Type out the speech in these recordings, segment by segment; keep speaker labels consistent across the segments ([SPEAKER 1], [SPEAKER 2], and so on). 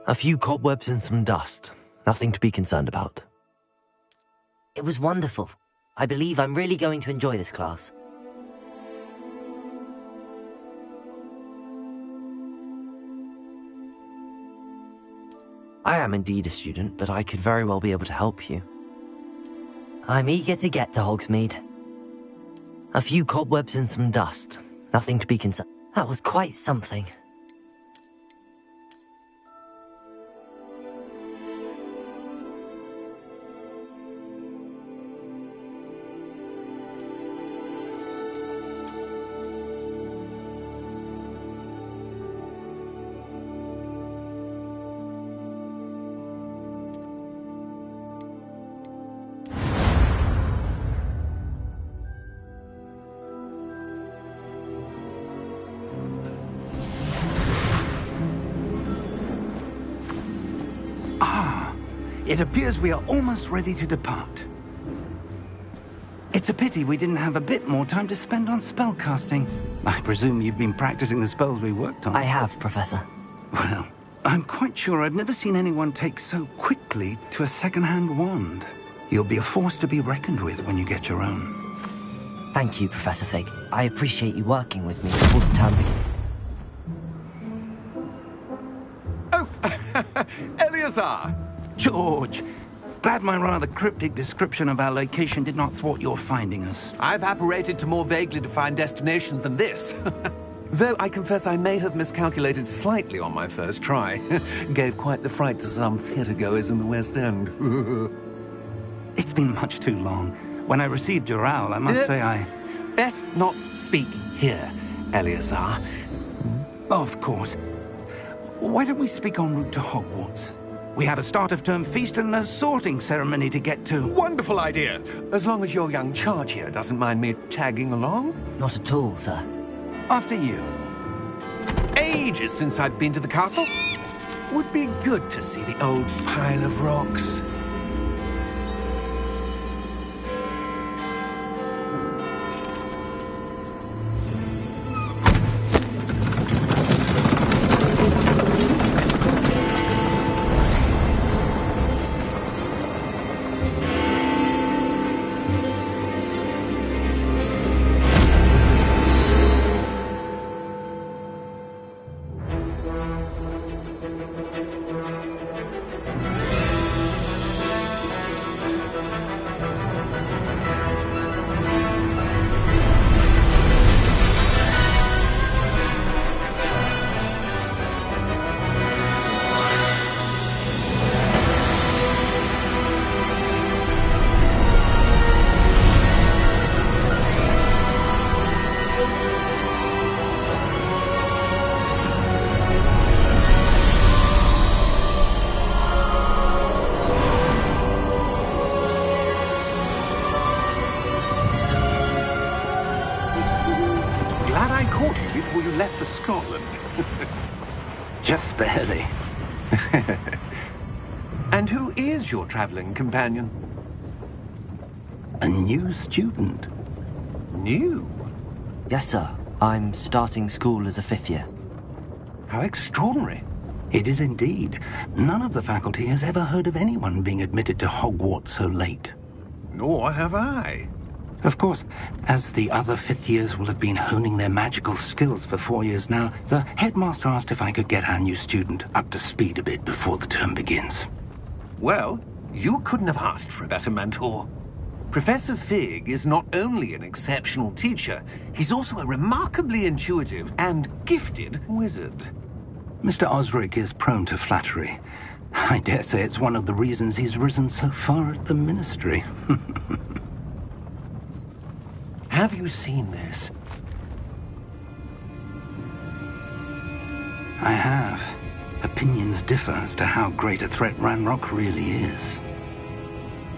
[SPEAKER 1] A few cobwebs and some dust. Nothing to be concerned about.
[SPEAKER 2] It was wonderful. I believe I'm really going to enjoy this class.
[SPEAKER 1] I am indeed a student, but I could very well be able to help you.
[SPEAKER 2] I'm eager to get to Hogsmeade.
[SPEAKER 1] A few cobwebs and some dust. Nothing to be concerned.
[SPEAKER 2] That was quite something.
[SPEAKER 3] It appears we are almost ready to depart. It's a pity we didn't have a bit more time to spend on spellcasting. I presume you've been practicing the spells we worked on.
[SPEAKER 2] I have, Professor.
[SPEAKER 3] Well, I'm quite sure I've never seen anyone take so quickly to a second-hand wand. You'll be a force to be reckoned with when you get your own.
[SPEAKER 2] Thank you, Professor Fig. I appreciate you working with me before the term begins.
[SPEAKER 4] Oh, Eleazar!
[SPEAKER 3] George, glad my rather cryptic description of our location did not thwart your finding us.
[SPEAKER 4] I've apparated to more vaguely defined destinations than this. Though I confess I may have miscalculated slightly on my first try. Gave quite the fright to some theatre-goers in the West End.
[SPEAKER 3] It's been much too long. When I received your owl, I must say I...
[SPEAKER 4] Best not speak here, Eleazar.
[SPEAKER 3] Of course. Why don't we speak en route to Hogwarts? We have a start-of-term feast and a sorting ceremony to get to.
[SPEAKER 4] Wonderful idea! As long as your young charge here doesn't mind me tagging along.
[SPEAKER 2] Not at all, sir.
[SPEAKER 3] After you.
[SPEAKER 4] Ages since I've been to the castle. Would be good to see the old pile of rocks. Before you left for Scotland.
[SPEAKER 3] Just barely.
[SPEAKER 4] And who is your traveling companion?
[SPEAKER 3] A new student.
[SPEAKER 4] New?
[SPEAKER 1] Yes, sir. I'm starting school as a 5th year.
[SPEAKER 4] How extraordinary.
[SPEAKER 3] It is indeed. None of the faculty has ever heard of anyone being admitted to Hogwarts so late.
[SPEAKER 4] Nor have I.
[SPEAKER 3] Of course, as the other 5th years will have been honing their magical skills for 4 years now, the headmaster asked if I could get our new student up to speed a bit before the term begins.
[SPEAKER 4] Well, you couldn't have asked for a better mentor. Professor Fig is not only an exceptional teacher, he's also a remarkably intuitive and gifted wizard.
[SPEAKER 3] Mr. Osric is prone to flattery. I dare say it's one of the reasons he's risen so far at the Ministry.
[SPEAKER 4] Have you seen this?
[SPEAKER 3] I have. Opinions differ as to how great a threat Ranrock really is.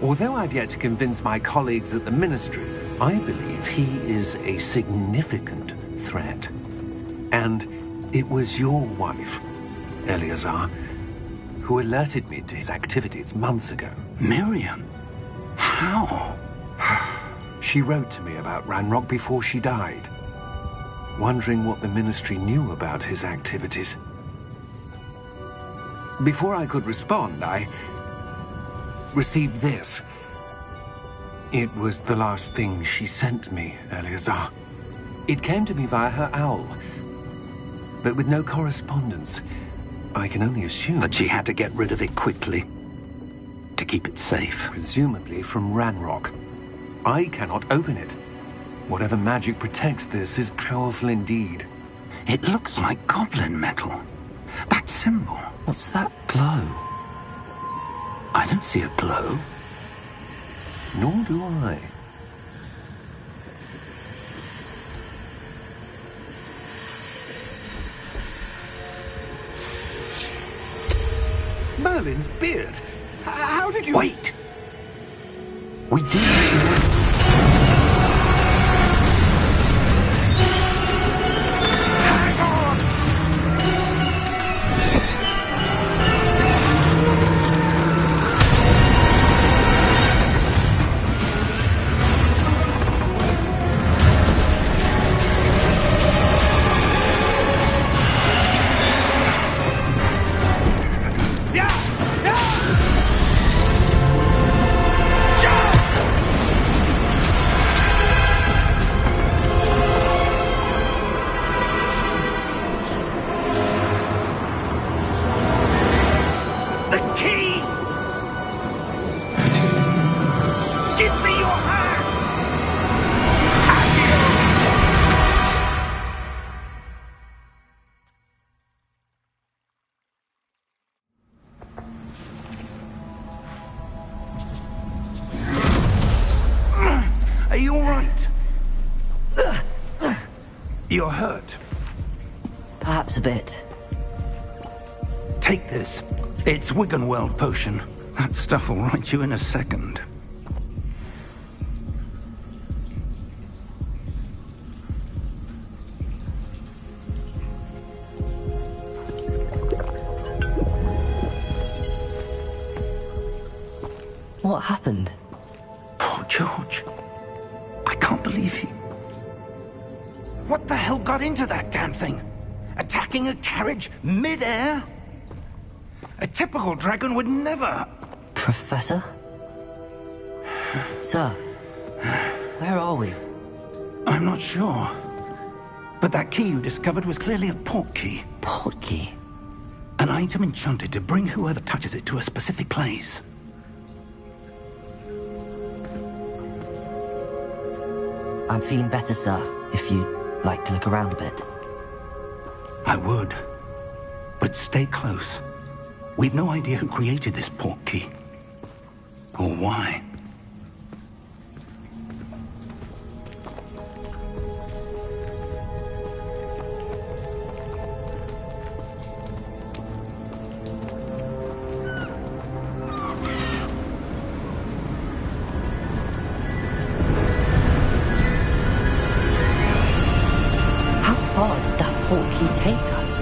[SPEAKER 4] Although I've yet to convince my colleagues at the Ministry, I believe he is a significant threat. And it was your wife, Eleazar, who alerted me to his activities months ago.
[SPEAKER 3] Miriam? How?
[SPEAKER 4] She wrote to me about Ranrock before she died, wondering what the Ministry knew about his activities. Before I could respond, I received this. It was the last thing she sent me, Eleazar. It came to me via her owl, but with no correspondence. I can only assume
[SPEAKER 3] That she had to get rid of it quickly to keep it safe.
[SPEAKER 4] presumably from Ranrock. I cannot open it. Whatever magic protects this is powerful indeed.
[SPEAKER 3] It looks like goblin metal. That symbol.
[SPEAKER 1] What's that?
[SPEAKER 3] Glow. I don't see a glow.
[SPEAKER 4] Nor do I. Merlin's beard. How did you...
[SPEAKER 3] Wait! We do...
[SPEAKER 4] Hang on! Are you all right? You're hurt.
[SPEAKER 2] Perhaps a bit.
[SPEAKER 3] Take this. It's Wiggenweld potion. That stuff will right you in a second.
[SPEAKER 2] What happened?
[SPEAKER 3] Poor George. I can't believe he... What the hell got into that damn thing? Attacking a carriage mid-air? A typical dragon would never...
[SPEAKER 2] Professor? Sir, where are we?
[SPEAKER 3] I'm not sure. But that key you discovered was clearly a port key.
[SPEAKER 2] Port key?
[SPEAKER 3] An item enchanted to bring whoever touches it to a specific place.
[SPEAKER 2] I'm feeling better, sir, if you'd like to look around a bit.
[SPEAKER 3] I would. But stay close. We've no idea who created this port key. Or why.
[SPEAKER 2] How far did that port key take us?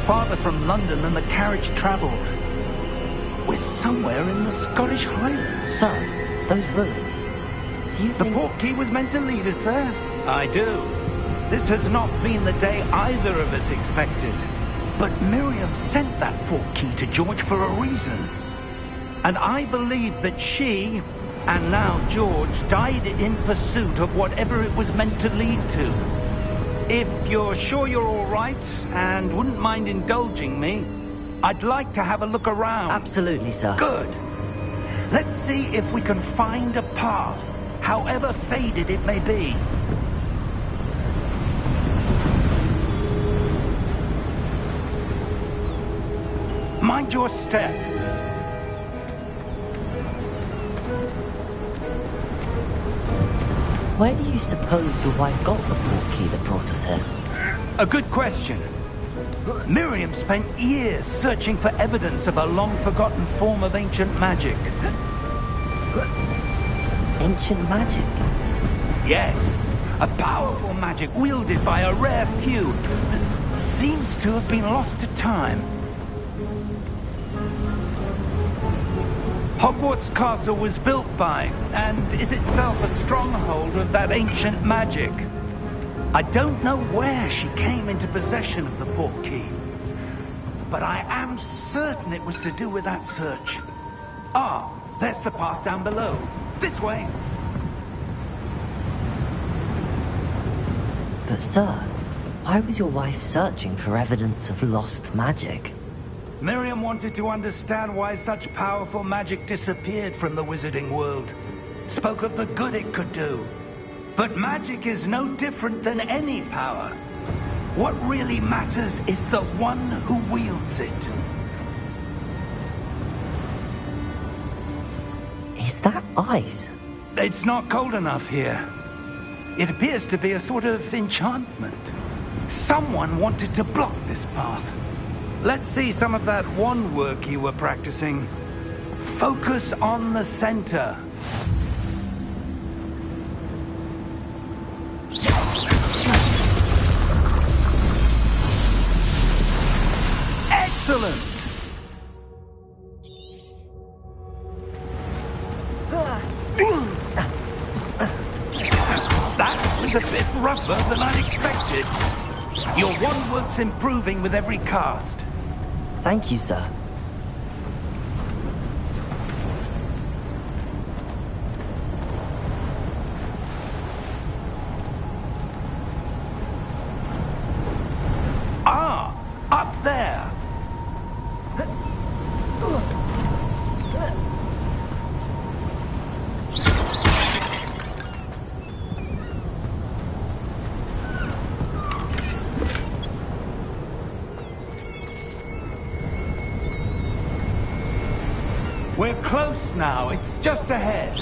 [SPEAKER 3] Farther from London than the carriage travelled. We're somewhere in the Scottish Highlands.
[SPEAKER 2] Sir, those ruins. Do you
[SPEAKER 3] The
[SPEAKER 2] think...
[SPEAKER 3] port key was meant to lead us there? I do. This has not been the day either of us expected. But Miriam sent that port key to George for a reason. And I believe that she, and now George, died in pursuit of whatever it was meant to lead to. If you're sure you're all right, and wouldn't mind indulging me, I'd like to have a look around.
[SPEAKER 2] Absolutely, sir.
[SPEAKER 3] Good. Let's see if we can find a path, however faded it may be. Mind your step.
[SPEAKER 2] Where do you suppose your wife got the port key that brought us here?
[SPEAKER 3] A good question. Miriam spent years searching for evidence of a long-forgotten form of ancient magic.
[SPEAKER 2] Ancient magic?
[SPEAKER 3] Yes, a powerful magic wielded by a rare few that seems to have been lost to time. Hogwarts Castle was built by, and is itself a stronghold of that ancient magic. I don't know where she came into possession of the port key, but I am certain it was to do with that search. Ah, there's the path down below. This way.
[SPEAKER 2] But sir, why was your wife searching for evidence of lost magic?
[SPEAKER 3] Miriam wanted to understand why such powerful magic disappeared from the wizarding world. Spoke of the good it could do. But magic is no different than any power. What really matters is the one who wields it.
[SPEAKER 2] Is that ice?
[SPEAKER 3] It's not cold enough here. It appears to be a sort of enchantment. Someone wanted to block this path. Let's see some of that wand work you were practicing. Focus on the center. Excellent! That was a bit rougher than I'd expected. Your wand work's improving with every cast.
[SPEAKER 2] Thank you, sir.
[SPEAKER 3] Ah, up there. We're close now. It's just ahead.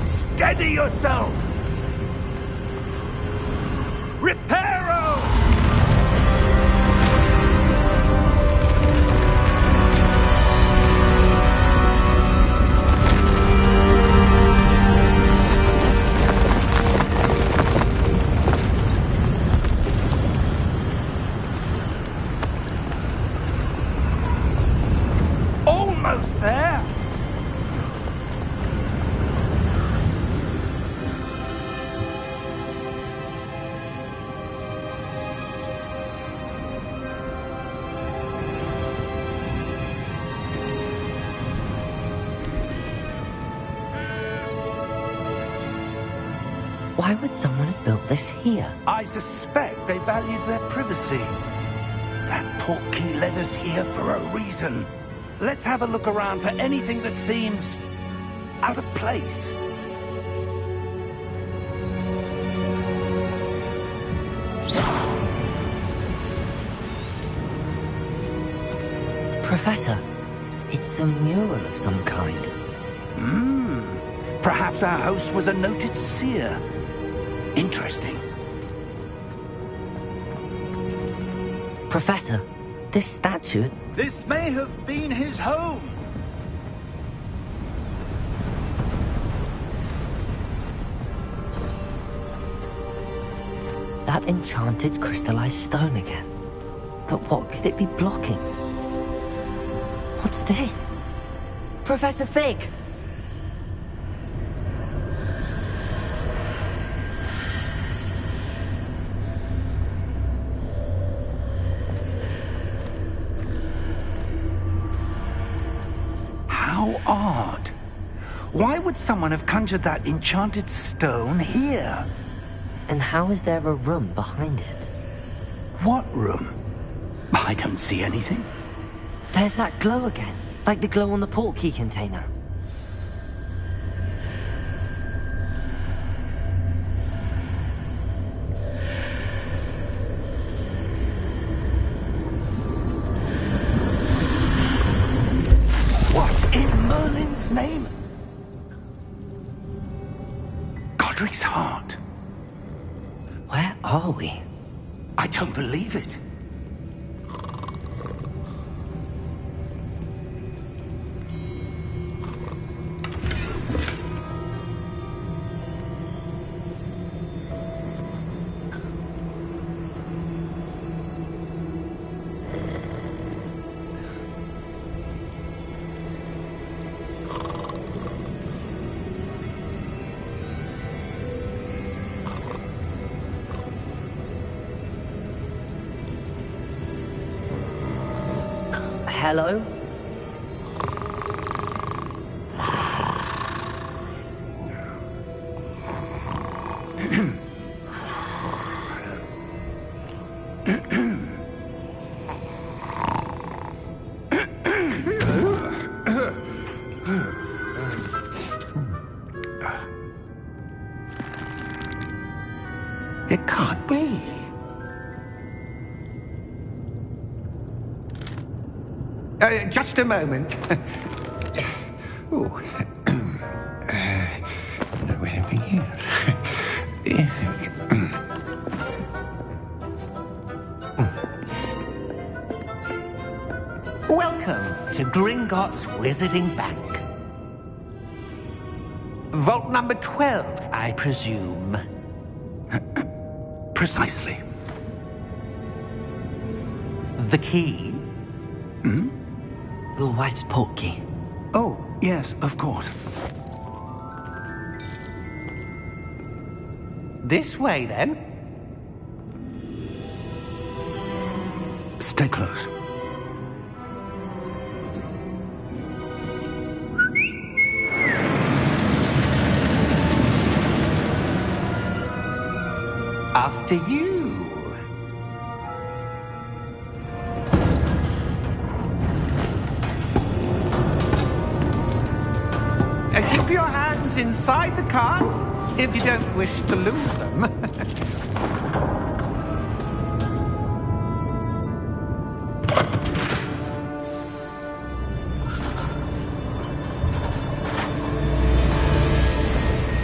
[SPEAKER 3] Steady yourself! Reparo! Almost there!
[SPEAKER 2] Why would someone have built this here?
[SPEAKER 3] I suspect they valued their privacy. That portkey led us here for a reason. Let's have a look around for anything that seems out of place.
[SPEAKER 2] Professor, it's a mural of some kind.
[SPEAKER 3] Perhaps our host was a noted seer. Interesting.
[SPEAKER 2] Professor, this statue...
[SPEAKER 3] This may have been his home.
[SPEAKER 2] That enchanted crystallized stone again. But what could it be blocking? What's this? Professor Fig!
[SPEAKER 3] How odd. Why would someone have conjured that enchanted stone here?
[SPEAKER 2] And how is there a room behind it?
[SPEAKER 3] What room? I don't see anything.
[SPEAKER 2] There's that glow again, like the glow on the portkey container.
[SPEAKER 3] What in Merlin's name? Godric's heart.
[SPEAKER 2] Where are we?
[SPEAKER 3] I don't believe it.
[SPEAKER 2] Hello?
[SPEAKER 3] It can't be. Just a moment. Oh. Anything here? Welcome to Gringotts Wizarding Bank. Vault number 12, I presume. Precisely. The key?
[SPEAKER 2] Your wife's portkey.
[SPEAKER 3] Oh, yes, of course. This way, then. Stay close. After you. Keep your hands inside the cart if you don't wish to lose them.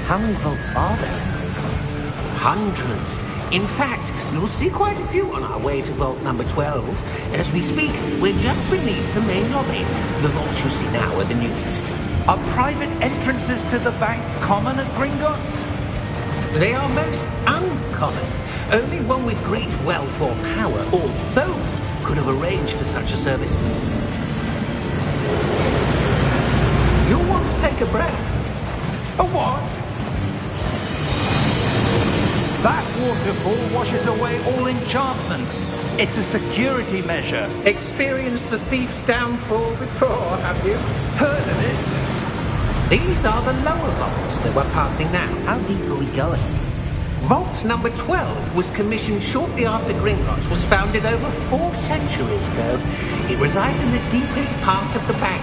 [SPEAKER 2] How many vaults are there in Hogwarts?
[SPEAKER 3] Hundreds. In fact, you'll see quite a few on our way to vault number 12. As we speak, we're just beneath the main lobby. The vaults you see now are the newest. Are private entrances to the bank common at Gringotts? They are most uncommon. Only one with great wealth or power, or both, could have arranged for such a service. You'll want to take a breath. A what? That waterfall washes away all enchantments. It's a security measure. Experienced the thief's downfall before, have you? Heard of it? These are the lower vaults that we're passing now.
[SPEAKER 2] How deep are we going?
[SPEAKER 3] Vault number 12 was commissioned shortly after Gringotts was founded over 4 centuries ago. It resides in the deepest part of the bank.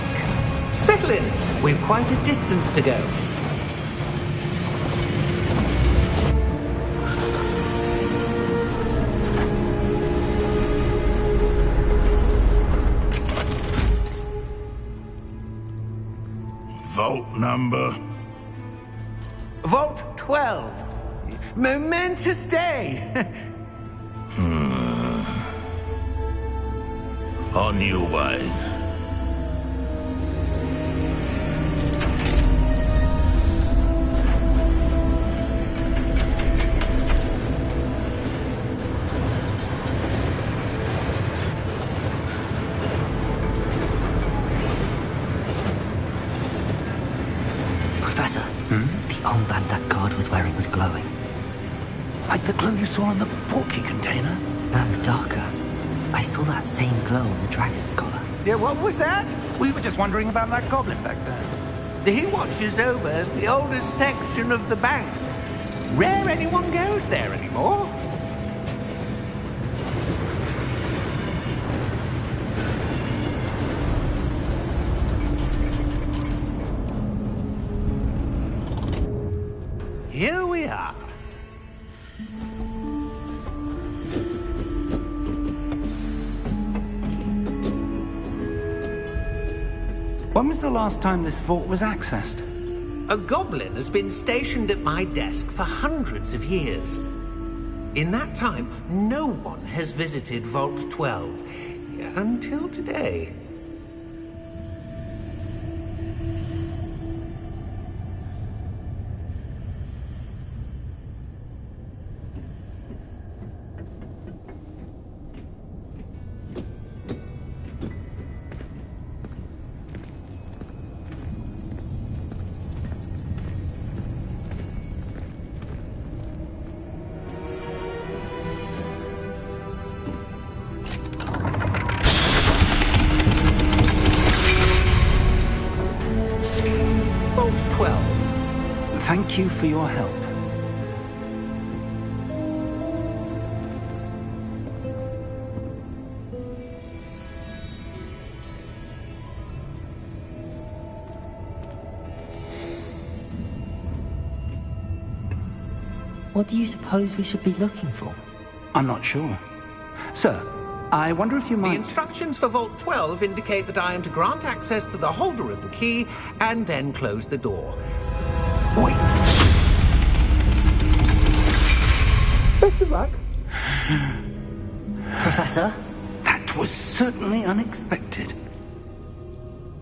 [SPEAKER 3] Settle in. We've quite a distance to go.
[SPEAKER 5] Vault number?
[SPEAKER 3] Vault 12. Momentous day.
[SPEAKER 5] On you, Wine.
[SPEAKER 2] Professor, the armband that guard was wearing was glowing.
[SPEAKER 3] Like the glow you saw on the portkey container?
[SPEAKER 2] No, darker. I saw that same glow on the dragon's collar.
[SPEAKER 3] Yeah, what was that?
[SPEAKER 6] We were just wondering about that goblin back there.
[SPEAKER 3] He watches over the oldest section of the bank. Rare anyone goes there anymore. Here we are.
[SPEAKER 6] When was the last time this vault was accessed?
[SPEAKER 3] A goblin has been stationed at my desk for hundreds of years. In that time, no one has visited Vault 12 until today. 12. Thank you for your help.
[SPEAKER 2] What do you suppose we should be looking for?
[SPEAKER 3] I'm not sure. Sir, I wonder if you
[SPEAKER 4] The
[SPEAKER 3] might...
[SPEAKER 4] instructions for Vault 12 indicate that I am to grant access to the holder of the key and then close the door.
[SPEAKER 3] Wait!
[SPEAKER 4] Best of luck.
[SPEAKER 2] Professor?
[SPEAKER 3] That was certainly unexpected.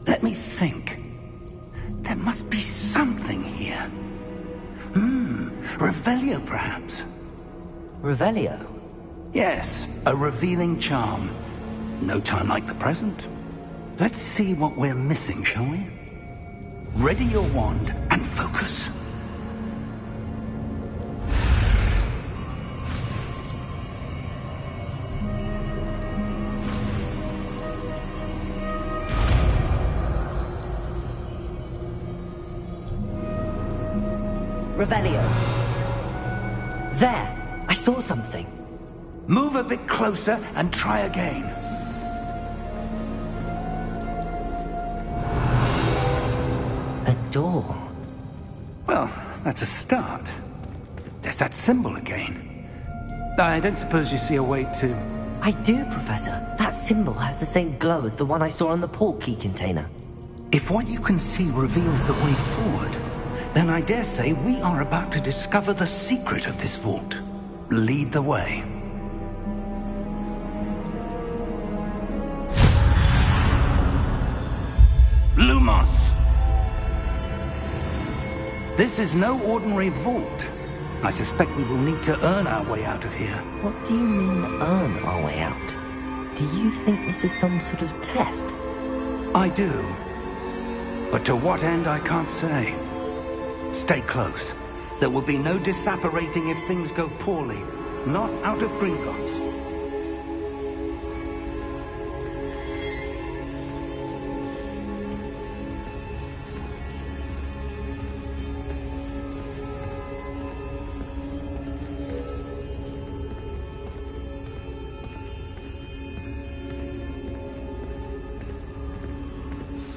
[SPEAKER 3] Let me think. There must be something here. Revelio, perhaps?
[SPEAKER 2] Revelio?
[SPEAKER 3] Yes, a revealing charm. No time like the present. Let's see what we're missing, shall we? Ready your wand and focus.
[SPEAKER 2] Revelio. There! I saw something.
[SPEAKER 3] Move a bit closer and try again.
[SPEAKER 2] A door.
[SPEAKER 3] Well, that's a start. There's that symbol again. I don't suppose you see a way to...
[SPEAKER 2] I do, Professor. That symbol has the same glow as the one I saw on the port key container.
[SPEAKER 3] If what you can see reveals the way forward, then I dare say we are about to discover the secret of this vault. Lead the way. Lumos! This is no ordinary vault. I suspect we will need to earn our way out of here.
[SPEAKER 2] What do you mean, earn our way out? Do you think this is some sort of test?
[SPEAKER 3] I do. But to what end, I can't say. Stay close. There will be no disapparating if things go poorly. Not out of Gringotts.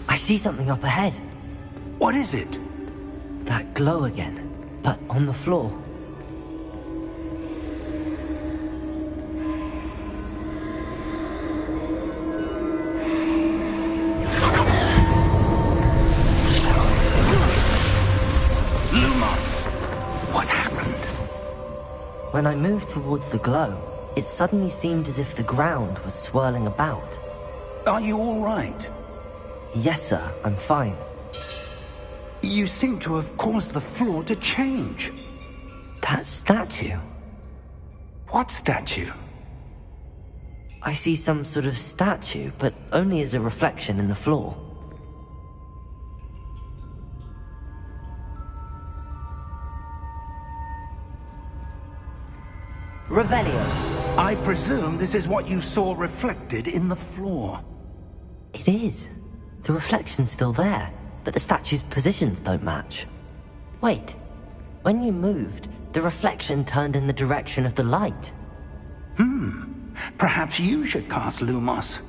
[SPEAKER 2] I see something up ahead.
[SPEAKER 3] What is it?
[SPEAKER 2] That glow again, but on the floor.
[SPEAKER 3] Lumos! What happened?
[SPEAKER 2] When I moved towards the glow, it suddenly seemed as if the ground was swirling about.
[SPEAKER 3] Are you all right?
[SPEAKER 2] Yes, sir, I'm fine.
[SPEAKER 3] You seem to have caused the floor to change.
[SPEAKER 2] That statue?
[SPEAKER 3] What statue?
[SPEAKER 2] I see some sort of statue, but only as a reflection in the floor. Revelio.
[SPEAKER 3] I presume this is what you saw reflected in the floor.
[SPEAKER 2] It is. The reflection's still there, but the statue's positions don't match. Wait. When you moved, the reflection turned in the direction of the light.
[SPEAKER 3] Perhaps you should cast Lumos.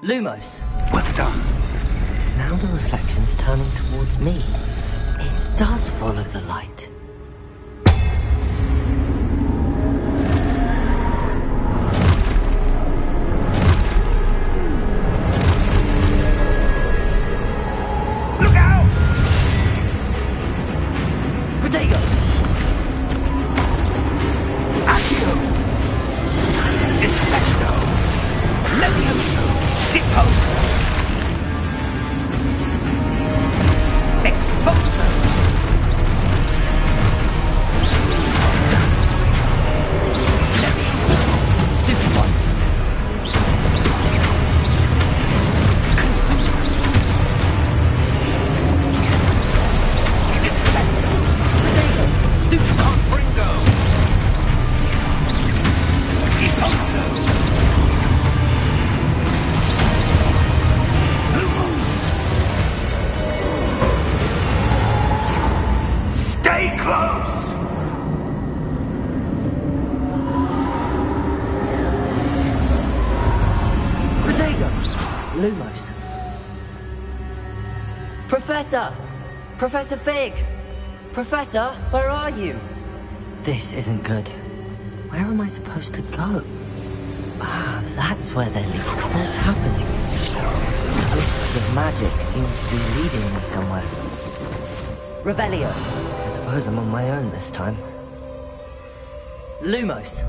[SPEAKER 2] Lumos.
[SPEAKER 3] Well done.
[SPEAKER 2] Now the reflection's turning towards me. It does follow the light.
[SPEAKER 3] Look out!
[SPEAKER 2] Protego!
[SPEAKER 3] Accio! Dissecto! Levioso! Deposo! Exposo!
[SPEAKER 2] Professor! Professor Fig! Professor, where are you? This isn't good. Where am I supposed to go? Ah, that's where they're leading. What's happening? Wisps of magic seem to be leading me somewhere. Revelio. I suppose I'm on my own this time. Lumos.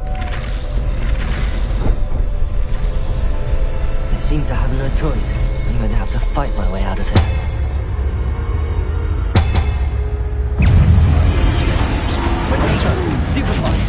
[SPEAKER 2] It seems I have no choice. I'm going to have to fight my way out of here. Potato! Stupefy!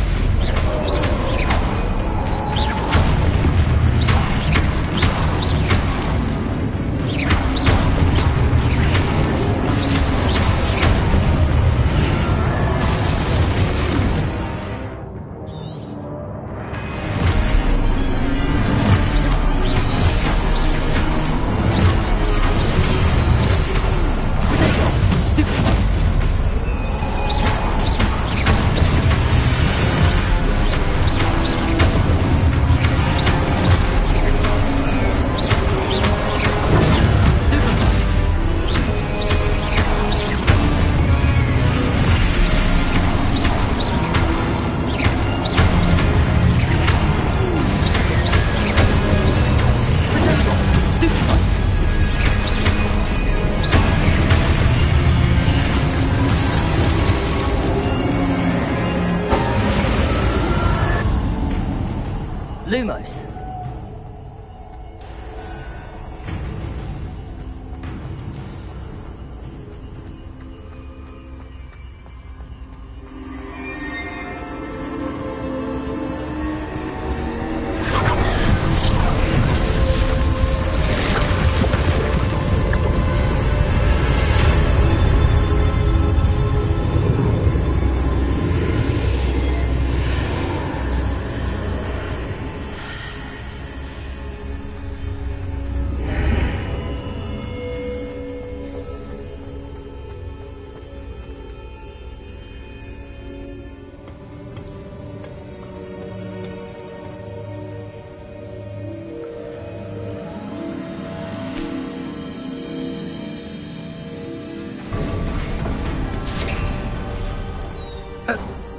[SPEAKER 2] Lumos.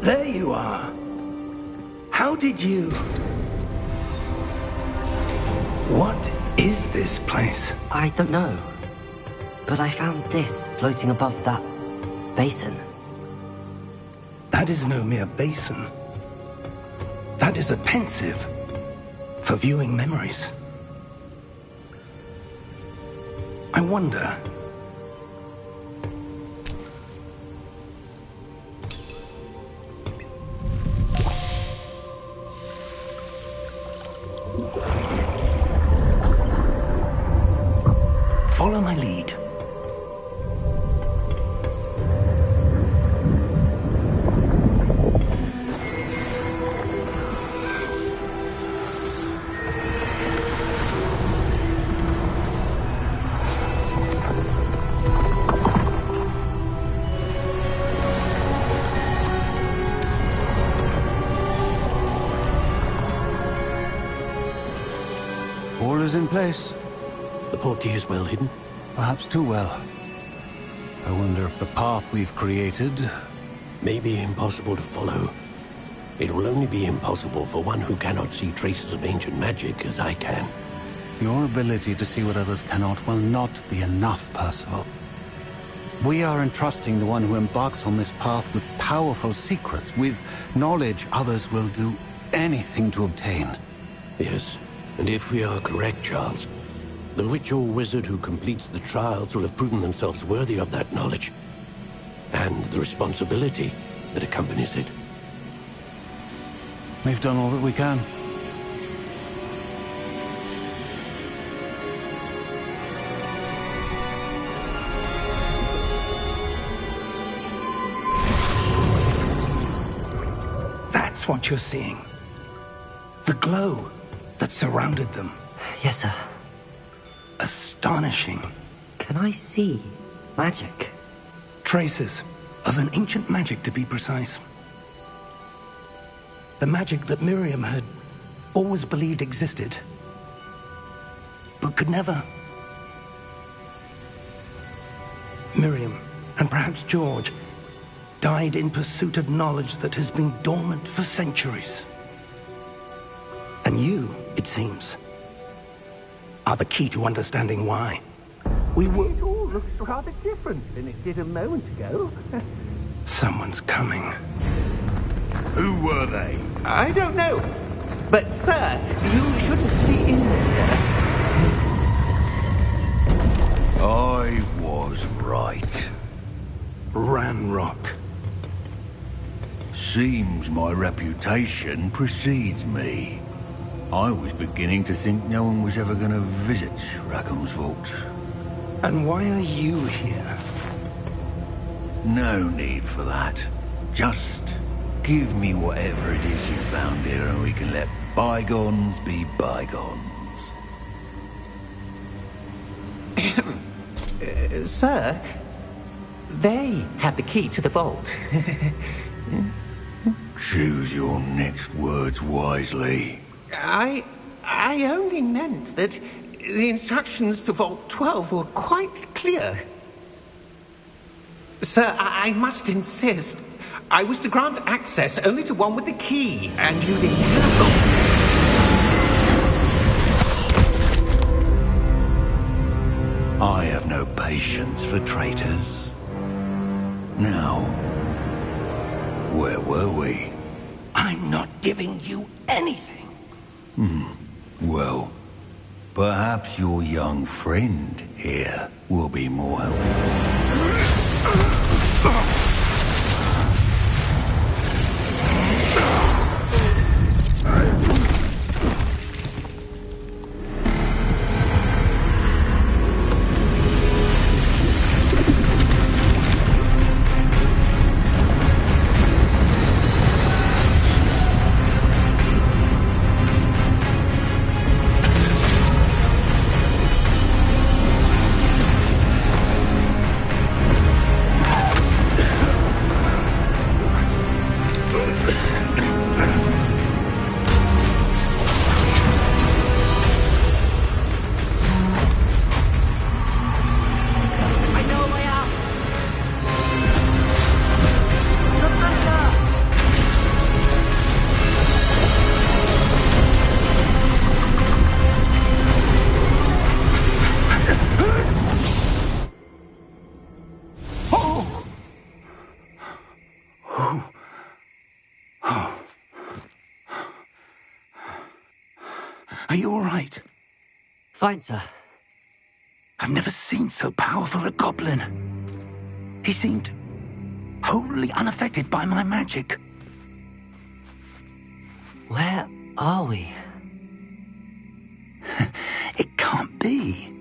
[SPEAKER 3] There you are. How did you... What is this place?
[SPEAKER 2] I don't know. But I found this floating above that basin.
[SPEAKER 3] That is no mere basin. That is a pensive for viewing memories. I wonder... Follow my lead.
[SPEAKER 7] All is in place.
[SPEAKER 8] The portkey is well hidden?
[SPEAKER 7] Perhaps too well. I wonder if the path we've created...
[SPEAKER 8] May be impossible to follow. It will only be impossible for one who cannot see traces of ancient magic as I can.
[SPEAKER 7] Your ability to see what others cannot will not be enough, Percival. We are entrusting the one who embarks on this path with powerful secrets, with knowledge others will do anything to obtain.
[SPEAKER 8] Yes, and if we are correct, Charles, the witch or wizard who completes the trials will have proven themselves worthy of that knowledge, and the responsibility that accompanies it.
[SPEAKER 7] We've done all that we can.
[SPEAKER 3] That's what you're seeing. The glow that surrounded them.
[SPEAKER 2] Yes, sir.
[SPEAKER 3] Astonishing.
[SPEAKER 2] Can I see magic?
[SPEAKER 3] Traces of an ancient magic, to be precise. The magic that Miriam had always believed existed, but could never Miriam, and perhaps George, died in pursuit of knowledge that has been dormant for centuries. And you, it seems, are the key to understanding why. We were...
[SPEAKER 4] It all looks rather different than it did a moment ago.
[SPEAKER 3] Someone's coming.
[SPEAKER 5] Who were they?
[SPEAKER 6] I don't know. But, sir, you shouldn't be in there.
[SPEAKER 5] I was right.
[SPEAKER 3] Ranrock.
[SPEAKER 5] Seems my reputation precedes me. I was beginning to think no one was ever going to visit Rackham's vault.
[SPEAKER 3] And why are you here?
[SPEAKER 5] No need for that. Just give me whatever it is you found here and we can let bygones be bygones.
[SPEAKER 6] Sir, they had the key to the vault.
[SPEAKER 5] Choose your next words wisely.
[SPEAKER 6] I only meant that the instructions to Vault 12 were quite clear. Sir, I must insist. I was to grant access only to one with the key, and you didn't have them.
[SPEAKER 5] I have no patience for traitors. Now, where were we?
[SPEAKER 3] I'm not giving you anything.
[SPEAKER 5] Well, perhaps your young friend here will be more helpful.
[SPEAKER 3] Are you all right?
[SPEAKER 2] Fine, sir.
[SPEAKER 3] I've never seen so powerful a goblin. He seemed wholly unaffected by my magic.
[SPEAKER 2] Where are we?
[SPEAKER 3] It can't be.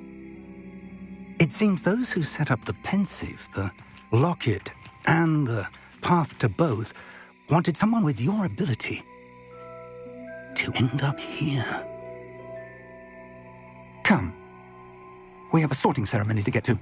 [SPEAKER 3] It seems those who set up the pensive, the locket, and the path to both wanted someone with your ability to end up here. Come. We have a sorting ceremony to get to.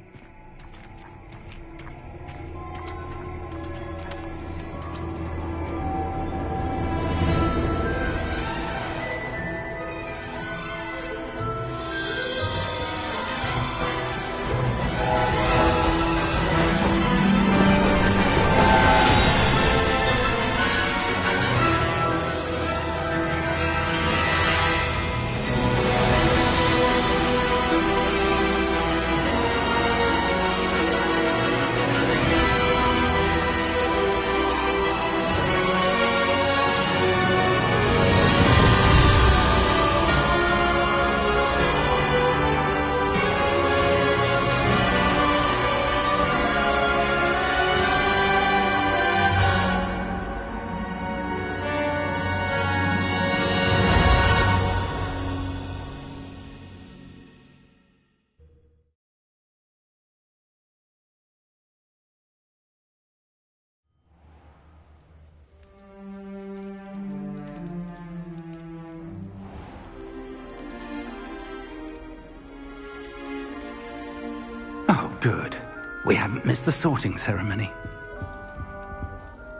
[SPEAKER 3] Oh, good. We haven't missed the sorting ceremony.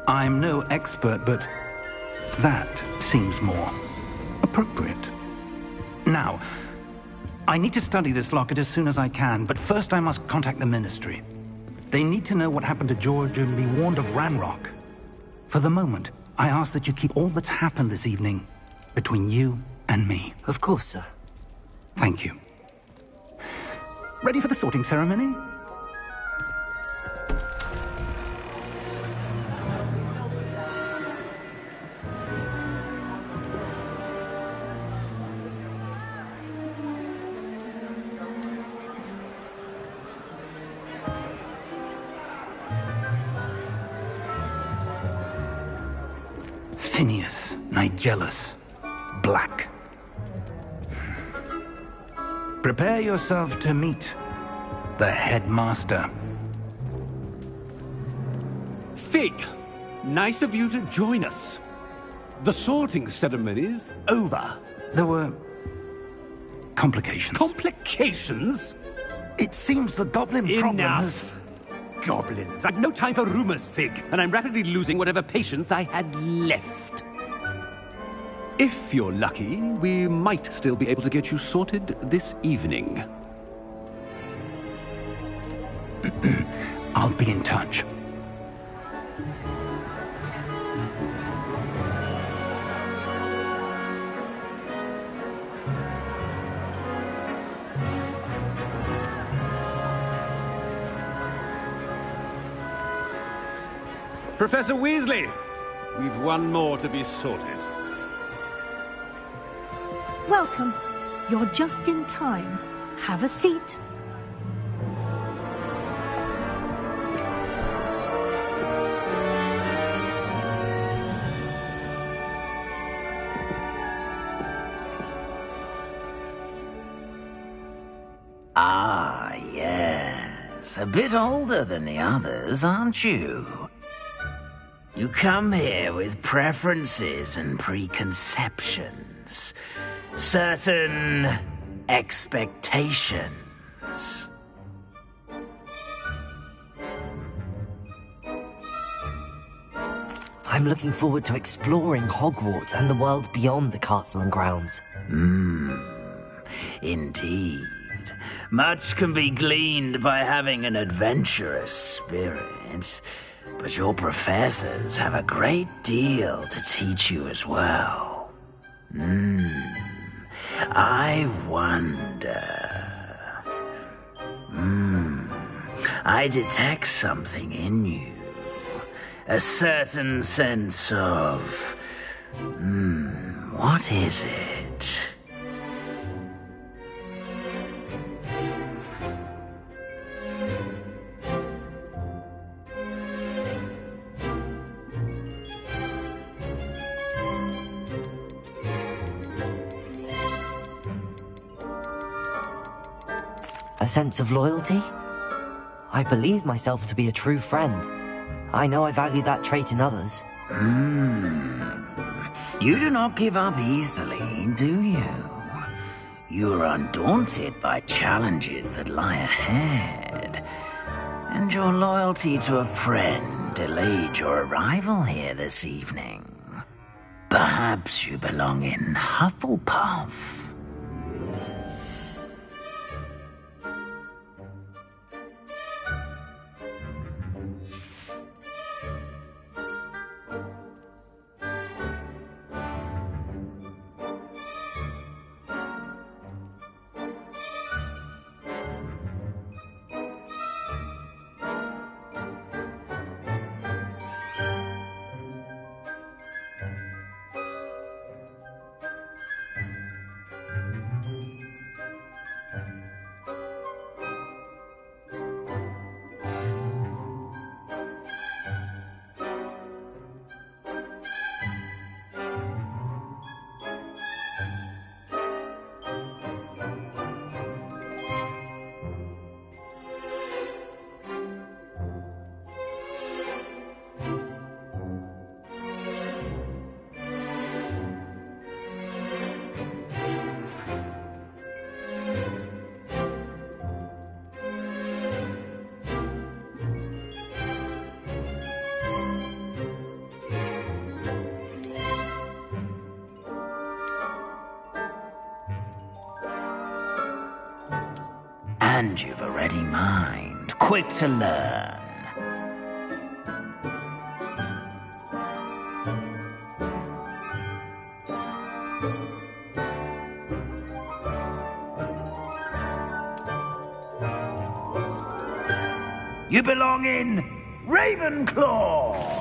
[SPEAKER 3] I'm no expert, but that seems more appropriate. Now, I need to study this locket as soon as I can, but first I must contact the Ministry. They need to know what happened to George and be warned of Ranrock. For the moment, I ask that you keep all that's happened this evening between you and me.
[SPEAKER 1] Of course, sir.
[SPEAKER 3] Thank you. Ready for the sorting ceremony? Phineas, Nigellus, Black. Prepare yourself to meet the headmaster.
[SPEAKER 4] Fig, nice of you to join us. The sorting ceremony's over.
[SPEAKER 3] There were complications.
[SPEAKER 4] Complications?
[SPEAKER 3] It seems the goblin problem has...
[SPEAKER 4] Enough! Goblins. I've no time for rumors, Fig, and I'm rapidly losing whatever patience I had left. If you're lucky, we might still be able to get you sorted this evening.
[SPEAKER 3] I'll be in touch.
[SPEAKER 4] Professor Weasley, we've one more to be sorted.
[SPEAKER 9] Welcome. You're just in time. Have a seat.
[SPEAKER 10] Ah, yes. A bit older than the others, aren't you? You come here with preferences and preconceptions. Certain expectations.
[SPEAKER 1] I'm looking forward to exploring Hogwarts and the world beyond the castle and grounds.
[SPEAKER 10] Indeed. Much can be gleaned by having an adventurous spirit, but your professors have a great deal to teach you as well. I wonder... I detect something in you. A certain sense of... what is it?
[SPEAKER 1] A sense of loyalty? I believe myself to be a true friend. I know I value that trait in others.
[SPEAKER 10] You do not give up easily, do you? You are undaunted by challenges that lie ahead. And your loyalty to a friend delayed your arrival here this evening. Perhaps you belong in Hufflepuff. And you've a ready mind, quick to learn.
[SPEAKER 3] You belong in Ravenclaw!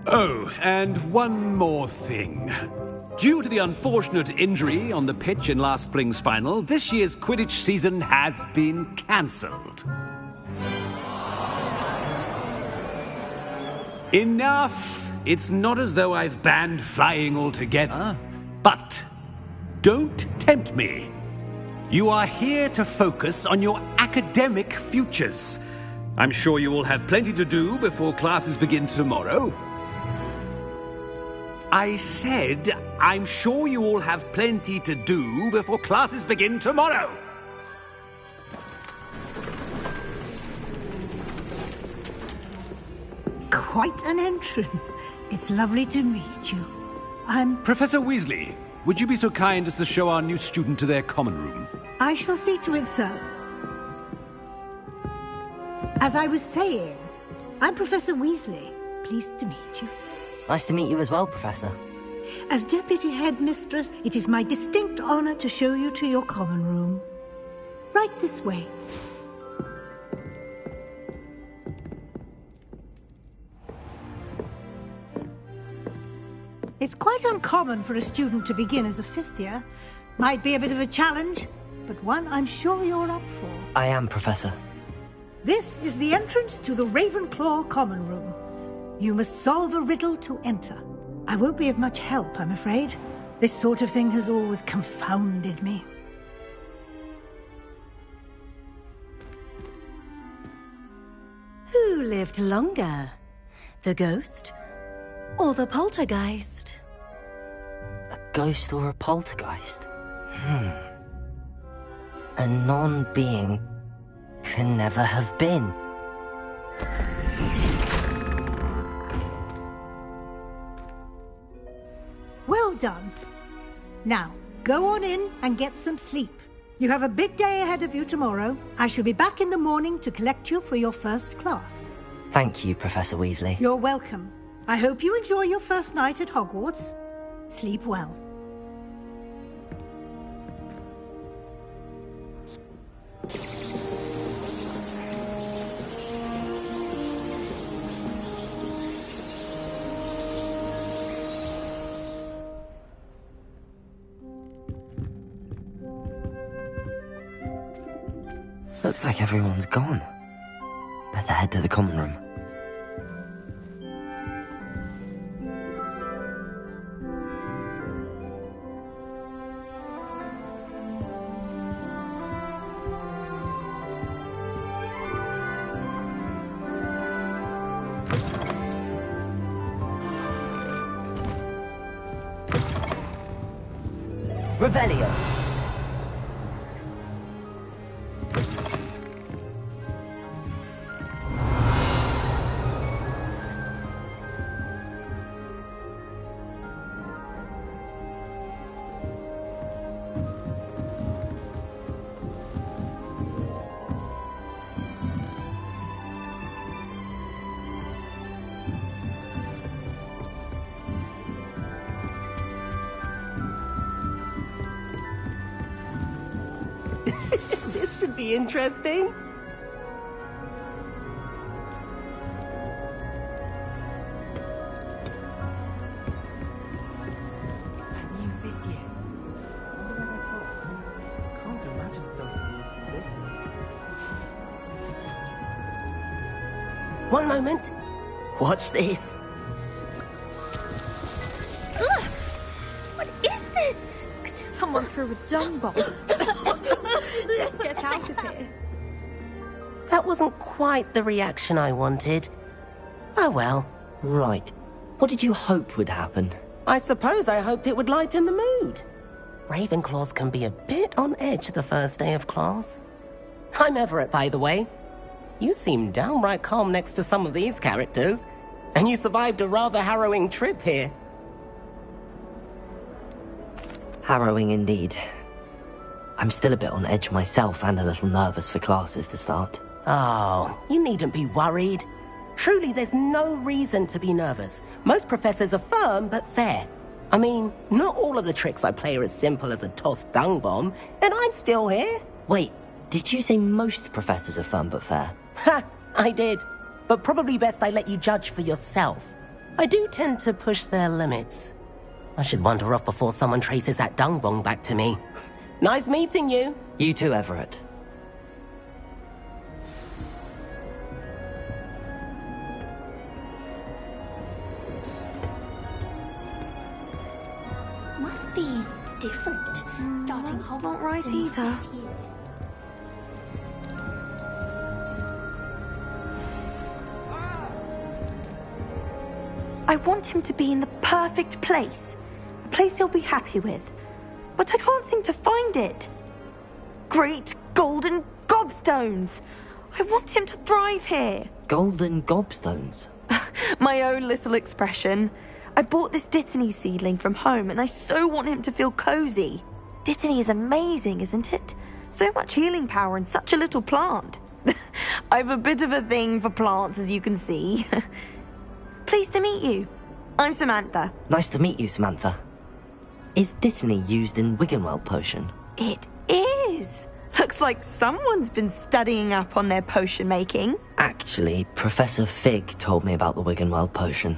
[SPEAKER 11] Oh, and one more thing. Due to the unfortunate injury on the pitch in last spring's final, this year's Quidditch season has been cancelled. Enough! It's not as though I've banned flying altogether, but don't tempt me. You are here to focus on your academic futures. I'm sure you will have plenty to do before classes begin tomorrow. I said, I'm sure you all have plenty to do before classes begin tomorrow.
[SPEAKER 9] Quite an entrance. It's lovely to meet you. I'm...
[SPEAKER 11] Professor Weasley, would you be so kind as to show our new student to their common room?
[SPEAKER 9] I shall see to it, sir. As I was saying, I'm Professor Weasley. Pleased to meet you.
[SPEAKER 1] Nice to meet you as well, Professor.
[SPEAKER 9] As Deputy Headmistress, it is my distinct honor to show you to your common room. Right this way. It's quite uncommon for a student to begin as a fifth year. Might be a bit of a challenge, but one I'm sure you're up for.
[SPEAKER 1] I am, Professor.
[SPEAKER 9] This is the entrance to the Ravenclaw common room. You must solve a riddle to enter. I won't be of much help, I'm afraid. This sort of thing has always confounded me.
[SPEAKER 12] Who lived longer? The ghost or the poltergeist?
[SPEAKER 1] A ghost or a poltergeist? A non-being can never have been.
[SPEAKER 9] Well done. Now, go on in and get some sleep. You have a big day ahead of you tomorrow. I shall be back in the morning to collect you for your first class.
[SPEAKER 1] Thank you, Professor Weasley.
[SPEAKER 9] You're welcome. I hope you enjoy your first night at Hogwarts. Sleep well.
[SPEAKER 1] Looks like everyone's gone. Better head to the common room.
[SPEAKER 2] Revelio.
[SPEAKER 13] This should be interesting.
[SPEAKER 2] That new video. Can't imagine
[SPEAKER 13] One moment. Watch this.
[SPEAKER 14] Ugh! What is this? Someone threw a dung bomb. Let's get out of here.
[SPEAKER 13] That wasn't quite the reaction I wanted. Oh well.
[SPEAKER 1] Right. What did you hope would happen?
[SPEAKER 13] I suppose I hoped it would lighten the mood. Ravenclaws can be a bit on edge the first day of class. I'm Everett, by the way. You seem downright calm next to some of these characters, and you survived a rather harrowing trip here.
[SPEAKER 1] Harrowing indeed. I'm still a bit on edge myself and a little nervous for classes to start.
[SPEAKER 13] Oh, you needn't be worried. Truly, there's no reason to be nervous. Most professors are firm but fair. I mean, not all of the tricks I play are as simple as a tossed dung bomb, and I'm still here.
[SPEAKER 1] Wait, did you say most professors are firm but fair?
[SPEAKER 13] Ha! I did. But probably best I let you judge for yourself. I do tend to push their limits. I should wander off before someone traces that dung bomb back to me. Nice meeting you.
[SPEAKER 1] You too, Everett.
[SPEAKER 14] Must be different. Starting Hogwarts
[SPEAKER 12] not right either. I want him to be in the perfect place. A place he'll be happy with. But I can't seem to find it. Great golden gobstones! I want him to thrive here.
[SPEAKER 1] Golden gobstones?
[SPEAKER 12] My own little expression. I bought this Dittany seedling from home and I so want him to feel cozy. Dittany is amazing, isn't it? So much healing power in such a little plant. I've a bit of a thing for plants, as you can see. Pleased to meet you. I'm Samantha.
[SPEAKER 1] Nice to meet you, Samantha. Is Dittany used in Wiggenweld potion?
[SPEAKER 12] It is. Looks like someone's been studying up on their potion making.
[SPEAKER 1] Actually, Professor Fig told me about the Wiggenweld potion.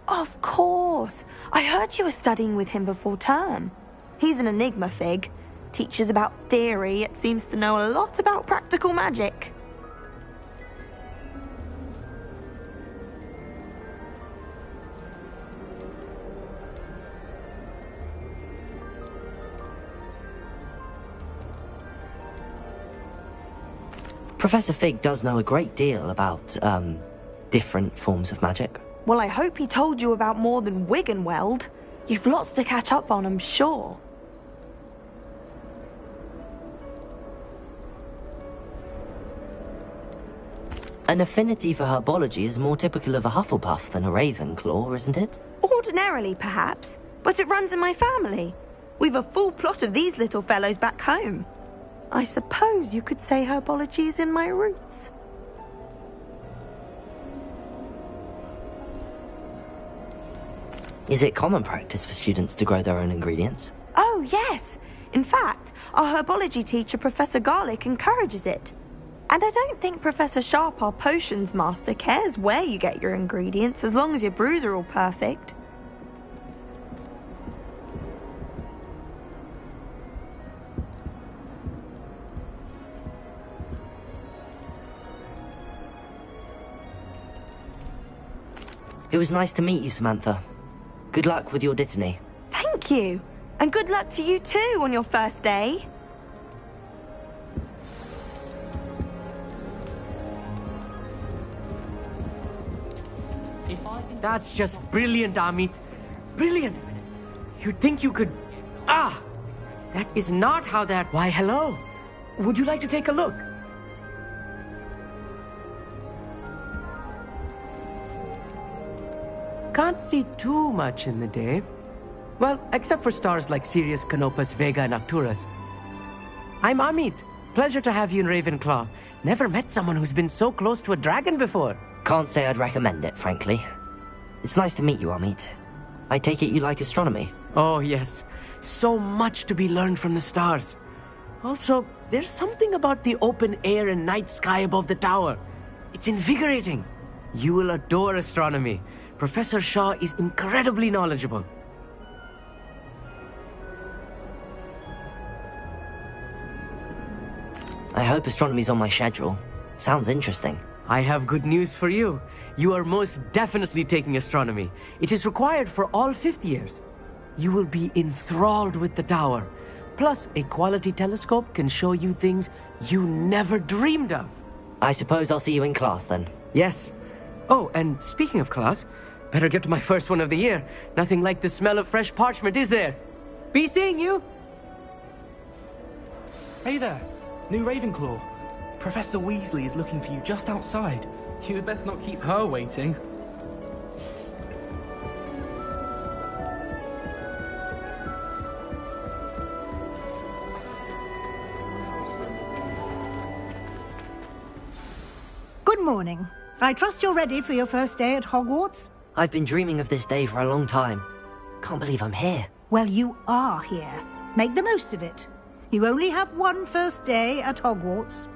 [SPEAKER 12] Of course. I heard you were studying with him before term. He's an enigma, Fig. Teaches about theory, yet seems to know a lot about practical magic.
[SPEAKER 1] Professor Fig does know a great deal about, different forms of magic.
[SPEAKER 12] Well, I hope he told you about more than Wiggenweld. You've lots to catch up on, I'm sure.
[SPEAKER 1] An affinity for herbology is more typical of a Hufflepuff than a Ravenclaw, isn't it?
[SPEAKER 12] Ordinarily, perhaps, but it runs in my family. We've a full plot of these little fellows back home. I suppose you could say herbology is in my roots.
[SPEAKER 1] Is it common practice for students to grow their own ingredients?
[SPEAKER 12] Oh, yes. In fact, our herbology teacher, Professor Garlick, encourages it. And I don't think Professor Sharp, our potions master, cares where you get your ingredients as long as your brews are all perfect.
[SPEAKER 1] It was nice to meet you, Samantha. Good luck with your Dittany.
[SPEAKER 12] Thank you. And good luck to you too on your first day.
[SPEAKER 15] That's just brilliant, Amit. Brilliant. You'd think you could... Ah! That is not how that... Why, hello. Would you like to take a look? Can't see too much in the day. Well, except for stars like Sirius, Canopus, Vega, and Arcturus. I'm Amit. Pleasure to have you in Ravenclaw. Never met someone who's been so close to a dragon before.
[SPEAKER 1] Can't say I'd recommend it, frankly. It's nice to meet you, Amit. I take it you like astronomy?
[SPEAKER 15] Oh, yes. So much to be learned from the stars. Also, there's something about the open air and night sky above the tower. It's invigorating. You will adore astronomy. Professor Shaw is incredibly knowledgeable.
[SPEAKER 1] I hope astronomy's on my schedule. Sounds interesting.
[SPEAKER 15] I have good news for you. You are most definitely taking astronomy. It is required for all fifth years. You will be enthralled with the tower. Plus, a quality telescope can show you things you never dreamed of.
[SPEAKER 1] I suppose I'll see you in class then.
[SPEAKER 15] Yes. Oh, and speaking of class, better get to my first one of the year. Nothing like the smell of fresh parchment, is there? Be seeing you!
[SPEAKER 16] Hey there, new Ravenclaw. Professor Weasley is looking for you just outside. You'd best not keep her waiting.
[SPEAKER 9] Good morning. I trust you're ready for your first day at Hogwarts?
[SPEAKER 1] I've been dreaming of this day for a long time. Can't believe I'm here.
[SPEAKER 9] Well, you are here. Make the most of it. You only have one first day at Hogwarts.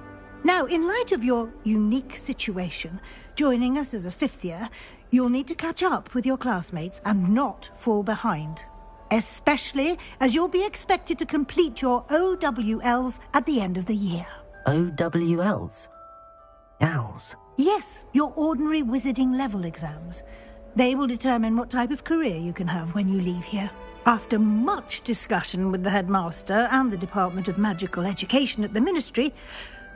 [SPEAKER 9] Now, in light of your unique situation, joining us as a fifth year, you'll need to catch up with your classmates and not fall behind. Especially as you'll be expected to complete your OWLs at the end of the year.
[SPEAKER 1] OWLs? Owls?
[SPEAKER 9] Yes, your ordinary wizarding level exams. They will determine what type of career you can have when you leave here. After much discussion with the headmaster and the Department of Magical Education at the Ministry,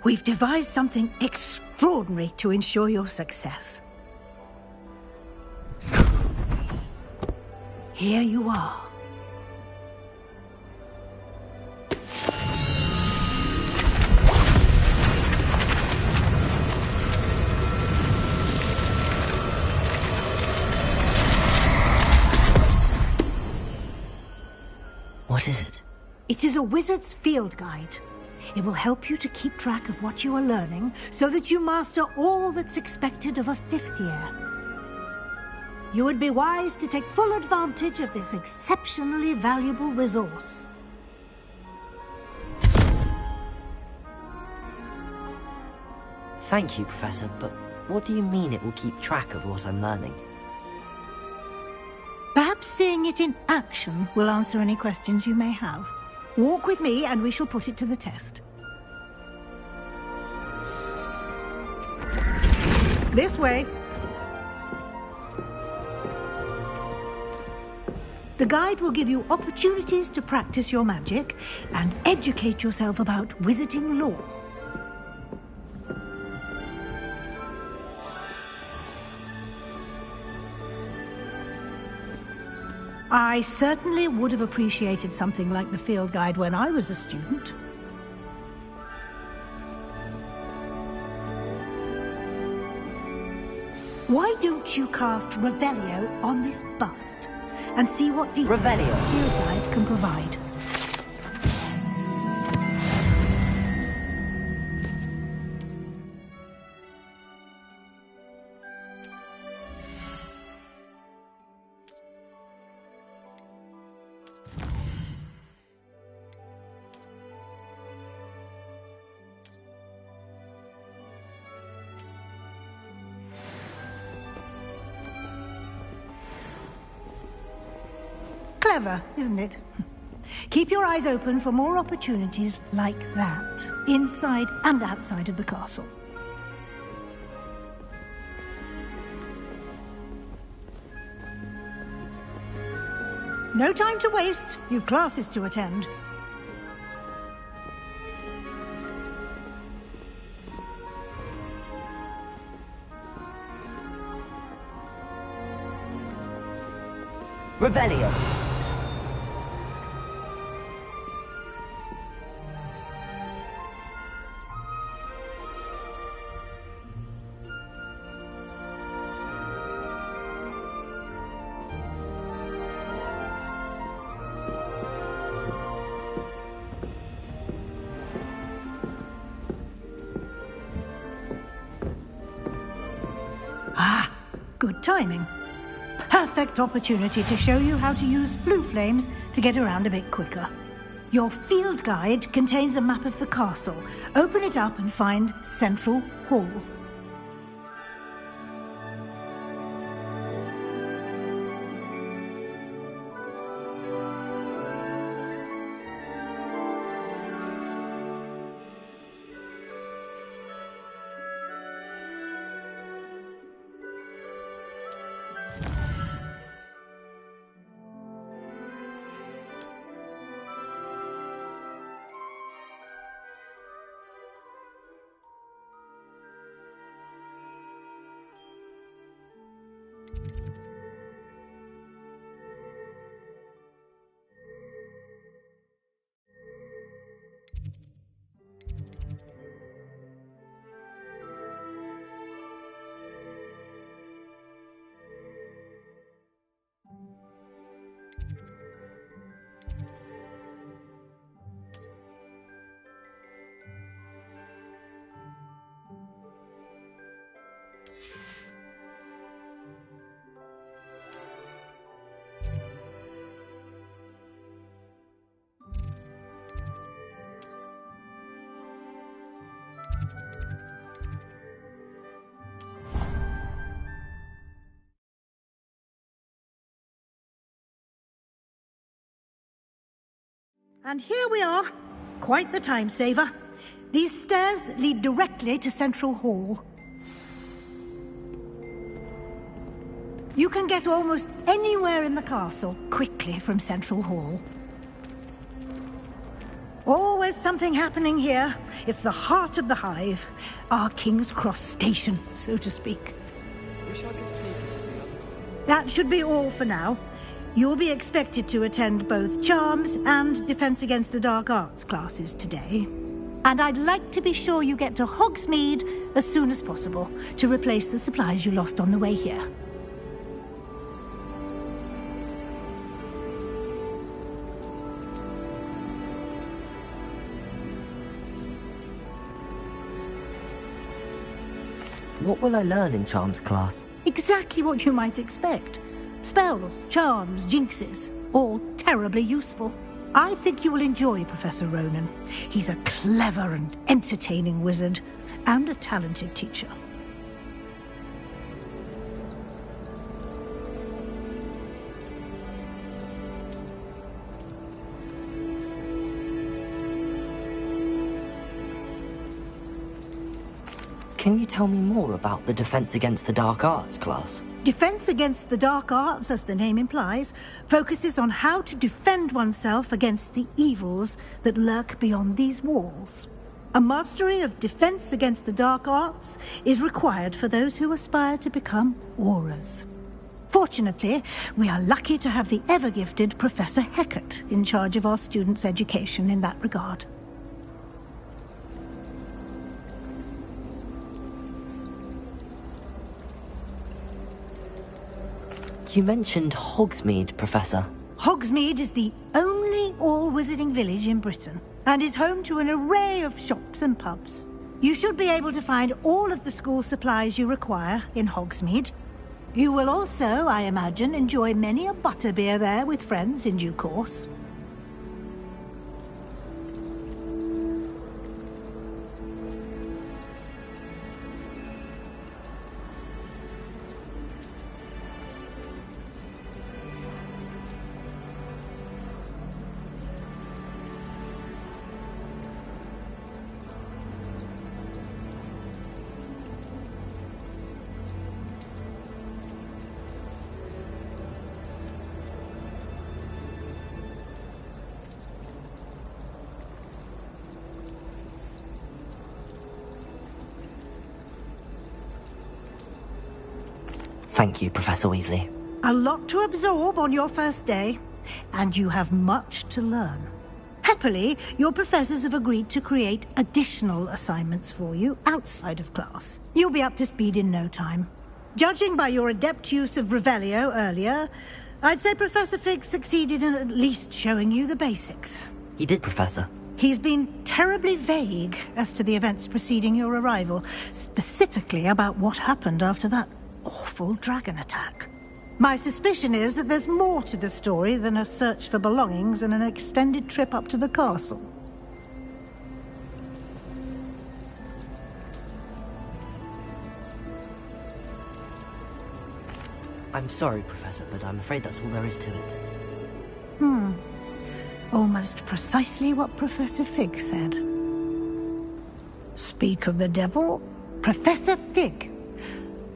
[SPEAKER 9] we've devised something extraordinary to ensure your success. Here you are.
[SPEAKER 1] What is it?
[SPEAKER 9] It is a wizard's field guide. It will help you to keep track of what you are learning so that you master all that's expected of a fifth year. You would be wise to take full advantage of this exceptionally valuable resource.
[SPEAKER 1] Thank you, Professor, but what do you mean it will keep track of what I'm learning?
[SPEAKER 9] Perhaps seeing it in action will answer any questions you may have. Walk with me and we shall put it to the test. This way. The guide will give you opportunities to practice your magic and educate yourself about wizarding lore. I certainly would have appreciated something like the field guide when I was a student. Why don't you cast Revelio on this bust and see what details the field guide can provide? Clever, isn't it? Keep your eyes open for more opportunities like that, inside and outside of the castle. No time to waste. You've classes to attend.
[SPEAKER 2] Revelio.
[SPEAKER 9] Ah, good timing. Perfect opportunity to show you how to use flue flames to get around a bit quicker. Your field guide contains a map of the castle. Open it up and find Central Hall. And here we are. Quite the time saver. These stairs lead directly to Central Hall. You can get almost anywhere in the castle quickly from Central Hall. Always something happening here. It's the heart of the hive. Our King's Cross station, so to speak. That should be all for now. You'll be expected to attend both Charms and Defense Against the Dark Arts classes today. And I'd like to be sure you get to Hogsmeade as soon as possible to replace the supplies you lost on the way here.
[SPEAKER 1] What will I learn in Charms class?
[SPEAKER 9] Exactly what you might expect. Spells, charms, jinxes, all terribly useful. I think you will enjoy Professor Ronan. He's a clever and entertaining wizard, and a talented teacher.
[SPEAKER 1] Can you tell me more about the Defense Against the Dark Arts class?
[SPEAKER 9] Defense Against the Dark Arts, as the name implies, focuses on how to defend oneself against the evils that lurk beyond these walls. A mastery of Defense Against the Dark Arts is required for those who aspire to become Aurors. Fortunately, we are lucky to have the ever-gifted Professor Hecat in charge of our students' education in that regard.
[SPEAKER 1] You mentioned Hogsmeade, Professor.
[SPEAKER 9] Hogsmeade is the only all-wizarding village in Britain, and is home to an array of shops and pubs. You should be able to find all of the school supplies you require in Hogsmeade. You will also, I imagine, enjoy many a butterbeer there with friends in due course.
[SPEAKER 1] Thank you, Professor Weasley.
[SPEAKER 9] A lot to absorb on your first day, and you have much to learn. Happily, your professors have agreed to create additional assignments for you outside of class. You'll be up to speed in no time. Judging by your adept use of Revelio earlier, I'd say Professor Fig succeeded in at least showing you the basics.
[SPEAKER 1] He did, Professor.
[SPEAKER 9] He's been terribly vague as to the events preceding your arrival, specifically about what happened after that awful dragon attack. My suspicion is that there's more to the story than a search for belongings and an extended trip up to the castle.
[SPEAKER 1] I'm sorry, Professor, but I'm afraid that's all there is to it.
[SPEAKER 9] Almost precisely what Professor Fig said. Speak of the devil, Professor Fig.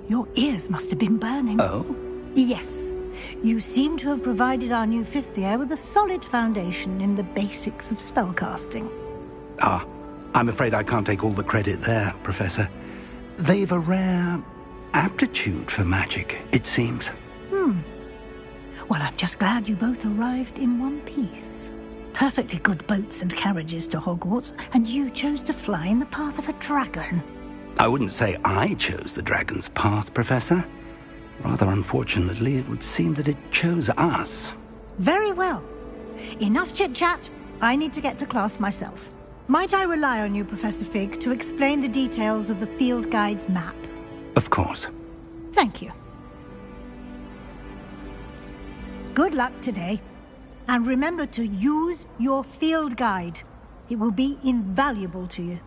[SPEAKER 9] Your ears must have been burning.
[SPEAKER 3] Oh?
[SPEAKER 9] Yes. You seem to have provided our new fifth year with a solid foundation in the basics of spellcasting.
[SPEAKER 3] Ah, I'm afraid I can't take all the credit there, Professor. They've a rare aptitude for magic, it seems.
[SPEAKER 9] Well, I'm just glad you both arrived in one piece. Perfectly good boats and carriages to Hogwarts, and you chose to fly in the path of a dragon.
[SPEAKER 3] I wouldn't say I chose the dragon's path, Professor. Rather unfortunately, it would seem that it chose us.
[SPEAKER 9] Very well. Enough chit-chat. I need to get to class myself. Might I rely on you, Professor Fig, to explain the details of the field guide's map?
[SPEAKER 3] Of course.
[SPEAKER 9] Thank you. Good luck today. And remember to use your field guide. It will be invaluable to you.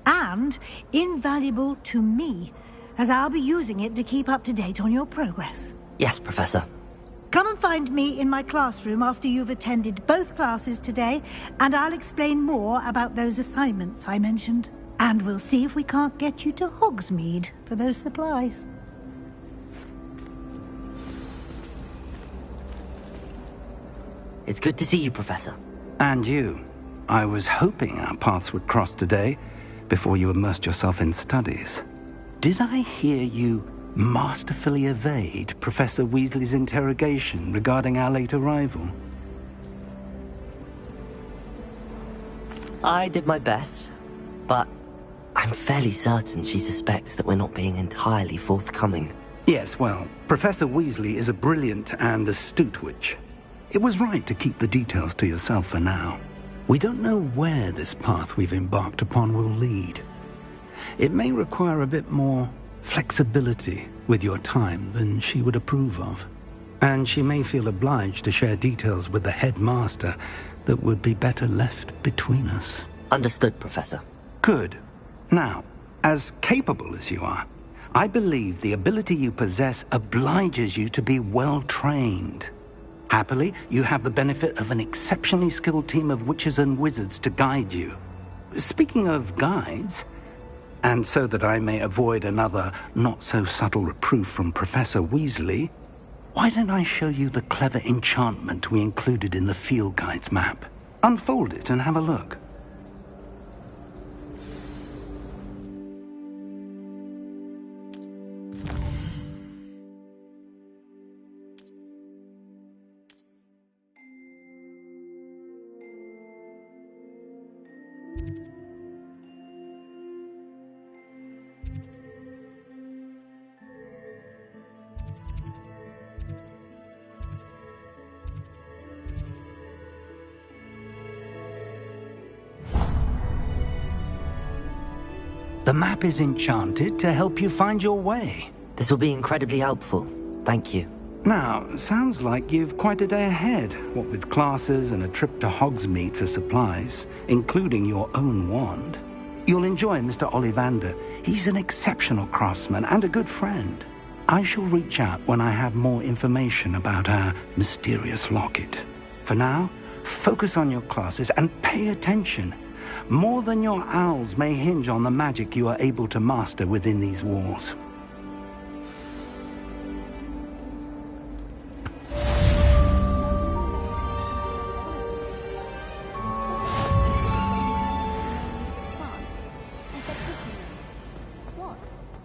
[SPEAKER 9] And invaluable to me, as I'll be using it to keep up to date on your progress.
[SPEAKER 1] Yes, Professor.
[SPEAKER 9] Come and find me in my classroom after you've attended both classes today, and I'll explain more about those assignments I mentioned. And we'll see if we can't get you to Hogsmeade for those supplies.
[SPEAKER 1] It's good to see you, Professor.
[SPEAKER 17] And you. I was hoping our paths would cross today, before you immersed yourself in studies. Did I hear you masterfully evade Professor Weasley's interrogation regarding our late arrival?
[SPEAKER 1] I did my best, but I'm fairly certain she suspects that we're not being entirely forthcoming.
[SPEAKER 17] Yes, well, Professor Weasley is a brilliant and astute witch. It was right to keep the details to yourself for now. We don't know where this path we've embarked upon will lead. It may require a bit more flexibility with your time than she would approve of. And she may feel obliged to share details with the headmaster that would be better left between us.
[SPEAKER 1] Understood, Professor.
[SPEAKER 17] Good. Now, as capable as you are, I believe the ability you possess obliges you to be well trained. Happily, you have the benefit of an exceptionally skilled team of witches and wizards to guide you. Speaking of guides, and so that I may avoid another not-so-subtle reproof from Professor Weasley, why don't I show you the clever enchantment we included in the field guide's map? Unfold it and have a look. The map is enchanted to help you find your way.
[SPEAKER 1] This will be incredibly helpful. Thank you.
[SPEAKER 17] Now, sounds like you've quite a day ahead, what with classes and a trip to Hogsmeade for supplies, including your own wand. You'll enjoy Mr. Ollivander. He's an exceptional craftsman and a good friend. I shall reach out when I have more information about our mysterious locket. For now, focus on your classes and pay attention. More than your owls may hinge on the magic you are able to master within these walls.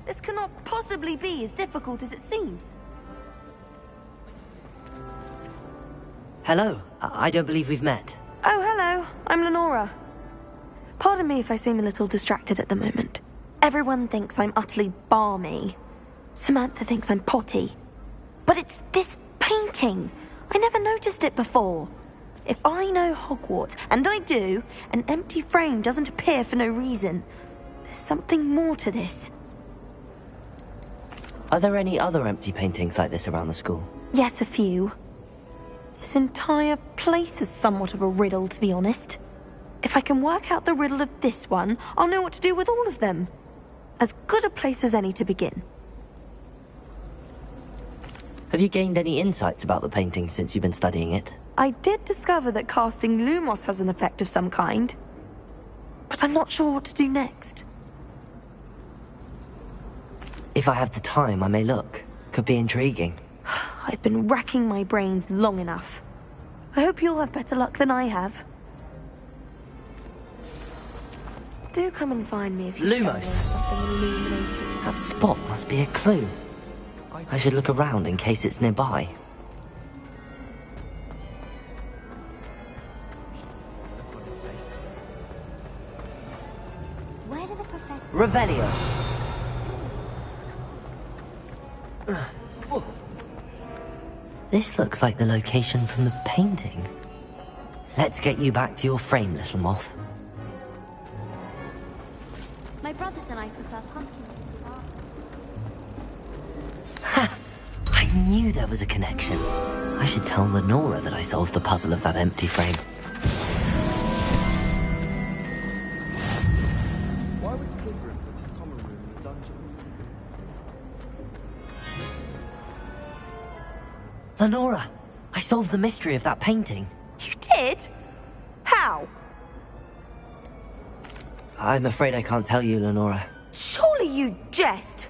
[SPEAKER 12] This cannot possibly be as difficult as it seems.
[SPEAKER 1] Hello. I don't believe we've met.
[SPEAKER 12] Oh, hello. I'm Lenora. Pardon me if I seem a little distracted at the moment. Everyone thinks I'm utterly balmy. Samantha thinks I'm potty. But it's this painting. I never noticed it before. If I know Hogwarts, and I do, an empty frame doesn't appear for no reason. There's something more to this.
[SPEAKER 1] Are there any other empty paintings like this around the school?
[SPEAKER 12] Yes, a few. This entire place is somewhat of a riddle, to be honest. If I can work out the riddle of this one, I'll know what to do with all of them. As good a place as any to begin.
[SPEAKER 1] Have you gained any insights about the painting since you've been studying it?
[SPEAKER 12] I did discover that casting Lumos has an effect of some kind. But I'm not sure what to do next.
[SPEAKER 1] If I have the time, I may look. Could be intriguing.
[SPEAKER 12] I've been racking my brains long enough. I hope you'll have better luck than I have. Do come and find me if you
[SPEAKER 1] Lumos.
[SPEAKER 12] something illuminating.
[SPEAKER 1] That spot must be a clue. I should look around in case it's nearby.
[SPEAKER 14] Where did the professor...
[SPEAKER 1] Revelio. This looks like the location from the painting. Let's get you back to your frame, little moth.
[SPEAKER 14] My brothers and I prefer pumpkins.
[SPEAKER 1] Ha! I knew there was a connection. I should tell Lenora that I solved the puzzle of that empty frame.
[SPEAKER 16] Why would Slytherin put his common room in the dungeon?
[SPEAKER 2] Lenora, I solved the mystery of that painting.
[SPEAKER 12] You did? How?
[SPEAKER 2] I'm afraid I can't tell you, Lenora.
[SPEAKER 12] Surely you jest.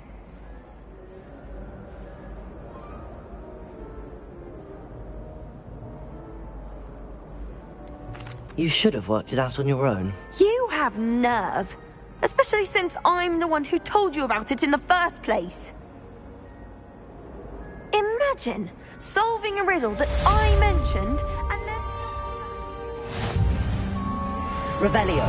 [SPEAKER 2] You should have worked it out on your own.
[SPEAKER 12] You have nerve. Especially since I'm the one who told you about it in the first place. Imagine solving a riddle that I mentioned and then...
[SPEAKER 2] Revelio.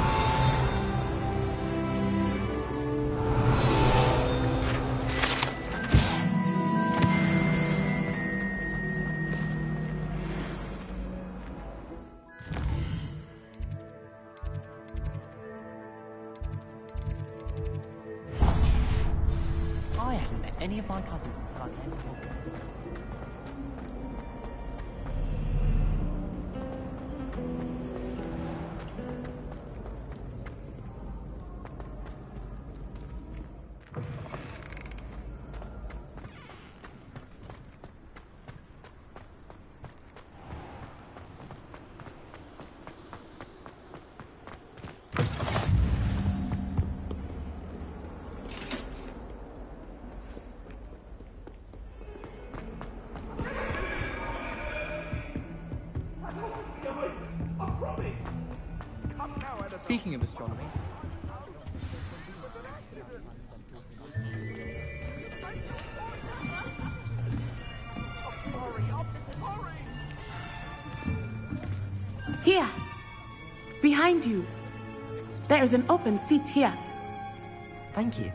[SPEAKER 16] I haven't met any of my cousins until I came to Hogwarts. Speaking of astronomy,
[SPEAKER 18] Here, behind you. There is an open seat here.
[SPEAKER 2] Thank you.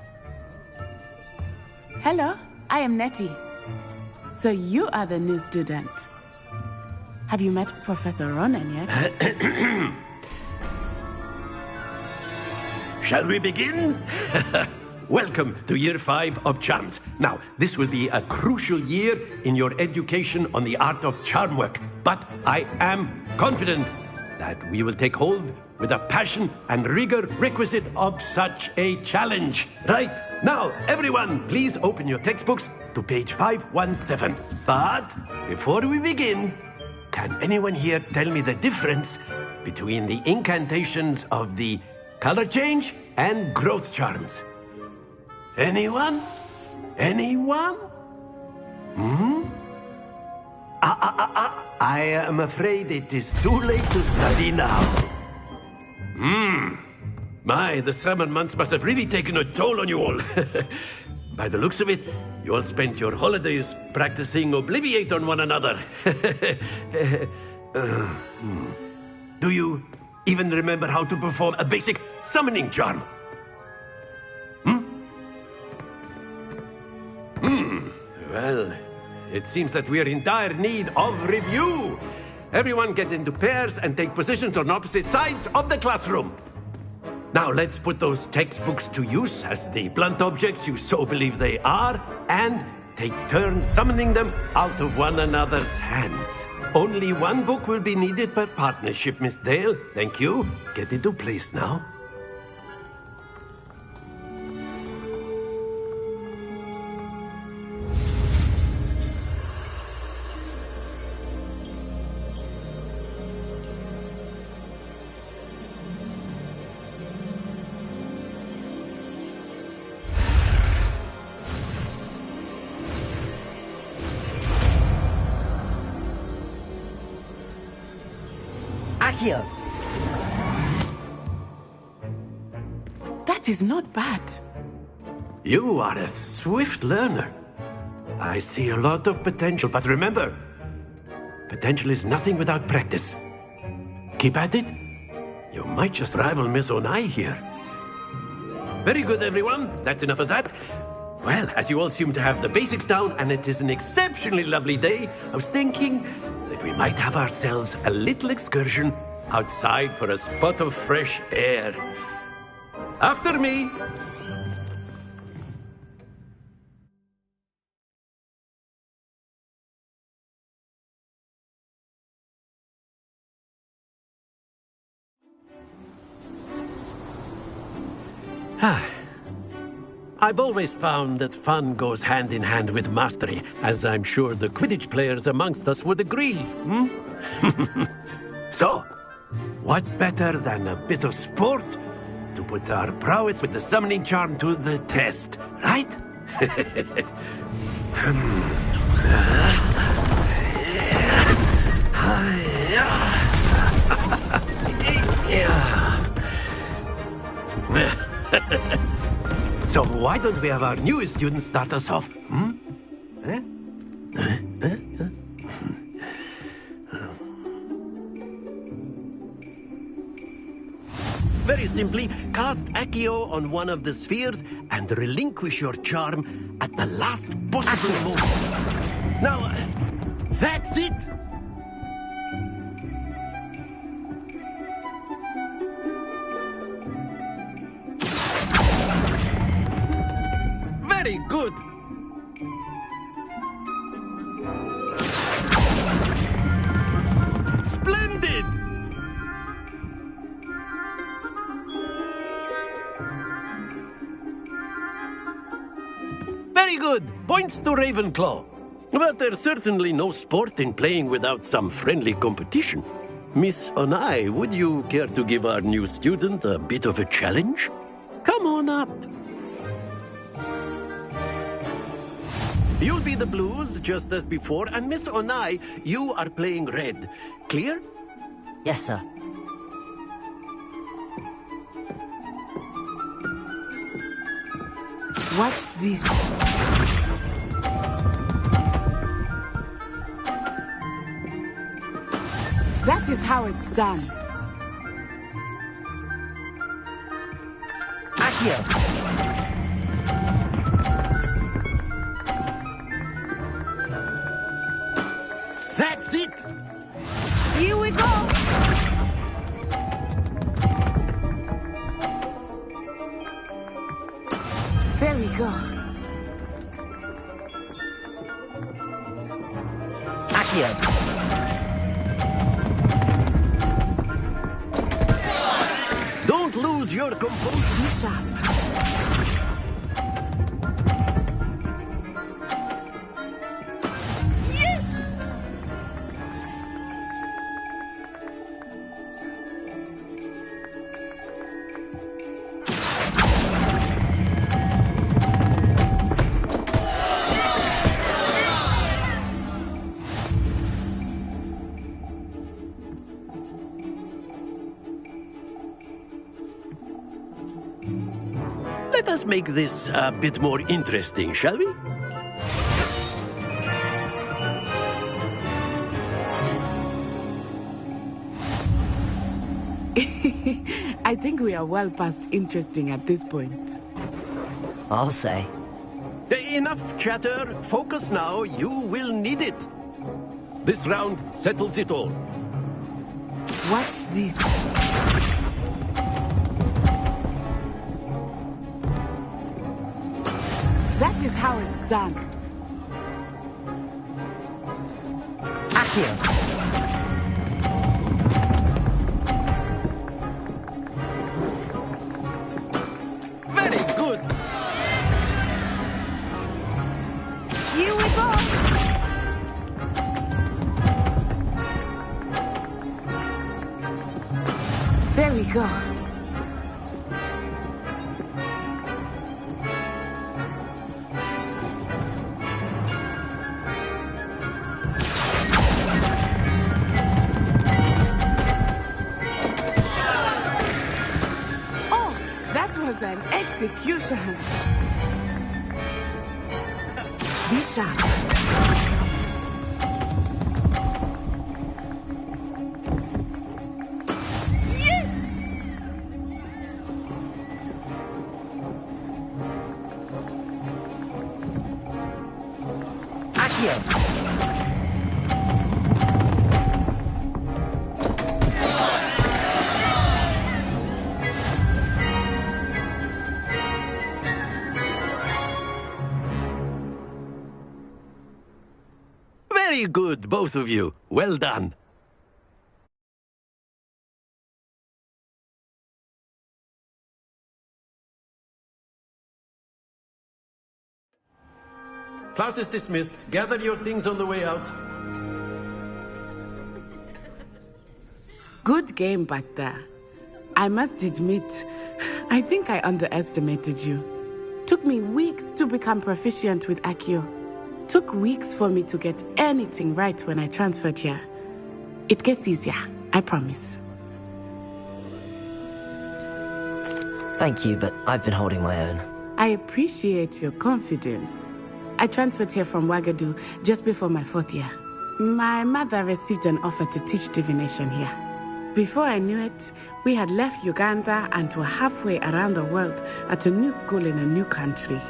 [SPEAKER 18] Hello, I am Nettie. So you are the new student. Have you met Professor Ronan yet?
[SPEAKER 8] Shall we begin? Welcome to Year 5 of Charms. Now, this will be a crucial year in your education on the art of charm work. But I am confident that we will take hold with the passion and rigor requisite of such a challenge. Right, now, everyone, please open your textbooks to page 517. But before we begin, can anyone here tell me the difference between the incantations of the color change and growth charms? Anyone? Anyone? I am afraid it is too late to study now. My, the summer months must have really taken a toll on you all. By the looks of it, you all spent your holidays practicing Obliviate on one another. Do you even remember how to perform a basic summoning charm? Well, it seems that we are in dire need of review. Everyone get into pairs and take positions on opposite sides of the classroom. Now let's put those textbooks to use as the blunt objects you so believe they are, and take turns summoning them out of one another's hands. Only one book will be needed per partnership, Miss Dale. Thank you. Get into place now.
[SPEAKER 2] Accio!
[SPEAKER 18] That is not bad.
[SPEAKER 8] You are a swift learner. I see a lot of potential, but remember, potential is nothing without practice. Keep at it. You might just rival Miss Onai here. Very good, everyone. That's enough of that. Well, as you all seem to have the basics down, and it is an exceptionally lovely day, I was thinking that we might have ourselves a little excursion outside for a spot of fresh air. After me. I've always found that fun goes hand in hand with mastery, as I'm sure the Quidditch players amongst us would agree, hmm? So, what better than a bit of sport to put our prowess with the summoning charm to the test, right? So why don't we have our newest student start us off? Hmm? Very simply, cast Accio on one of the spheres and relinquish your charm at the last possible moment. Now, that's it! Very good! Splendid! Very good! Points to Ravenclaw. But there's certainly no sport in playing without some friendly competition. Miss Onai, would you care to give our new student a bit of a challenge? Come on up. You'll be the blues, just as before, and Miss Onai, you are playing red. Clear?
[SPEAKER 1] Yes, sir.
[SPEAKER 18] Watch this. That is how it's done.
[SPEAKER 1] Accio!
[SPEAKER 8] That's it!
[SPEAKER 18] Here we go! There we go.
[SPEAKER 1] Accio!
[SPEAKER 8] Don't lose your composure.
[SPEAKER 18] Be sharp.
[SPEAKER 8] Let us make this a bit more interesting, shall we?
[SPEAKER 18] I think we are well past interesting at this point.
[SPEAKER 1] I'll say.
[SPEAKER 8] Enough chatter. Focus now. You will need it. This round settles it all.
[SPEAKER 18] Watch this. That is how it's done.
[SPEAKER 1] Accio!
[SPEAKER 8] Very good.
[SPEAKER 18] Here we go. There we go. Was an execution. Be sharp. Yes!
[SPEAKER 1] Accio!
[SPEAKER 8] Very good, both of you. Well done. Class is dismissed. Gather your things on the way out.
[SPEAKER 18] Good game back there. I must admit, I think I underestimated you. Took me weeks to become proficient with Accio. Took weeks for me to get anything right when I transferred here. It gets easier, I promise.
[SPEAKER 1] Thank you, but I've been holding my own.
[SPEAKER 18] I appreciate your confidence. I transferred here from Wagadu just before my 4th year. My mother received an offer to teach divination here. Before I knew it, we had left Uganda and were halfway around the world at a new school in a new country.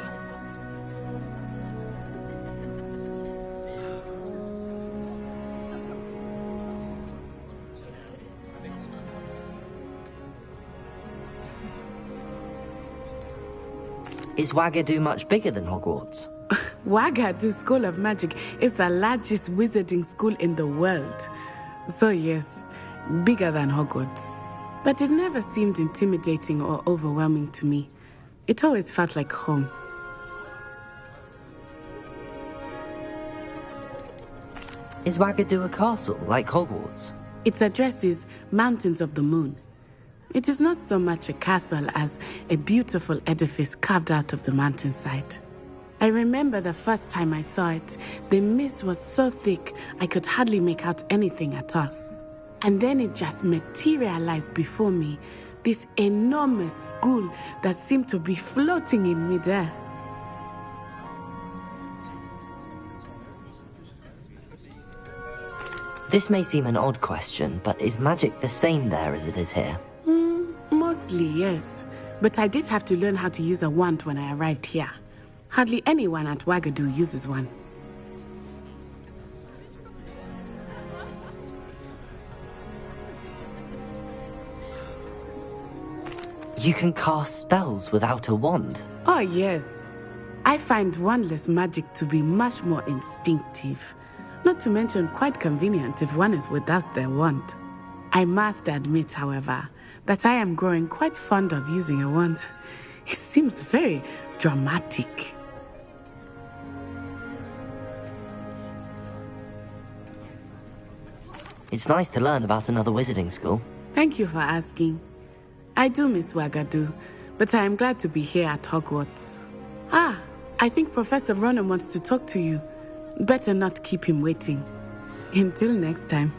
[SPEAKER 1] Is Wagadu much bigger than Hogwarts?
[SPEAKER 18] Wagadu School of Magic is the largest wizarding school in the world. So yes, bigger than Hogwarts. But it never seemed intimidating or overwhelming to me. It always felt like home.
[SPEAKER 1] Is Wagadu a castle, like Hogwarts?
[SPEAKER 18] Its address is Mountains of the Moon. It is not so much a castle as a beautiful edifice carved out of the mountainside. I remember the first time I saw it, the mist was so thick I could hardly make out anything at all. And then it just materialized before me, this enormous school that seemed to be floating in midair.
[SPEAKER 1] This may seem an odd question, but is magic the same there as it is here?
[SPEAKER 18] Mostly, yes. But I did have to learn how to use a wand when I arrived here. Hardly anyone at Wagadu uses one.
[SPEAKER 1] You can cast spells without a wand?
[SPEAKER 18] Oh, yes. I find wandless magic to be much more instinctive. Not to mention quite convenient if one is without their wand. I must admit, however, that I am growing quite fond of using a wand. It seems very dramatic.
[SPEAKER 1] It's nice to learn about another wizarding school.
[SPEAKER 18] Thank you for asking. I do miss Wagadu, but I am glad to be here at Hogwarts. I think Professor Ronan wants to talk to you. Better not keep him waiting. Until next time.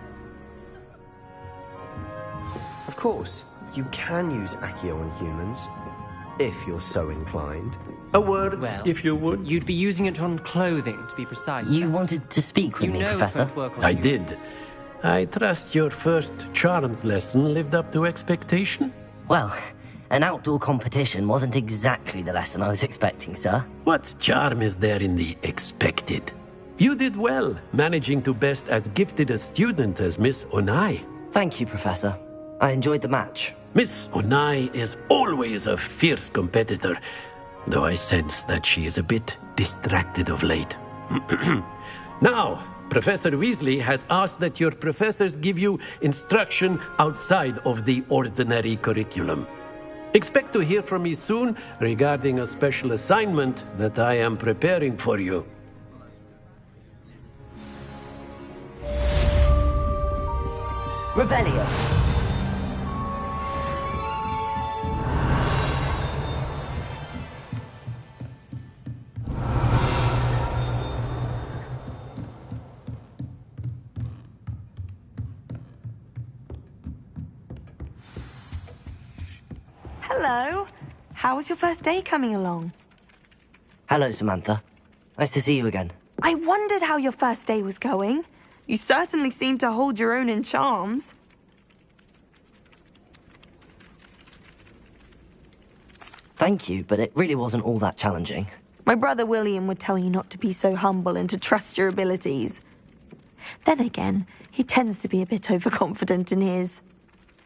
[SPEAKER 19] Of course, you can use Accio on humans, if you're so inclined.
[SPEAKER 8] A word, if you would.
[SPEAKER 20] You'd be using it on clothing, to be precise.
[SPEAKER 1] You wanted to speak with me, Professor?
[SPEAKER 8] I did. I trust your first charms lesson lived up to expectation?
[SPEAKER 1] Well, an outdoor competition wasn't exactly the lesson I was expecting, sir.
[SPEAKER 8] What charm is there in the expected? You did well, managing to best as gifted a student as Miss Onai.
[SPEAKER 1] Thank you, Professor. I enjoyed the match.
[SPEAKER 8] Miss Onai is always a fierce competitor, though I sense that she is a bit distracted of late. Now, Professor Weasley has asked that your professors give you instruction outside of the ordinary curriculum. Expect to hear from me soon regarding a special assignment that I am preparing for you.
[SPEAKER 1] Revelio.
[SPEAKER 12] Hello. How was your first day coming along?
[SPEAKER 1] Hello, Samantha. Nice to see you again.
[SPEAKER 12] I wondered how your first day was going. You certainly seem to hold your own in charms.
[SPEAKER 1] Thank you, but it really wasn't all that challenging.
[SPEAKER 12] My brother William would tell you not to be so humble and to trust your abilities. Then again, he tends to be a bit overconfident in his.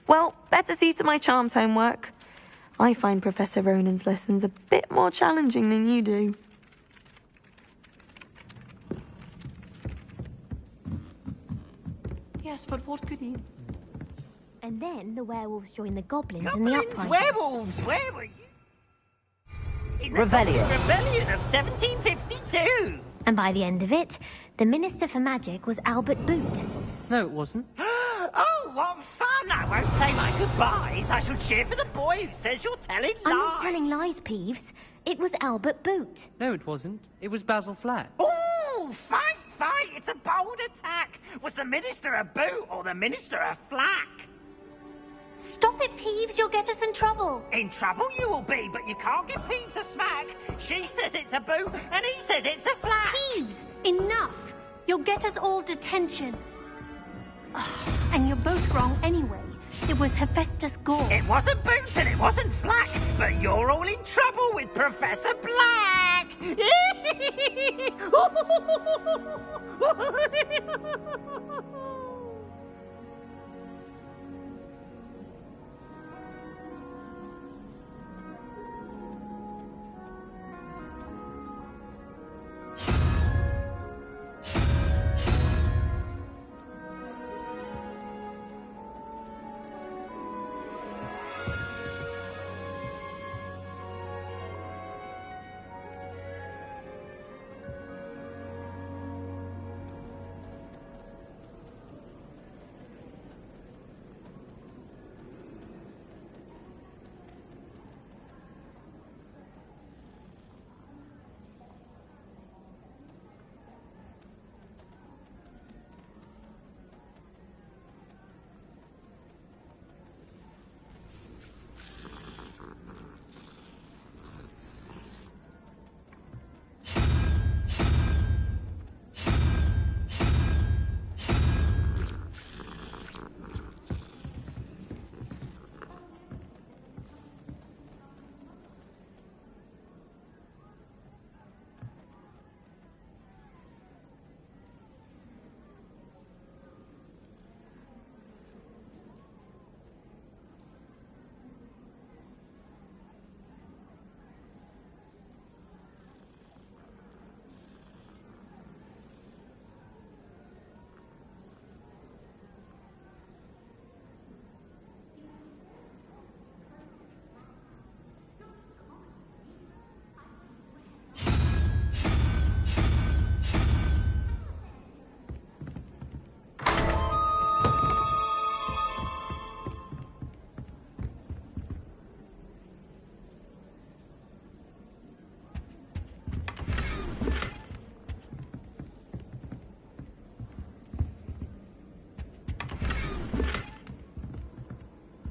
[SPEAKER 12] Well, better see to my charms homework. I find Professor Ronan's lessons a bit more challenging than you do.
[SPEAKER 14] Yes, but what could you...
[SPEAKER 21] And then the werewolves joined the goblins in the uprising.
[SPEAKER 10] Werewolves, where were you?
[SPEAKER 1] Revelio.
[SPEAKER 10] Rebellion of 1752.
[SPEAKER 21] And by the end of it, the Minister for Magic was Albert Boot.
[SPEAKER 20] No, it wasn't.
[SPEAKER 10] Oh, what fun! I won't say my goodbyes. I shall cheer for the boy who says you're telling lies.
[SPEAKER 21] I'm not telling lies, Peeves. It was Albert Boot.
[SPEAKER 20] No, it wasn't. It was Basil Flat.
[SPEAKER 10] Oh, fight! It's a bold attack. Was the Minister a boot or the Minister a flack?
[SPEAKER 21] Stop it, Peeves. You'll get us in trouble.
[SPEAKER 10] In trouble you will be, but you can't give Peeves a smack. She says it's a boot, and he says it's a flack.
[SPEAKER 21] Peeves, enough. You'll get us all detention. And you're both wrong anyway. It was Hephaestus Gore.
[SPEAKER 10] It wasn't Boots and it wasn't Flack, but you're all in trouble with Professor Black.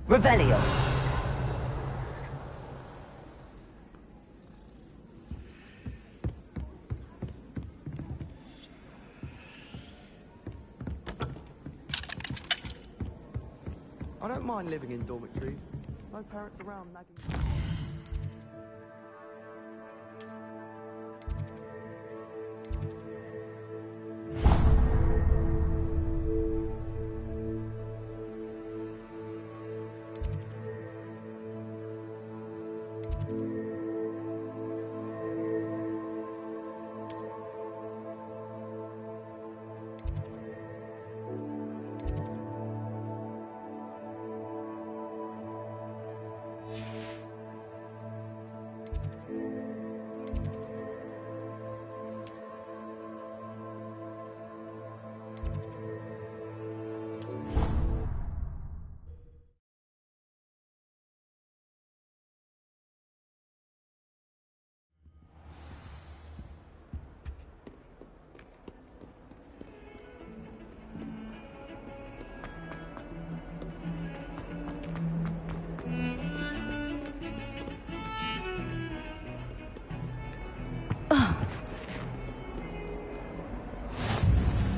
[SPEAKER 2] Revelio.
[SPEAKER 16] I don't mind living in dormitories. No parents around nagging.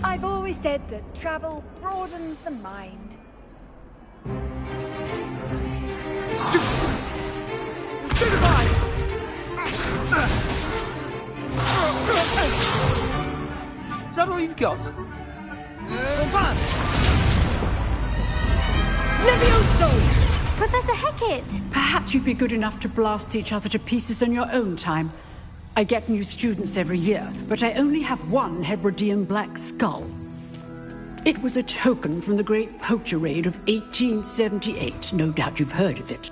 [SPEAKER 7] I've always said that travel broadens the mind.
[SPEAKER 22] Stupefy! Is that all you've got?
[SPEAKER 21] Levioso! Professor Hecat!
[SPEAKER 23] Perhaps you'd be good enough to blast each other to pieces in your own time. I get new students every year, but I only have one Hebridean black skull. It was a token from the Great Poacher Raid of 1878. No doubt you've heard of it.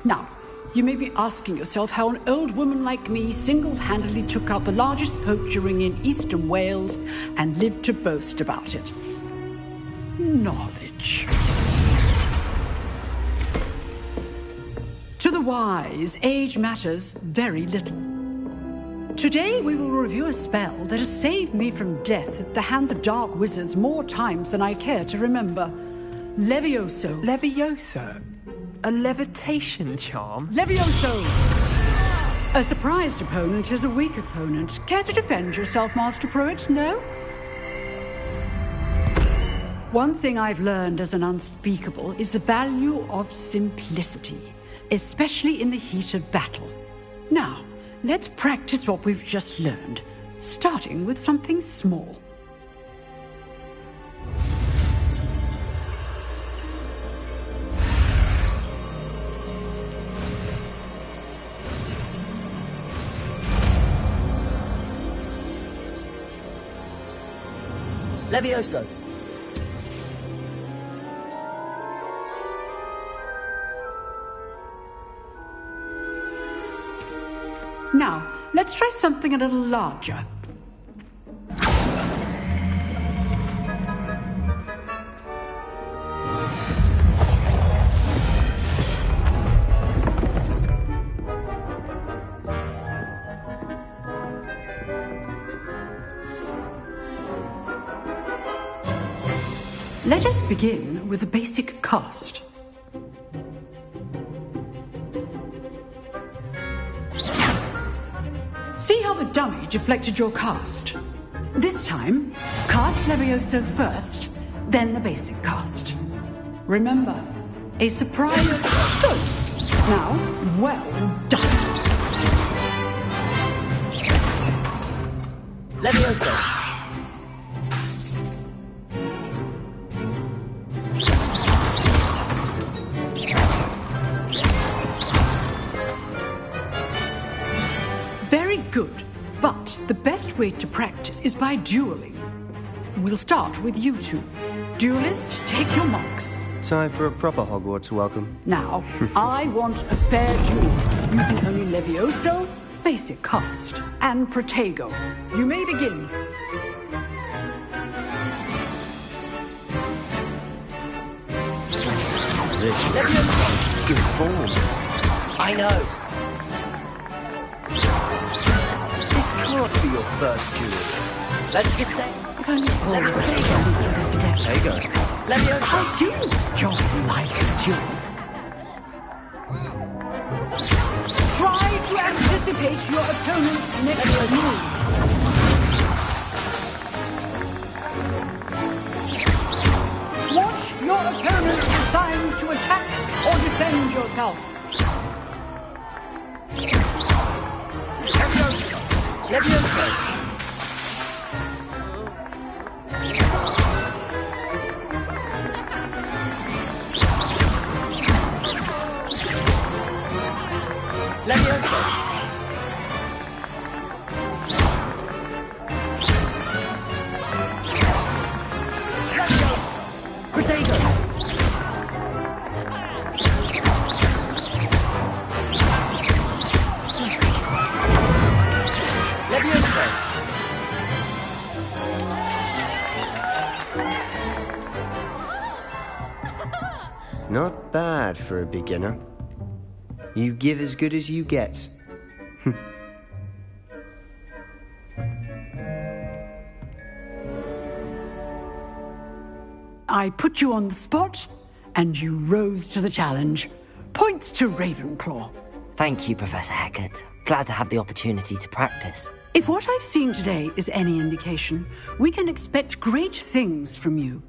[SPEAKER 23] Now, you may be asking yourself how an old woman like me single-handedly took out the largest poacher ring in eastern Wales and lived to boast about it. Knowledge. To the wise, age matters very little. Today we will review a spell that has saved me from death at the hands of dark wizards more times than I care to remember. Levioso.
[SPEAKER 4] Levioso? A levitation charm?
[SPEAKER 23] Levioso! A surprised opponent is a weak opponent. Care to defend yourself, Master Pruitt? No? One thing I've learned as an unspeakable is the value of simplicity, especially in the heat of battle. Now, let's practice what we've just learned, starting with something small.
[SPEAKER 2] Levioso.
[SPEAKER 23] Now, let's try something a little larger. Let us begin with the basic cast. See how the dummy deflected your cast? This time, cast Levioso first, then the basic cast. Remember, a surprise... Good. Now, well done.
[SPEAKER 2] Levioso.
[SPEAKER 23] Good, but the best way to practice is by dueling. We'll start with you two. Duelists, take your marks.
[SPEAKER 19] Time for a proper Hogwarts welcome.
[SPEAKER 23] Now, I want a fair duel, using only Levioso, basic cast, and Protego. You may begin.
[SPEAKER 19] This is good form.
[SPEAKER 2] I know.
[SPEAKER 19] Can't be your first duel.
[SPEAKER 2] Let's just say...
[SPEAKER 23] If only all the through this again.
[SPEAKER 19] Protego.
[SPEAKER 23] Levioso. I do just like a duel. Try to anticipate your opponent's next move. Watch your opponent's signs to attack or defend yourself.
[SPEAKER 2] Levioso.
[SPEAKER 19] Not bad for a beginner. You give as good as you get.
[SPEAKER 23] I put you on the spot, and you rose to the challenge. Points to Ravenclaw.
[SPEAKER 1] Thank you, Professor Hecat. Glad to have the opportunity to practice.
[SPEAKER 23] If what I've seen today is any indication, we can expect great things from you.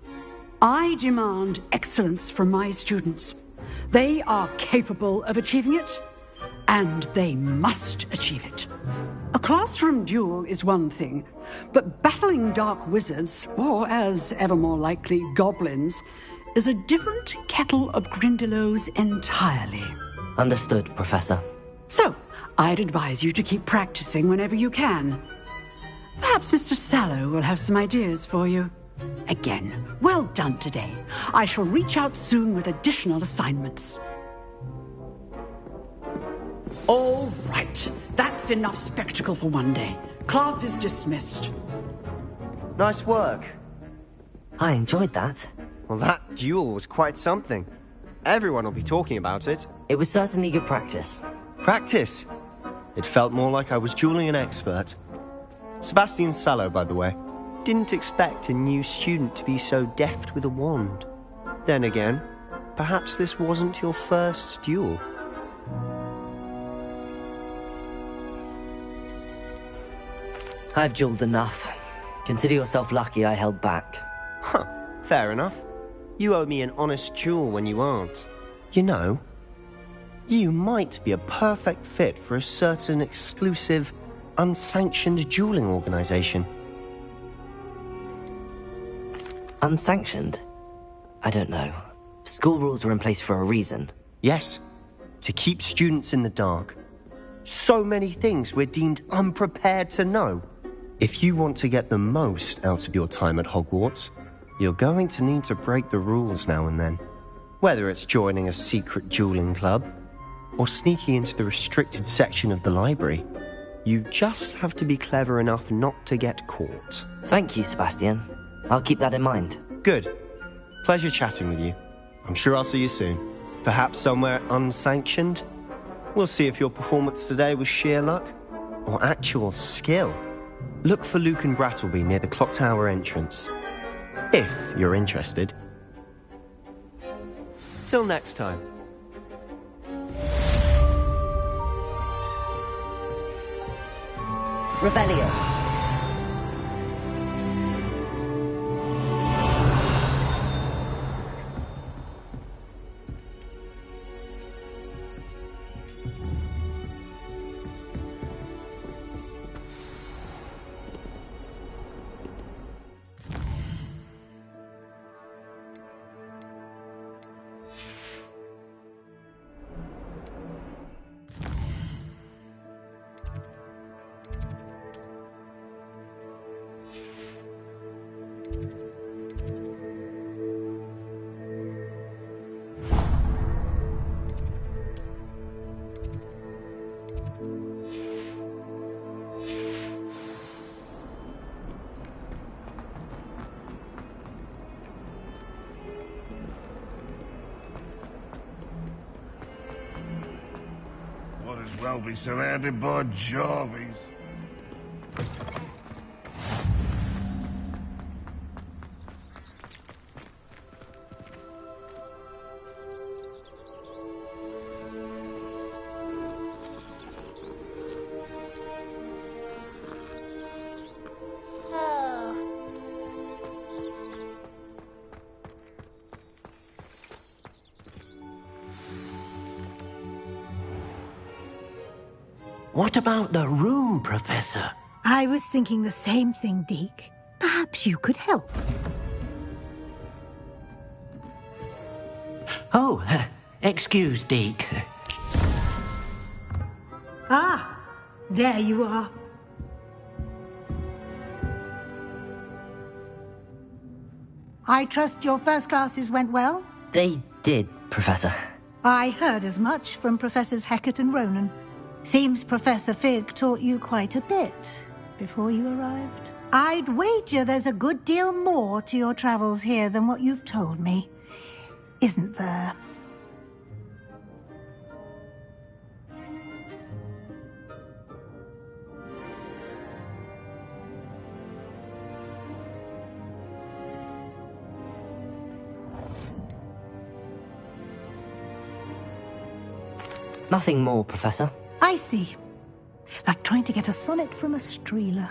[SPEAKER 23] I demand excellence from my students. They are capable of achieving it, and they must achieve it. A classroom duel is one thing, but battling dark wizards, or as ever more likely, goblins, is a different kettle of Grindylows entirely.
[SPEAKER 1] Understood, Professor.
[SPEAKER 23] So, I'd advise you to keep practicing whenever you can. Perhaps Mr. Sallow will have some ideas for you. Again, well done today. I shall reach out soon with additional assignments. That's enough spectacle for one day. Class is dismissed.
[SPEAKER 19] Nice work.
[SPEAKER 1] I enjoyed that.
[SPEAKER 19] Well, that duel was quite something. Everyone will be talking about it.
[SPEAKER 1] It was certainly good practice.
[SPEAKER 19] Practice? It felt more like I was dueling an expert. Sebastian Sallow, by the way. Didn't expect a new student to be so deft with a wand. Then again, perhaps this wasn't your first duel.
[SPEAKER 1] I've dueled enough. Consider yourself lucky I held back.
[SPEAKER 19] Huh, fair enough. You owe me an honest duel when you aren't. You know, you might be a perfect fit for a certain exclusive, unsanctioned dueling organization.
[SPEAKER 1] Unsanctioned? I don't know. School rules are in place for a reason.
[SPEAKER 19] Yes, to keep students in the dark. So many things we're deemed unprepared to know. If you want to get the most out of your time at Hogwarts, you're going to need to break the rules now and then. Whether it's joining a secret dueling club, or sneaking into the restricted section of the library, you just have to be clever enough not to get caught.
[SPEAKER 1] Thank you, Sebastian. I'll keep that in mind.
[SPEAKER 19] Good. Pleasure chatting with you. I'm sure I'll see you soon. Perhaps somewhere unsanctioned? We'll see if your performance today was sheer luck, or actual skill. Look for Luke and Brattleby near the clock tower entrance. If you're interested. Till next time.
[SPEAKER 2] Rebellion.
[SPEAKER 5] Might as well be surrounded by Jarvies.
[SPEAKER 8] What about the room, Professor?
[SPEAKER 9] I was thinking the same thing, Deke. Perhaps you could help.
[SPEAKER 8] Oh, excuse, Deke.
[SPEAKER 9] Ah, there you are. I trust your first classes went well?
[SPEAKER 1] They did, Professor.
[SPEAKER 9] I heard as much from Professors Hecat and Ronan. Seems Professor Fig taught you quite a bit before you arrived. I'd wager there's a good deal more to your travels here than what you've told me. Isn't there?
[SPEAKER 1] Nothing more, Professor.
[SPEAKER 9] I see. Like trying to get a sonnet from a streeler.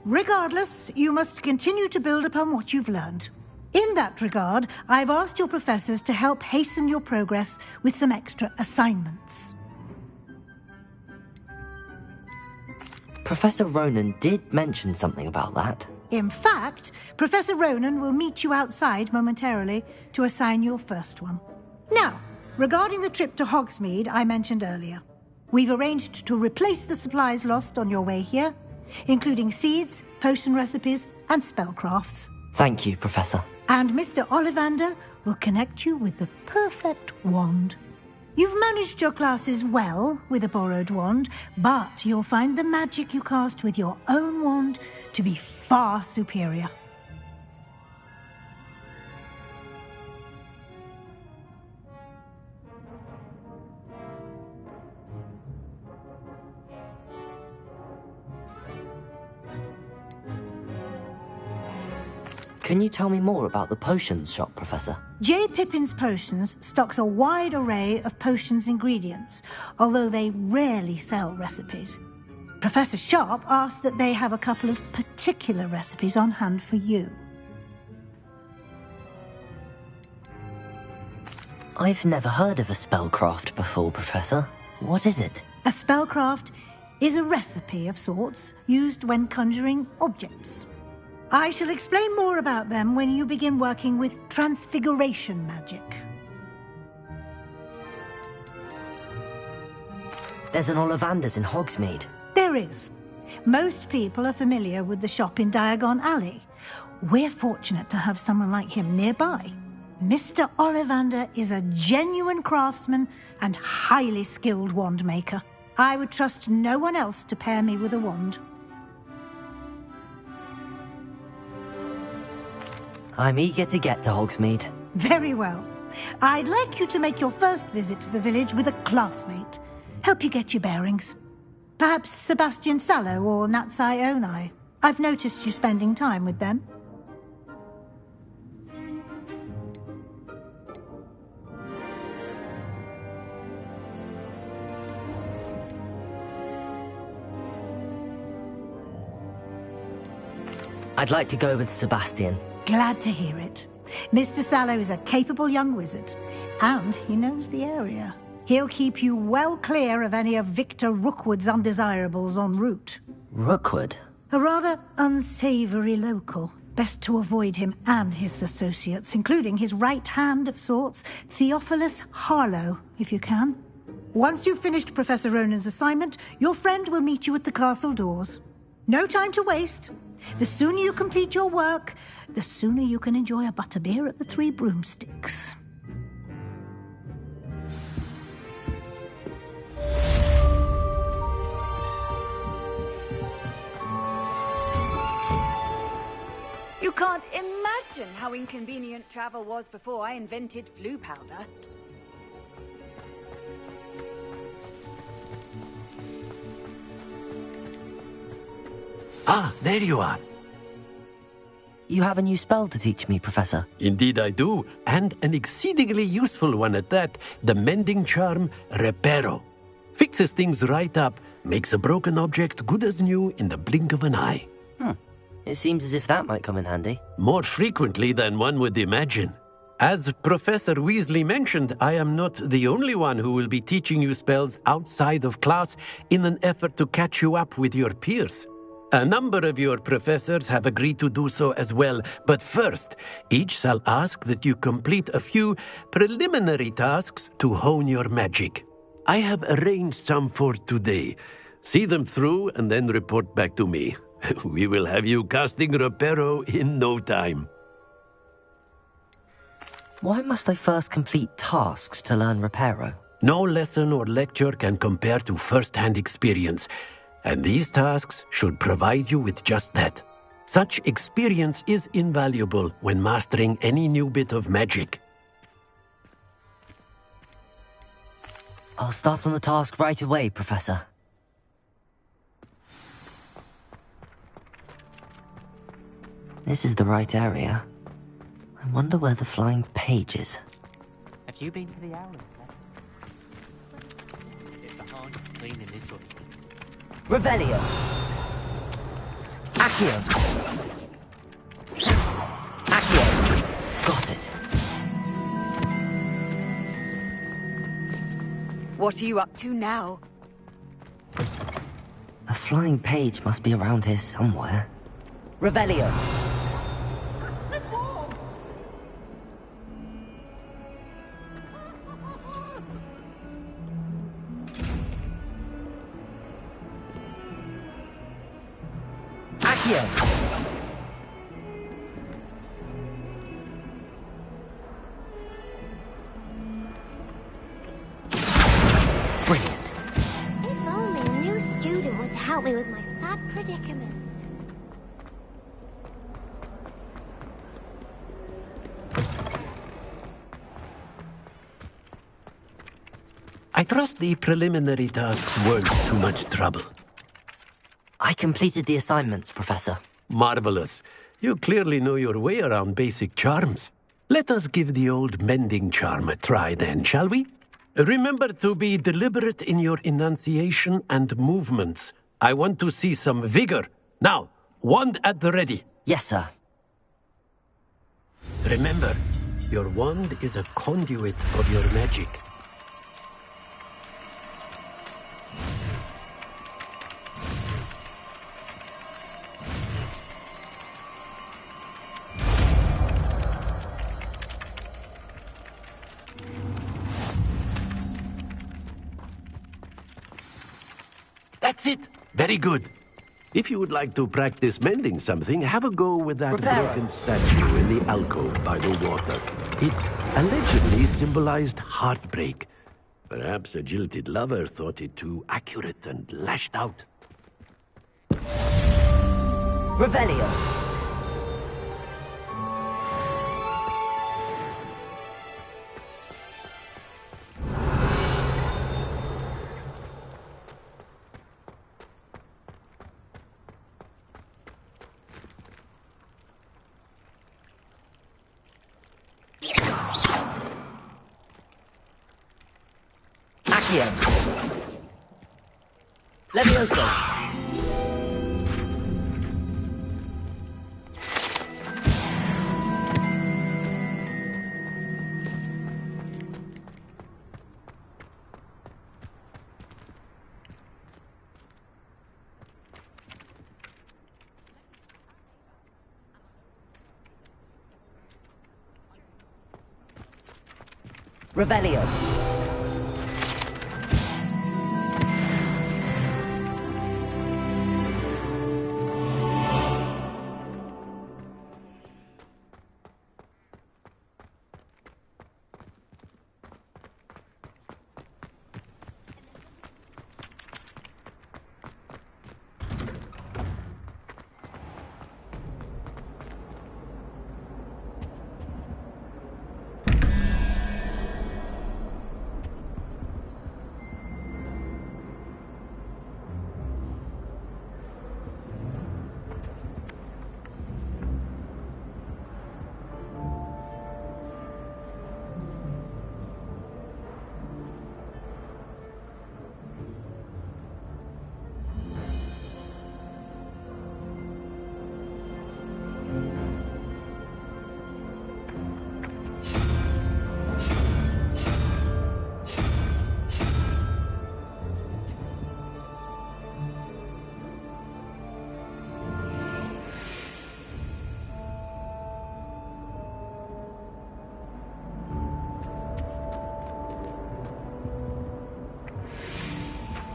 [SPEAKER 9] Regardless, you must continue to build upon what you've learned. In that regard, I've asked your professors to help hasten your progress with some extra assignments.
[SPEAKER 1] Professor Ronan did mention something about that.
[SPEAKER 9] In fact, Professor Ronan will meet you outside momentarily to assign your first one. Now, regarding the trip to Hogsmeade I mentioned earlier, we've arranged to replace the supplies lost on your way here, including seeds, potion recipes, and spellcrafts.
[SPEAKER 1] Thank you, Professor.
[SPEAKER 9] And Mr. Ollivander will connect you with the perfect wand. You've managed your classes well with a borrowed wand, but you'll find the magic you cast with your own wand to be far superior.
[SPEAKER 1] Can you tell me more about the potions shop, Professor?
[SPEAKER 9] J. Pippin's Potions stocks a wide array of potions ingredients, although they rarely sell recipes. Professor Sharp asked that they have a couple of particular recipes on hand for you.
[SPEAKER 1] I've never heard of a spellcraft before, Professor. What is it?
[SPEAKER 9] A spellcraft is a recipe of sorts used when conjuring objects. I shall explain more about them when you begin working with transfiguration magic.
[SPEAKER 1] There's an Ollivander's in Hogsmeade.
[SPEAKER 9] There is. Most people are familiar with the shop in Diagon Alley. We're fortunate to have someone like him nearby. Mr. Ollivander is a genuine craftsman and highly skilled wand maker. I would trust no one else to pair me with a wand.
[SPEAKER 1] I'm eager to get to Hogsmeade.
[SPEAKER 9] Very well. I'd like you to make your first visit to the village with a classmate. Help you get your bearings. Perhaps Sebastian Sallow or Natsai Onai. I've noticed you spending time with them.
[SPEAKER 1] I'd like to go with Sebastian.
[SPEAKER 9] Glad to hear it. Mr. Sallow is a capable young wizard, and he knows the area. He'll keep you well clear of any of Victor Rookwood's undesirables en route.
[SPEAKER 1] Rookwood?
[SPEAKER 9] A rather unsavory local. Best to avoid him and his associates, including his right hand of sorts, Theophilus Harlow, if you can. Once you've finished Professor Ronan's assignment, your friend will meet you at the castle doors. No time to waste. The sooner you complete your work, the sooner you can enjoy a butterbeer at the Three Broomsticks.
[SPEAKER 7] You can't imagine how inconvenient travel was before I invented flu powder.
[SPEAKER 8] Ah, there you are.
[SPEAKER 1] You have a new spell to teach me, Professor.
[SPEAKER 8] Indeed I do, and an exceedingly useful one at that. The mending charm, Reparo. Fixes things right up, makes a broken object good as new in the blink of an eye.
[SPEAKER 1] It seems as if that might come in handy.
[SPEAKER 8] More frequently than one would imagine. As Professor Weasley mentioned, I am not the only one who will be teaching you spells outside of class in an effort to catch you up with your peers. A number of your professors have agreed to do so as well, but first, each shall ask that you complete a few preliminary tasks to hone your magic. I have arranged some for today. See them through and then report back to me. We will have you casting Reparo in no time.
[SPEAKER 1] Why must I first complete tasks to learn Reparo?
[SPEAKER 8] No lesson or lecture can compare to first-hand experience. And these tasks should provide you with just that. Such experience is invaluable when mastering any new bit of magic.
[SPEAKER 1] I'll start on the task right away, Professor. This is the right area. I wonder where the flying page is.
[SPEAKER 20] Have you been to the Owlet? If the hard cleaning this one.
[SPEAKER 2] Revelio. Accio. Accio.
[SPEAKER 1] Got it.
[SPEAKER 7] What are you up to now?
[SPEAKER 1] A flying page must be around here somewhere.
[SPEAKER 2] Revelio. Accio.
[SPEAKER 21] sad predicament.
[SPEAKER 8] I trust the preliminary tasks weren't too much trouble.
[SPEAKER 1] I completed the assignments, Professor.
[SPEAKER 8] Marvelous. You clearly know your way around basic charms. Let us give the old mending charm a try then, shall we? Remember to be deliberate in your enunciation and movements. I want to see some vigor. Now, wand at the ready.
[SPEAKER 1] Yes, sir.
[SPEAKER 8] Remember, your wand is a conduit of your magic. That's it. Very good. If you would like to practice mending something, have a go with that broken statue in the alcove by the water. It allegedly symbolized heartbreak. Perhaps a jilted lover thought it too accurate and lashed out.
[SPEAKER 2] Revelio. Accio. Levioso. Revelio.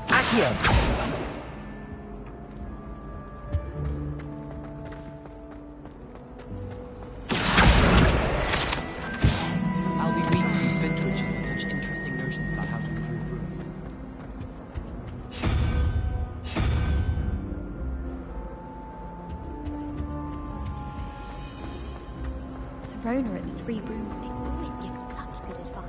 [SPEAKER 2] Accio.
[SPEAKER 16] Albie reads from spin twitches to such interesting notions about how to improve room.
[SPEAKER 14] Serona at the Three Broomsticks always gives such good advice.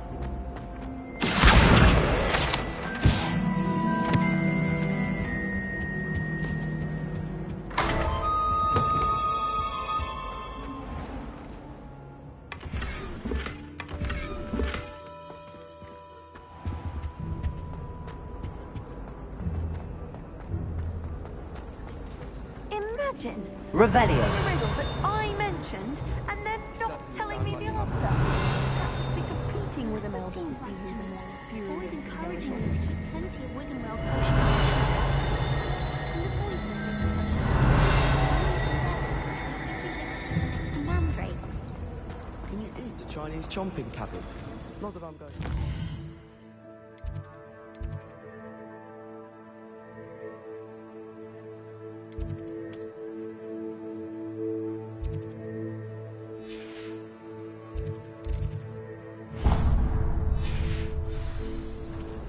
[SPEAKER 12] Imagine
[SPEAKER 2] Revelio.
[SPEAKER 12] the riddle that I mentioned, and then not telling me the answer. That would be competing with Imelda to see who's the more infuriating.
[SPEAKER 21] Always encouraging me to keep plenty of Wiggenweld potions. Next to mandrakes.
[SPEAKER 16] Can you eat a Chinese chomping cabin? Not that I'm going.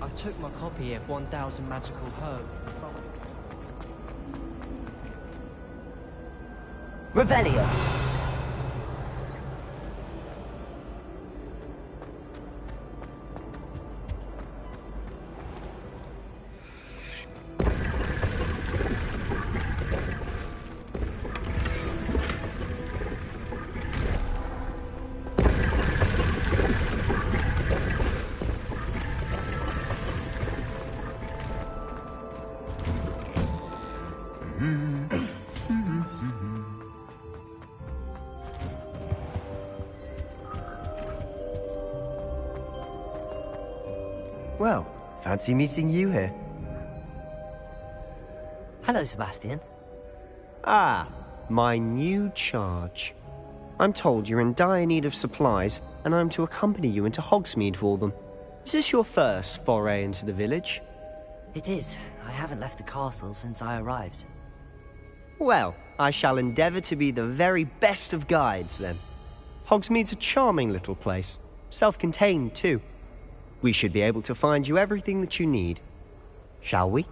[SPEAKER 20] I took my copy of 1000 Magical Herb.
[SPEAKER 2] Revelio.
[SPEAKER 19] Well, fancy meeting you here.
[SPEAKER 1] Hello, Sebastian.
[SPEAKER 19] Ah, my new charge. I'm told you're in dire need of supplies, and I'm to accompany you into Hogsmeade for them. Is this your first foray into the village?
[SPEAKER 1] It is. I haven't left the castle since I arrived.
[SPEAKER 19] Well, I shall endeavour to be the very best of guides, then. Hogsmeade's a charming little place. Self-contained, too. We should be able to find you everything that you need. Shall we?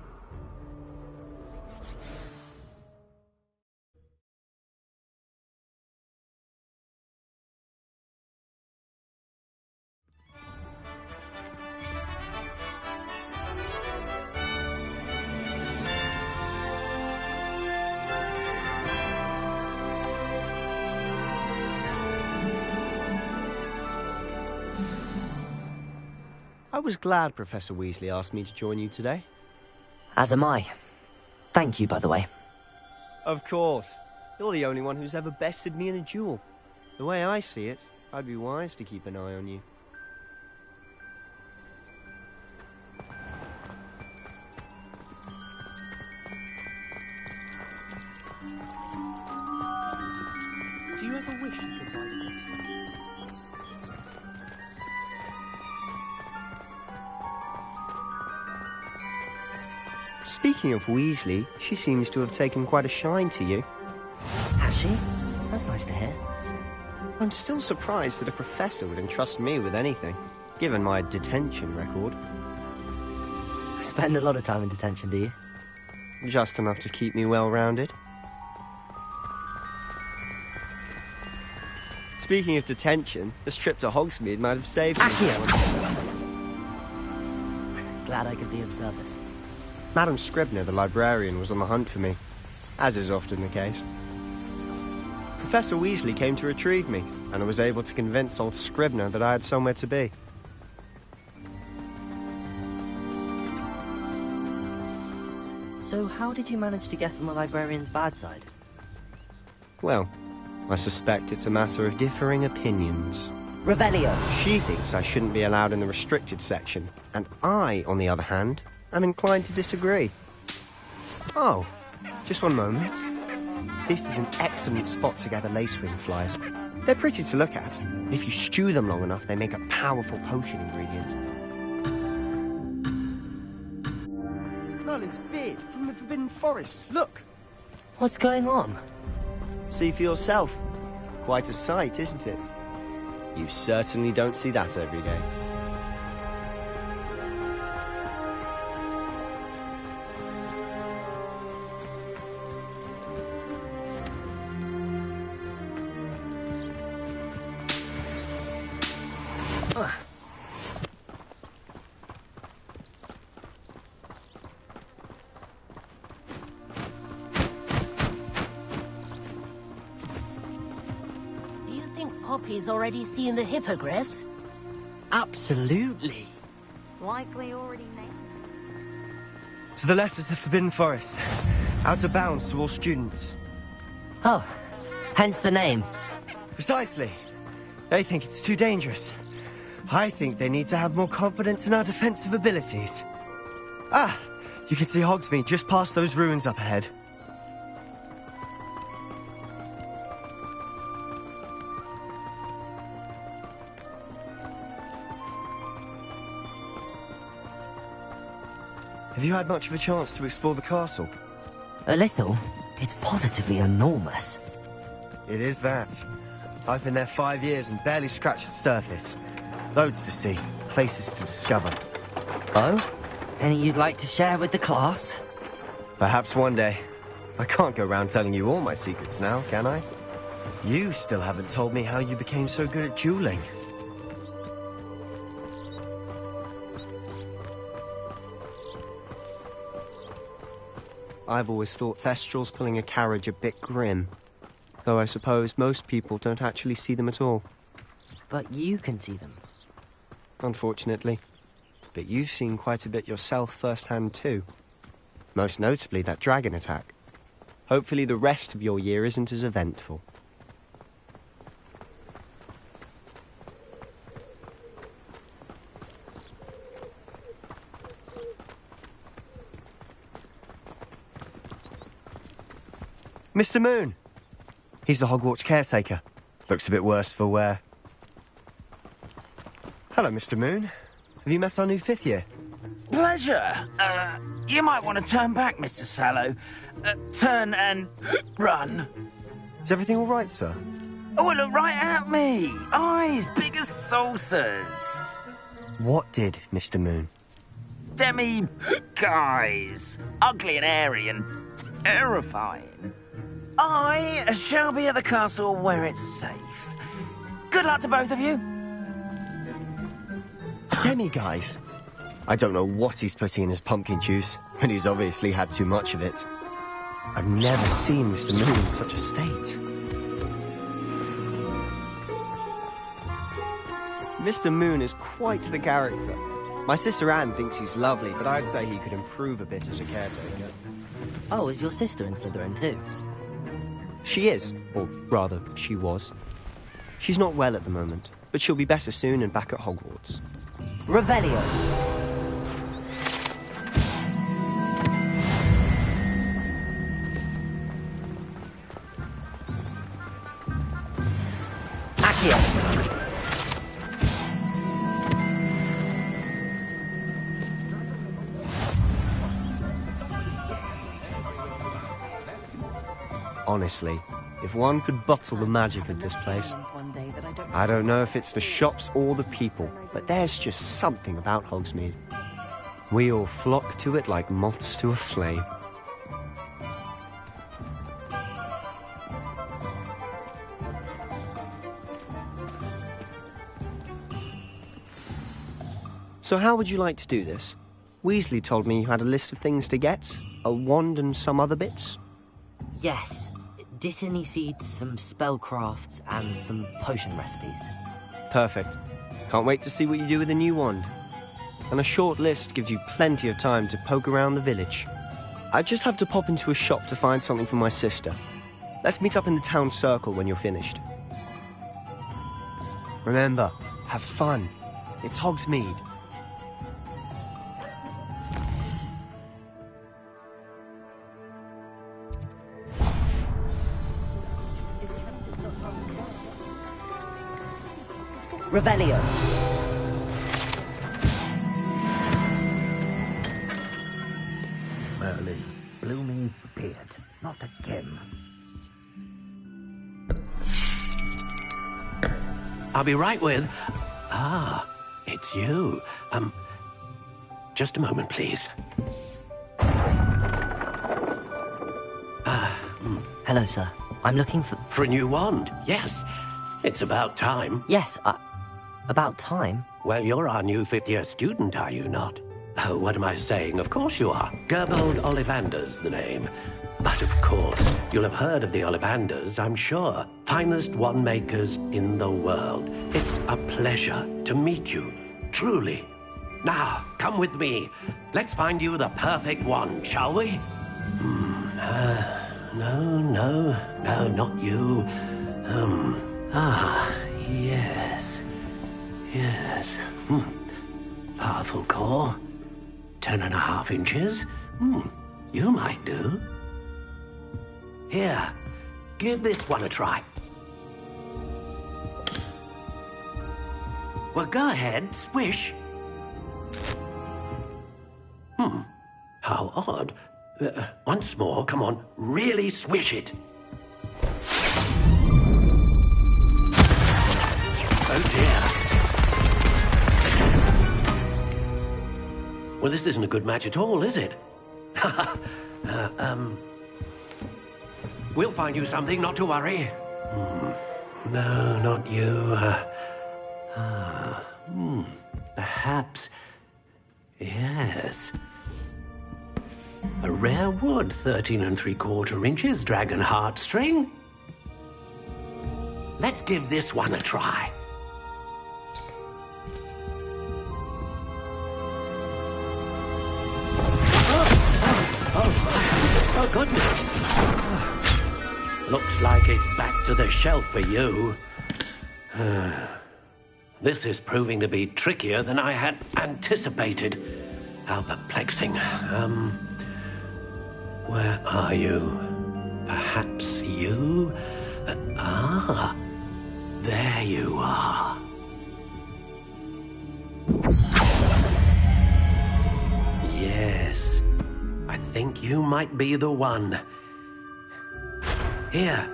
[SPEAKER 19] I was glad Professor Weasley asked me to join you today.
[SPEAKER 1] As am I. Thank you, by the way.
[SPEAKER 19] Of course. You're the only one who's ever bested me in a duel. The way I see it, I'd be wise to keep an eye on you.
[SPEAKER 16] Do you ever wish you could write?
[SPEAKER 19] Speaking of Weasley, she seems to have taken quite a shine to you.
[SPEAKER 1] Has she? That's nice to hear.
[SPEAKER 19] I'm still surprised that a professor would entrust me with anything, given my detention record.
[SPEAKER 1] Spend a lot of time in detention, do you?
[SPEAKER 19] Just enough to keep me well-rounded. Speaking of detention, this trip to Hogsmeade might have saved me.
[SPEAKER 1] Glad I could be of service.
[SPEAKER 19] Madam Scribner, the librarian, was on the hunt for me, as is often the case. Professor Weasley came to retrieve me, and I was able to convince old Scribner that I had somewhere to be.
[SPEAKER 1] So how did you manage to get on the librarian's bad side?
[SPEAKER 19] Well, I suspect it's a matter of differing opinions.
[SPEAKER 2] Revelio.
[SPEAKER 19] She thinks I shouldn't be allowed in the restricted section, and I, on the other hand, am inclined to disagree. Oh, just one moment. This is an excellent spot to gather lacewing flies. They're pretty to look at. If you stew them long enough, they make a powerful potion ingredient. Merlin's beard from the Forbidden Forest. Look!
[SPEAKER 1] What's going on?
[SPEAKER 19] See for yourself. Quite a sight, isn't it? You certainly don't see that every day.
[SPEAKER 6] Poppy's already seen the hippogriffs?
[SPEAKER 1] Absolutely.
[SPEAKER 14] Likely already named.
[SPEAKER 19] To the left is the Forbidden Forest. Out of bounds to all students.
[SPEAKER 1] Oh, hence the name.
[SPEAKER 19] Precisely. They think it's too dangerous. I think they need to have more confidence in our defensive abilities. Ah, you can see Hogsmeade just past those ruins up ahead. Have you had much of a chance to explore the castle?
[SPEAKER 1] A little. It's positively enormous.
[SPEAKER 19] It is that. I've been there 5 years and barely scratched the surface. Loads to see, places to discover.
[SPEAKER 1] Oh? Any you'd like to share with the class?
[SPEAKER 19] Perhaps one day. I can't go around telling you all my secrets now, can I? You still haven't told me how you became so good at dueling. I've always thought Thestrals pulling a carriage a bit grim. Though I suppose most people don't actually see them at all.
[SPEAKER 1] But you can see them.
[SPEAKER 19] Unfortunately. But you've seen quite a bit yourself firsthand too. Most notably that dragon attack. Hopefully the rest of your year isn't as eventful. Mr. Moon! He's the Hogwarts caretaker. Looks a bit worse for wear. Hello, Mr. Moon. Have you met our new 5th year?
[SPEAKER 10] Pleasure. You might want to turn back, Mr. Sallow. Turn and run.
[SPEAKER 19] Is everything all right, sir?
[SPEAKER 10] Oh, look right at me. Eyes big as saucers.
[SPEAKER 19] What did, Mr. Moon?
[SPEAKER 10] Guys. Ugly and hairy and terrifying. I shall be at the castle where it's safe. Good luck to both of you.
[SPEAKER 19] Demi-guys? I don't know what he's putting in his pumpkin juice, but he's obviously had too much of it. I've never seen Mr. Moon in such a state. Mr. Moon is quite the character. My sister Anne thinks he's lovely, but I'd say he could improve a bit as a caretaker.
[SPEAKER 1] Oh, is your sister in Slytherin too?
[SPEAKER 19] She is, or rather, she was. She's not well at the moment, but she'll be better soon and back at Hogwarts.
[SPEAKER 1] Revelio. Accio.
[SPEAKER 19] Honestly, if one could bottle the magic of this place. I don't know if it's the shops or the people, but there's just something about Hogsmeade. We all flock to it like moths to a flame. So how would you like to do this? Weasley told me you had a list of things to get, a wand and some other bits.
[SPEAKER 1] Yes. Dittany seeds, some spellcrafts, and some potion recipes.
[SPEAKER 19] Perfect. Can't wait to see what you do with the new wand. And a short list gives you plenty of time to poke around the village. I just have to pop into a shop to find something for my sister. Let's meet up in the town circle when you're finished. Remember, have fun. It's Hogsmeade.
[SPEAKER 1] Revelio.
[SPEAKER 11] Merlin, blooming beard, not again.
[SPEAKER 8] I'll be right with... Ah, it's you. Just a moment, please.
[SPEAKER 1] Hello, sir. I'm looking for...
[SPEAKER 8] For a new wand, yes. It's about time.
[SPEAKER 1] Yes, about time?
[SPEAKER 8] Well, you're our new 5th year student, are you not? Oh, what am I saying? Of course you are. Gerbold Ollivander's the name. But of course, you'll have heard of the Ollivanders, I'm sure. Finest wand makers in the world. It's a pleasure to meet you, truly. Now, come with me. Let's find you the perfect wand, shall we? No, not you. Yes. Powerful core. 10.5 inches. You might do. Here, give this one a try. Well, go ahead, swish. How odd. Once more, come on, really swish it. Oh dear. Well, this isn't a good match at all, is it? We'll find you something, not to worry. No, not you. Perhaps... Yes. A rare wood, 13 3/4 inches, dragon heartstring. Let's give this one a try. Oh, goodness. Looks like it's back to the shelf for you. This is proving to be trickier than I had anticipated. How perplexing. Where are you? Perhaps you? There you are. Yes, I think you might be the one. Here,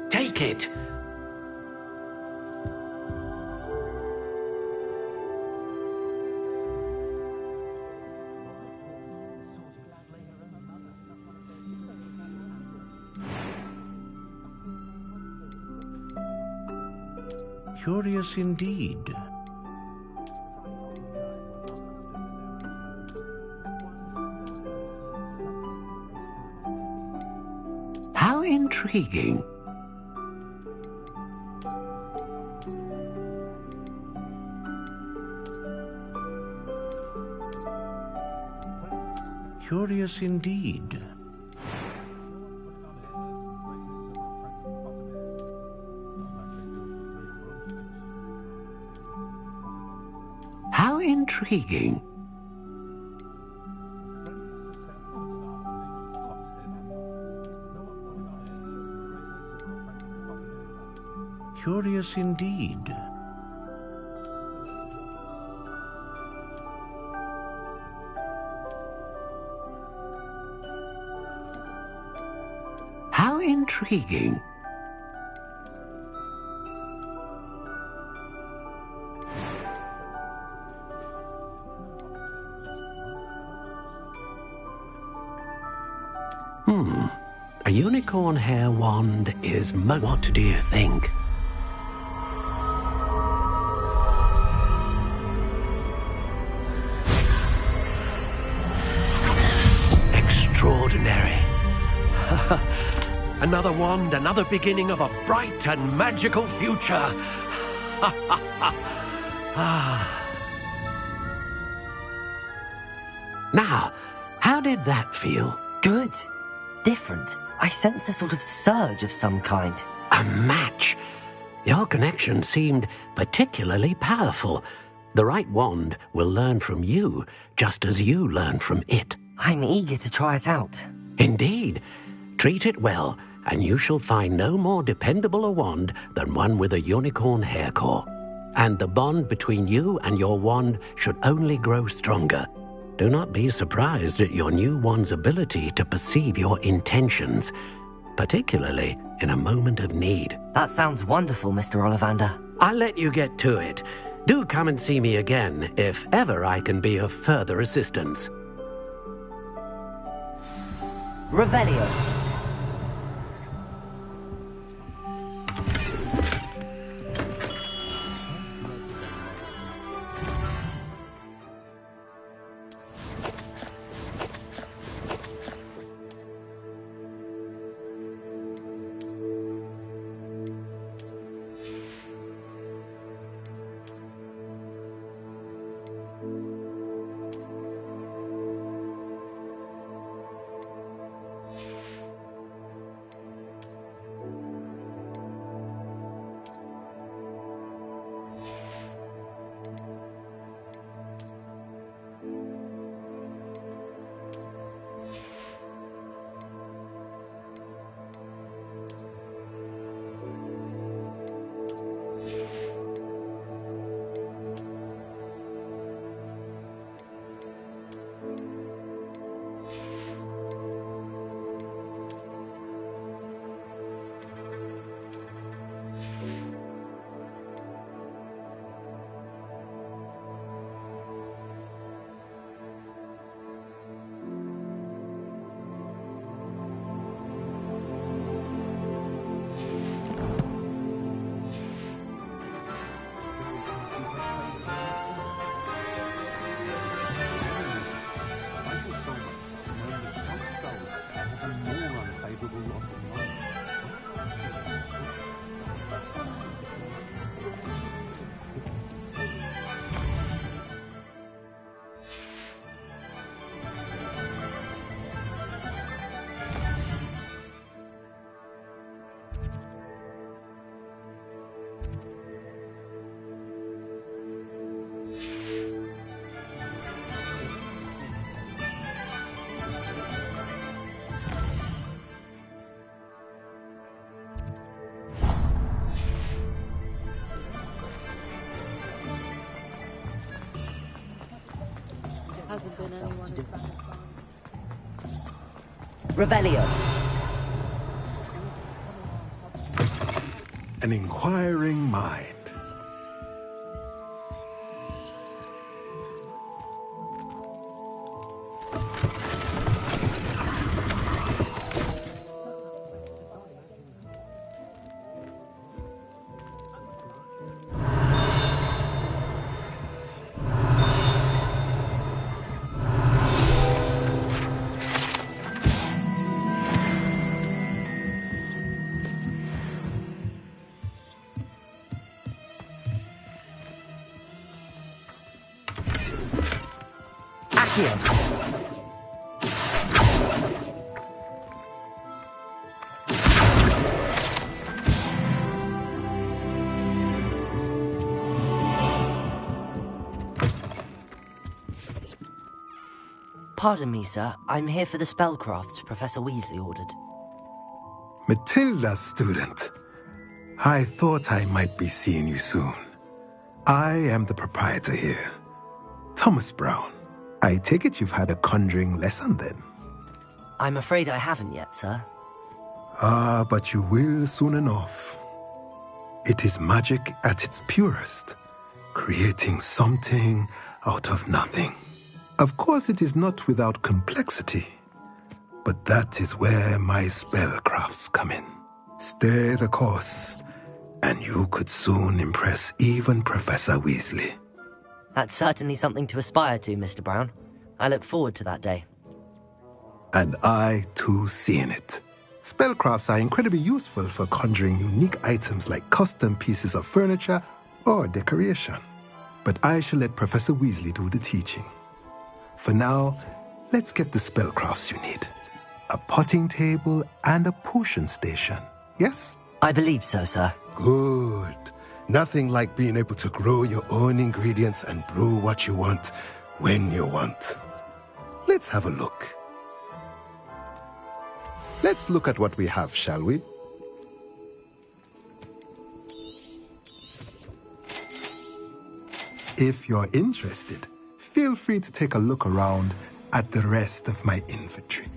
[SPEAKER 8] take it. Curious indeed. How intriguing. Curious indeed. How intriguing. Curious indeed. How intriguing. A unicorn hair wand is what do you think? Extraordinary. Another wand, another beginning of a bright and magical future. Now, how did that feel?
[SPEAKER 1] Good. Different. I sensed a sort of surge of some kind.
[SPEAKER 8] A match. Your connection seemed particularly powerful. The right wand will learn from you, just as you learn from it.
[SPEAKER 1] I'm eager to try it out.
[SPEAKER 8] Indeed. Treat it well, and you shall find no more dependable a wand than one with a unicorn hair core. And the bond between you and your wand should only grow stronger. Do not be surprised at your new wand's ability to perceive your intentions, particularly in a moment of need.
[SPEAKER 1] That sounds wonderful, Mr. Ollivander.
[SPEAKER 8] I'll let you get to it. Do come and see me again if ever I can be of further assistance.
[SPEAKER 1] Revelio.
[SPEAKER 2] Hasn't been anyone Revelio.
[SPEAKER 3] An inquiring mind.
[SPEAKER 1] Pardon me, sir. I'm here for the spellcrafts Professor Weasley ordered.
[SPEAKER 3] Matilda's student. I thought I might be seeing you soon. I am the proprietor here, Thomas Brown. I take it you've had a conjuring lesson then?
[SPEAKER 1] I'm afraid I haven't yet, sir.
[SPEAKER 3] Ah, but you will soon enough. It is magic at its purest, creating something out of nothing. Of course, it is not without complexity, but that is where my spellcrafts come in. Stay the course, and you could soon impress even Professor Weasley.
[SPEAKER 1] That's certainly something to aspire to, Mr. Brown. I look forward to that day.
[SPEAKER 3] And I, too, see in it. Spellcrafts are incredibly useful for conjuring unique items like custom pieces of furniture or decoration. But I shall let Professor Weasley do the teaching. For now, let's get the spellcrafts you need. A potting table and a potion station, yes?
[SPEAKER 1] I believe so, sir.
[SPEAKER 3] Good. Nothing like being able to grow your own ingredients and brew what you want when you want. Let's have a look. Let's look at what we have, shall we? If you're interested, feel free to take a look around at the rest of my inventory.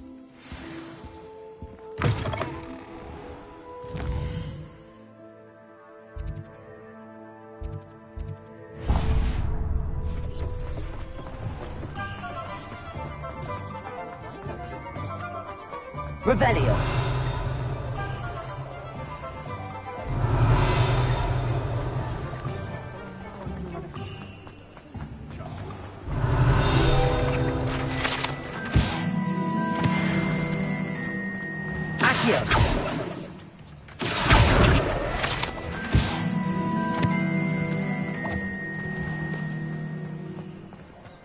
[SPEAKER 2] Revelio. Accio.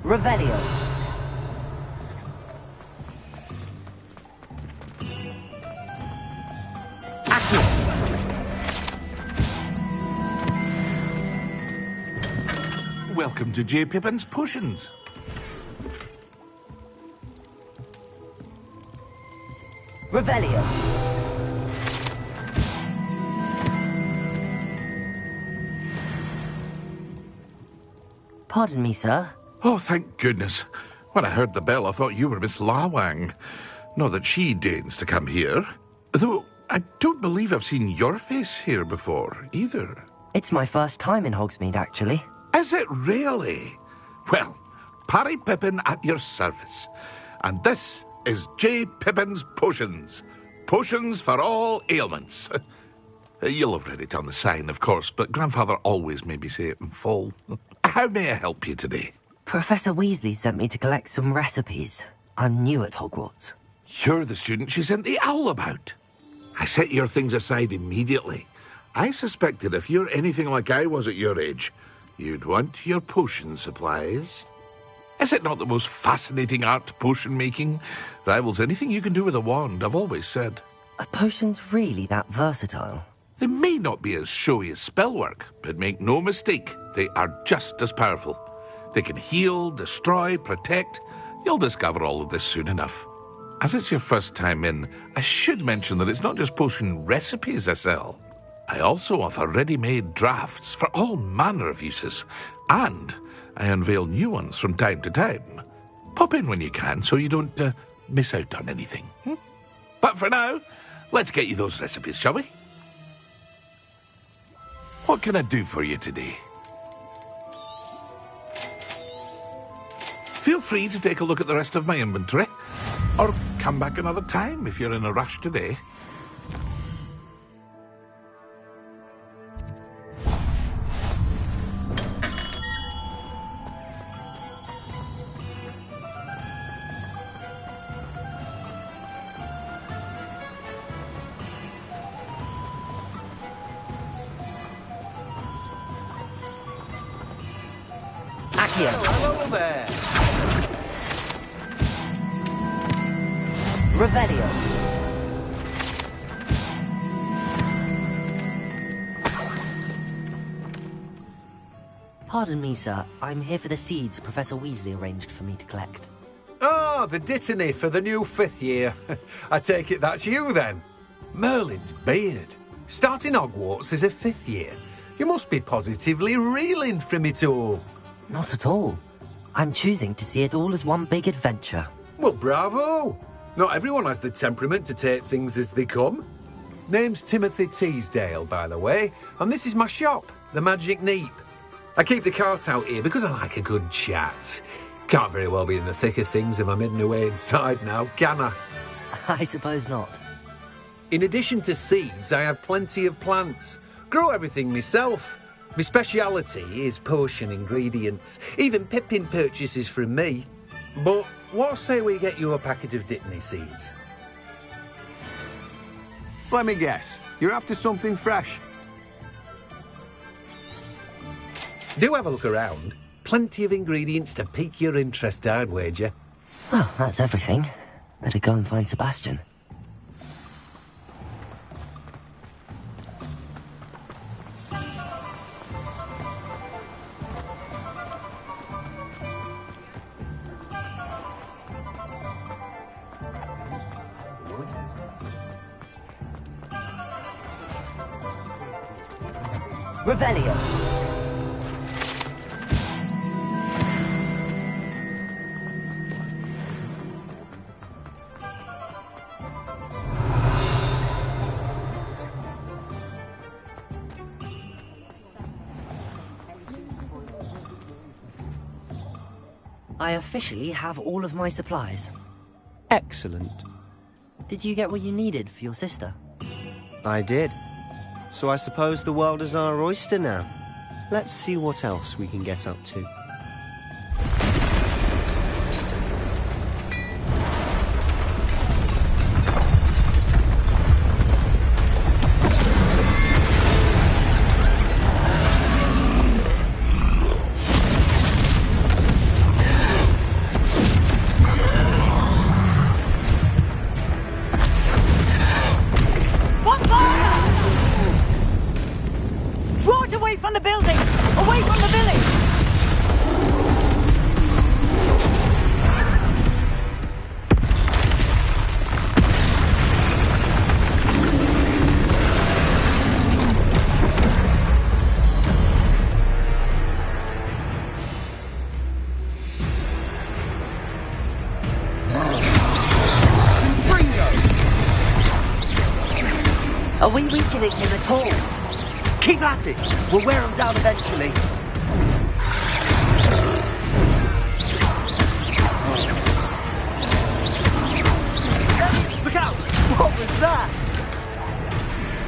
[SPEAKER 2] Revelio.
[SPEAKER 5] Welcome to J. Pippin's Potions.
[SPEAKER 2] Revelio.
[SPEAKER 1] Pardon me, sir.
[SPEAKER 5] Oh, thank goodness. When I heard the bell, I thought you were Miss Lawang. Not that she deigns to come here. Though, I don't believe I've seen your face here before, either.
[SPEAKER 1] It's my first time in Hogsmeade, actually.
[SPEAKER 5] Is it really? Well, Parry Pippin at your service. And this is J. Pippin's Potions. Potions for all ailments. You'll have read it on the sign, of course, but Grandfather always made me say it in full. How may I help you today?
[SPEAKER 1] Professor Weasley sent me to collect some recipes. I'm new at Hogwarts.
[SPEAKER 5] You're the student she sent the owl about. I set your things aside immediately. I suspected if you're anything like I was at your age, you'd want your potion supplies. Is it not the most fascinating art, potion making? Rivals anything you can do with a wand, I've always said.
[SPEAKER 1] Are potions really that versatile?
[SPEAKER 5] They may not be as showy as spellwork, but make no mistake, they are just as powerful. They can heal, destroy, protect. You'll discover all of this soon enough. As it's your first time in, I should mention that it's not just potion recipes I sell. I also offer ready-made drafts for all manner of uses, and I unveil new ones from time to time. Pop in when you can so you don't miss out on anything. But for now, let's get you those recipes, shall we? What can I do for you today? Feel free to take a look at the rest of my inventory, or come back another time if you're in a rush today.
[SPEAKER 2] Hello there.
[SPEAKER 1] Revelio. Pardon me, sir. I'm here for the seeds Professor Weasley arranged for me to collect.
[SPEAKER 22] Oh, the dittany for the new 5th year. I take it that's you, then. Merlin's beard. Starting Hogwarts as a 5th year. You must be positively reeling from it all.
[SPEAKER 1] Not at all. I'm choosing to see it all as one big adventure.
[SPEAKER 22] Well, bravo! Not everyone has the temperament to take things as they come. Name's Timothy Teasdale, by the way, and this is my shop, the Magic Neep. I keep the cart out here because I like a good chat. Can't very well be in the thick of things if I'm hidden away inside now, can I?
[SPEAKER 1] I suppose not.
[SPEAKER 22] In addition to seeds, I have plenty of plants. Grow everything myself. My speciality is potion ingredients. Even Pippin purchases from me. But what say we get you a packet of dittany seeds? Let me guess. You're after something fresh. Do have a look around. Plenty of ingredients to pique your interest, I'd wager.
[SPEAKER 1] Well, that's everything. Better go and find Sebastian. Revelio. I officially have all of my supplies.
[SPEAKER 19] Excellent.
[SPEAKER 1] Did you get what you needed for your sister?
[SPEAKER 19] I did. So I suppose the world is our oyster now. Let's see what else we can get up to.
[SPEAKER 2] Are we weakening him at all? Keep at it! We'll wear him down eventually. Look out! What was that?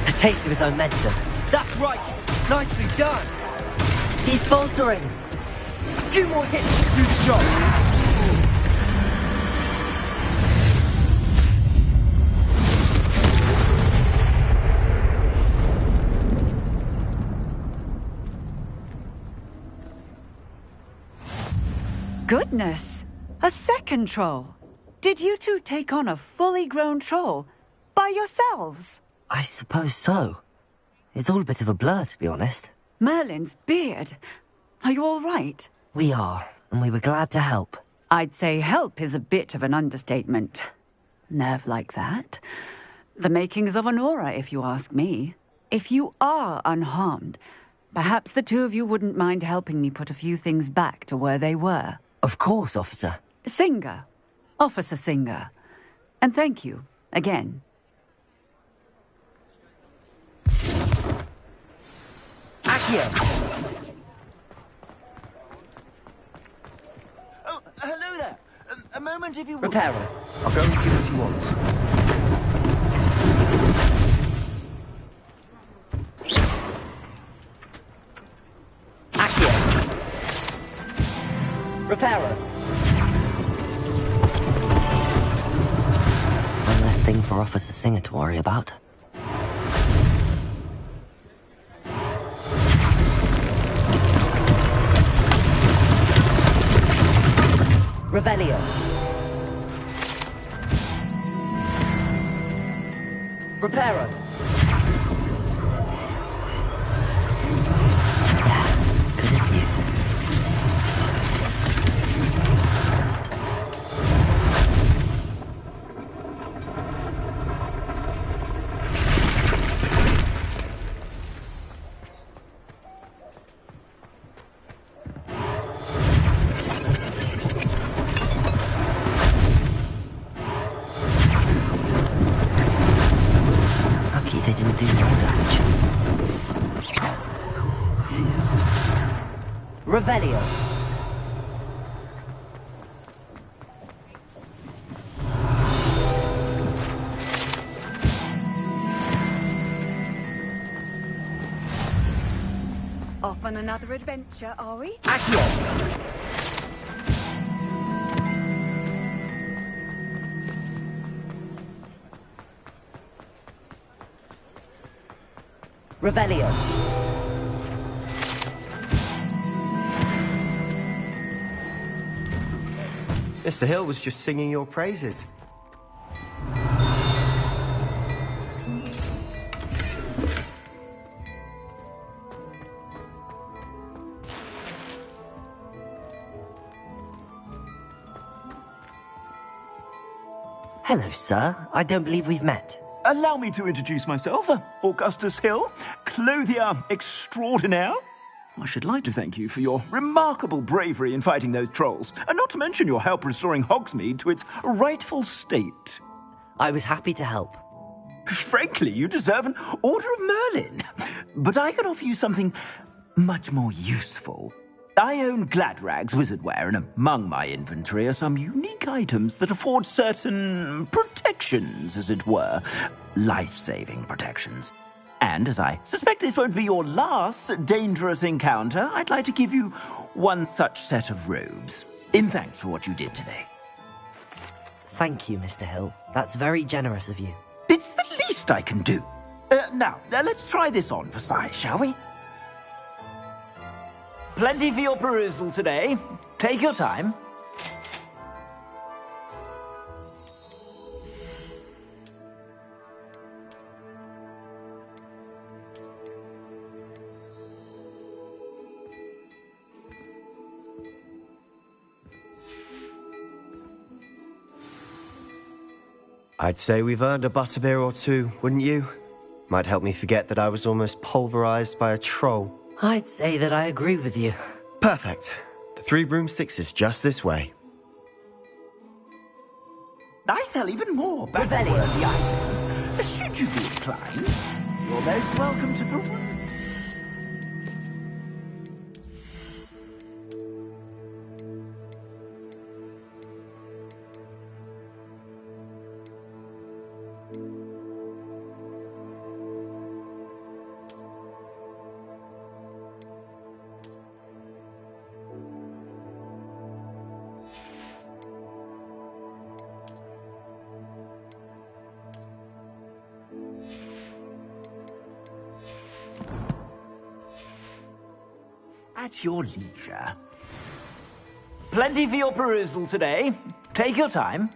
[SPEAKER 1] A taste of his own medicine.
[SPEAKER 2] That's right! Nicely done! He's faltering! A few more hits to do the job!
[SPEAKER 13] Goodness! A second troll! Did you two take on a fully grown troll? By yourselves?
[SPEAKER 1] I suppose so. It's all a bit of a blur, to be honest.
[SPEAKER 13] Merlin's beard. Are you all right?
[SPEAKER 1] We are, and we were glad to help.
[SPEAKER 13] I'd say help is a bit of an understatement. Nerve like that. The makings of an aura, if you ask me. If you are unharmed, perhaps the two of you wouldn't mind helping me put a few things back to where they were.
[SPEAKER 1] Of course, officer.
[SPEAKER 13] Singer. Officer Singer. And thank you, again.
[SPEAKER 1] Accio!
[SPEAKER 10] Oh, hello there. A moment if you would.
[SPEAKER 1] Repairer.
[SPEAKER 19] I'll go and see what he wants.
[SPEAKER 1] Accio! Repairer. One less thing for Officer Singer to worry about. Revelio. Reparo. Yeah, good as new. They didn't do more damage. Revelio.
[SPEAKER 7] Off on another adventure, are we?
[SPEAKER 1] Accio. Revelio.
[SPEAKER 19] Mr. Hill was just singing your praises.
[SPEAKER 1] Hello, sir. I don't believe we've met.
[SPEAKER 15] Allow me to introduce myself, Augustus Hill, clothier extraordinaire. I should like to thank you for your remarkable bravery in fighting those trolls, and not to mention your help restoring Hogsmeade to its rightful state.
[SPEAKER 1] I was happy to help.
[SPEAKER 15] Frankly, you deserve an Order of Merlin. But I can offer you something much more useful. I own Gladrag's wizardware, and among my inventory are some unique items that afford certain protections, as it were. Life-saving protections. And as I suspect this won't be your last dangerous encounter, I'd like to give you one such set of robes, in thanks for what you did today.
[SPEAKER 1] Thank you, Mr. Hill. That's very generous of you.
[SPEAKER 15] It's the least I can do. Now, let's try this on for size, shall we? Plenty for your perusal today. Take your time.
[SPEAKER 19] I'd say we've earned a butterbeer or two, wouldn't you? Might help me forget that I was almost pulverized by a troll.
[SPEAKER 1] I'd say that I agree with you.
[SPEAKER 19] Perfect. The 3 broomsticks is just this way.
[SPEAKER 15] I sell even more battle-worthy items. Should you be inclined, you're most welcome to peruse. At your leisure. Plenty for your perusal today. Take your time.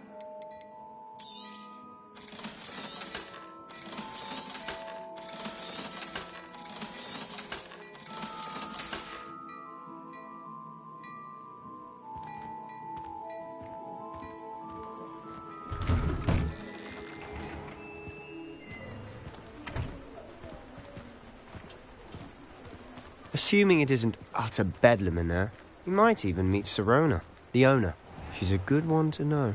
[SPEAKER 19] Assuming it isn't utter bedlam in there, you might even meet Sirona, the owner. She's a good one to know.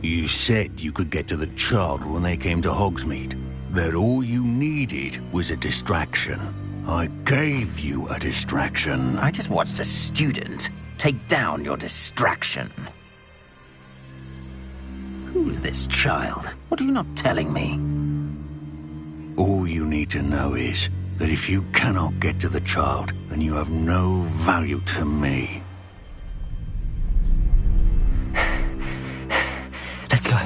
[SPEAKER 4] You said you could get to the child when they came to Hogsmeade. That all you needed was a distraction. I gave you a distraction.
[SPEAKER 10] I just watched a student take down your distraction. Who's this child? What are you not telling me?
[SPEAKER 4] All you need to know is that if you cannot get to the child, then you have no value to me.
[SPEAKER 1] Let's go.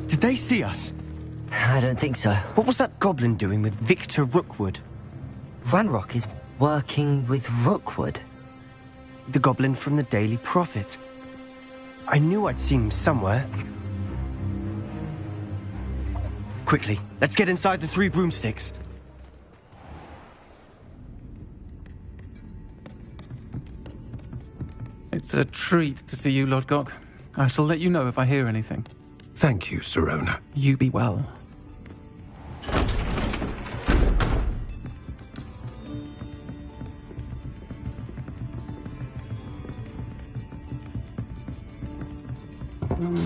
[SPEAKER 19] Did they see us?
[SPEAKER 1] I don't think so.
[SPEAKER 19] What was that goblin doing with Victor Rookwood?
[SPEAKER 1] Ranrock is working with Rookwood.
[SPEAKER 19] The goblin from the Daily Prophet. I knew I'd seen him somewhere. Quickly, let's get inside the 3 broomsticks.
[SPEAKER 16] It's a treat to see you, Lodgok. I shall let you know if I hear anything.
[SPEAKER 22] Thank you, Sirona.
[SPEAKER 16] You be well.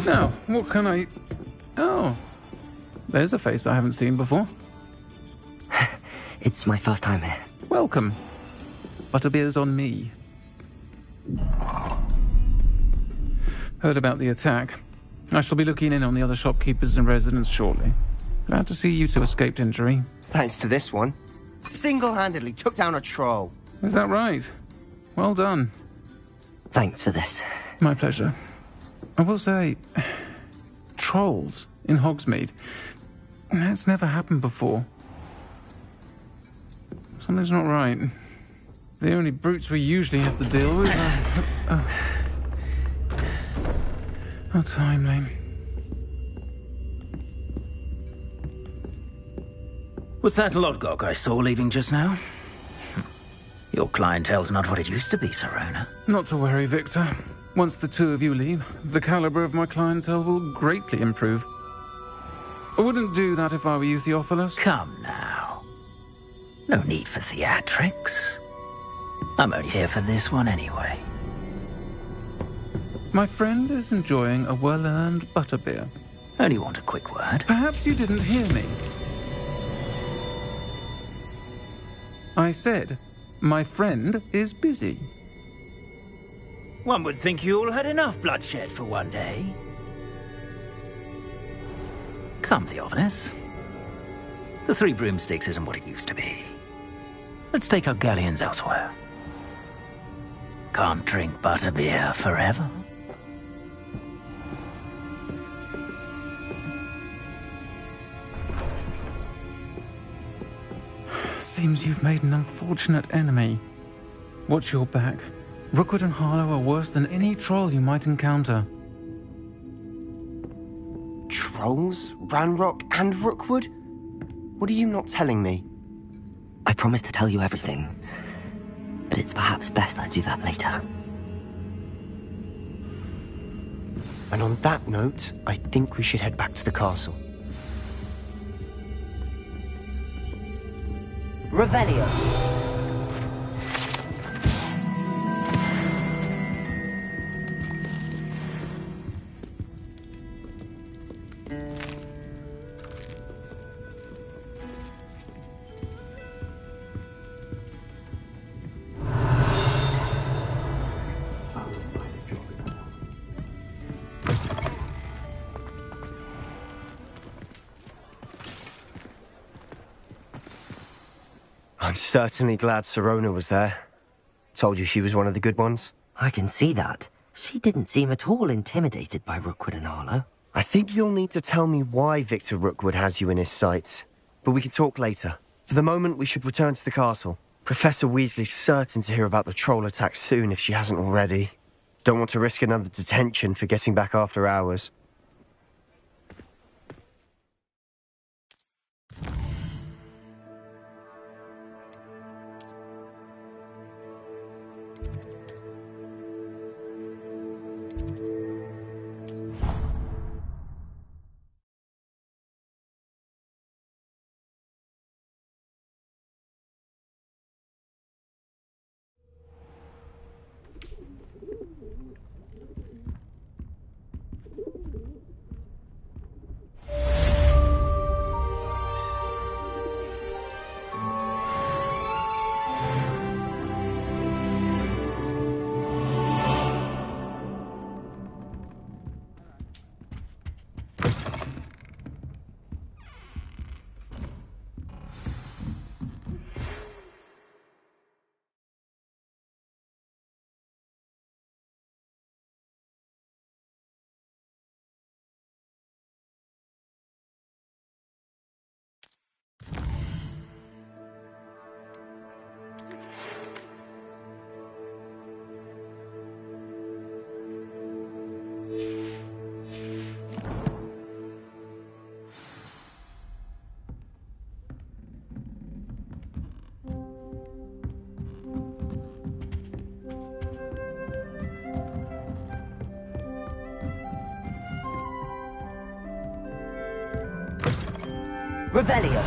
[SPEAKER 16] Now, what can I... Oh, there's a face I haven't seen before.
[SPEAKER 1] It's my first time here.
[SPEAKER 16] Welcome. Butterbeer's on me. Heard about the attack. I shall be looking in on the other shopkeepers and residents shortly. Glad to see you two escaped injury.
[SPEAKER 19] Thanks to this one. Single-handedly took down a troll.
[SPEAKER 16] Is that right? Well done.
[SPEAKER 1] Thanks for this.
[SPEAKER 16] My pleasure. I will say, trolls in Hogsmeade. That's never happened before. Something's not right. The only brutes we usually have to deal with are... How timely.
[SPEAKER 10] Was that Lodgok I saw leaving just now? Your clientele's not what it used to be, Sirona.
[SPEAKER 16] Not to worry, Victor. Once the two of you leave, the caliber of my clientele will greatly improve. I wouldn't do that if I were you, Theophilus.
[SPEAKER 10] Come now. No need for theatrics. I'm only here for this one anyway.
[SPEAKER 16] My friend is enjoying a well-earned butterbeer.
[SPEAKER 10] Only want a quick word.
[SPEAKER 16] Perhaps you didn't hear me. I said, my friend is busy.
[SPEAKER 10] One would think you all had enough bloodshed for one day. Come, Theophilus. The 3 broomsticks isn't what it used to be. Let's take our galleons elsewhere. Can't drink butterbeer forever.
[SPEAKER 16] Seems you've made an unfortunate enemy. Watch your back. Rookwood and Harlow are worse than any troll you might encounter.
[SPEAKER 19] Trolls? Ranrock and Rookwood? What are you not telling me?
[SPEAKER 1] I promised to tell you everything, but it's perhaps best I do that later.
[SPEAKER 19] And on that note, I think we should head back to the castle.
[SPEAKER 2] Revelio.
[SPEAKER 19] I'm certainly glad Sirona was there. Told you she was one of the good ones.
[SPEAKER 1] I can see that. She didn't seem at all intimidated by Rookwood and Harlow.
[SPEAKER 19] I think you'll need to tell me why Victor Rookwood has you in his sights. But we can talk later. For the moment, we should return to the castle. Professor Weasley's certain to hear about the troll attack soon if she hasn't already. Don't want to risk another detention for getting back after hours.
[SPEAKER 2] Revelio.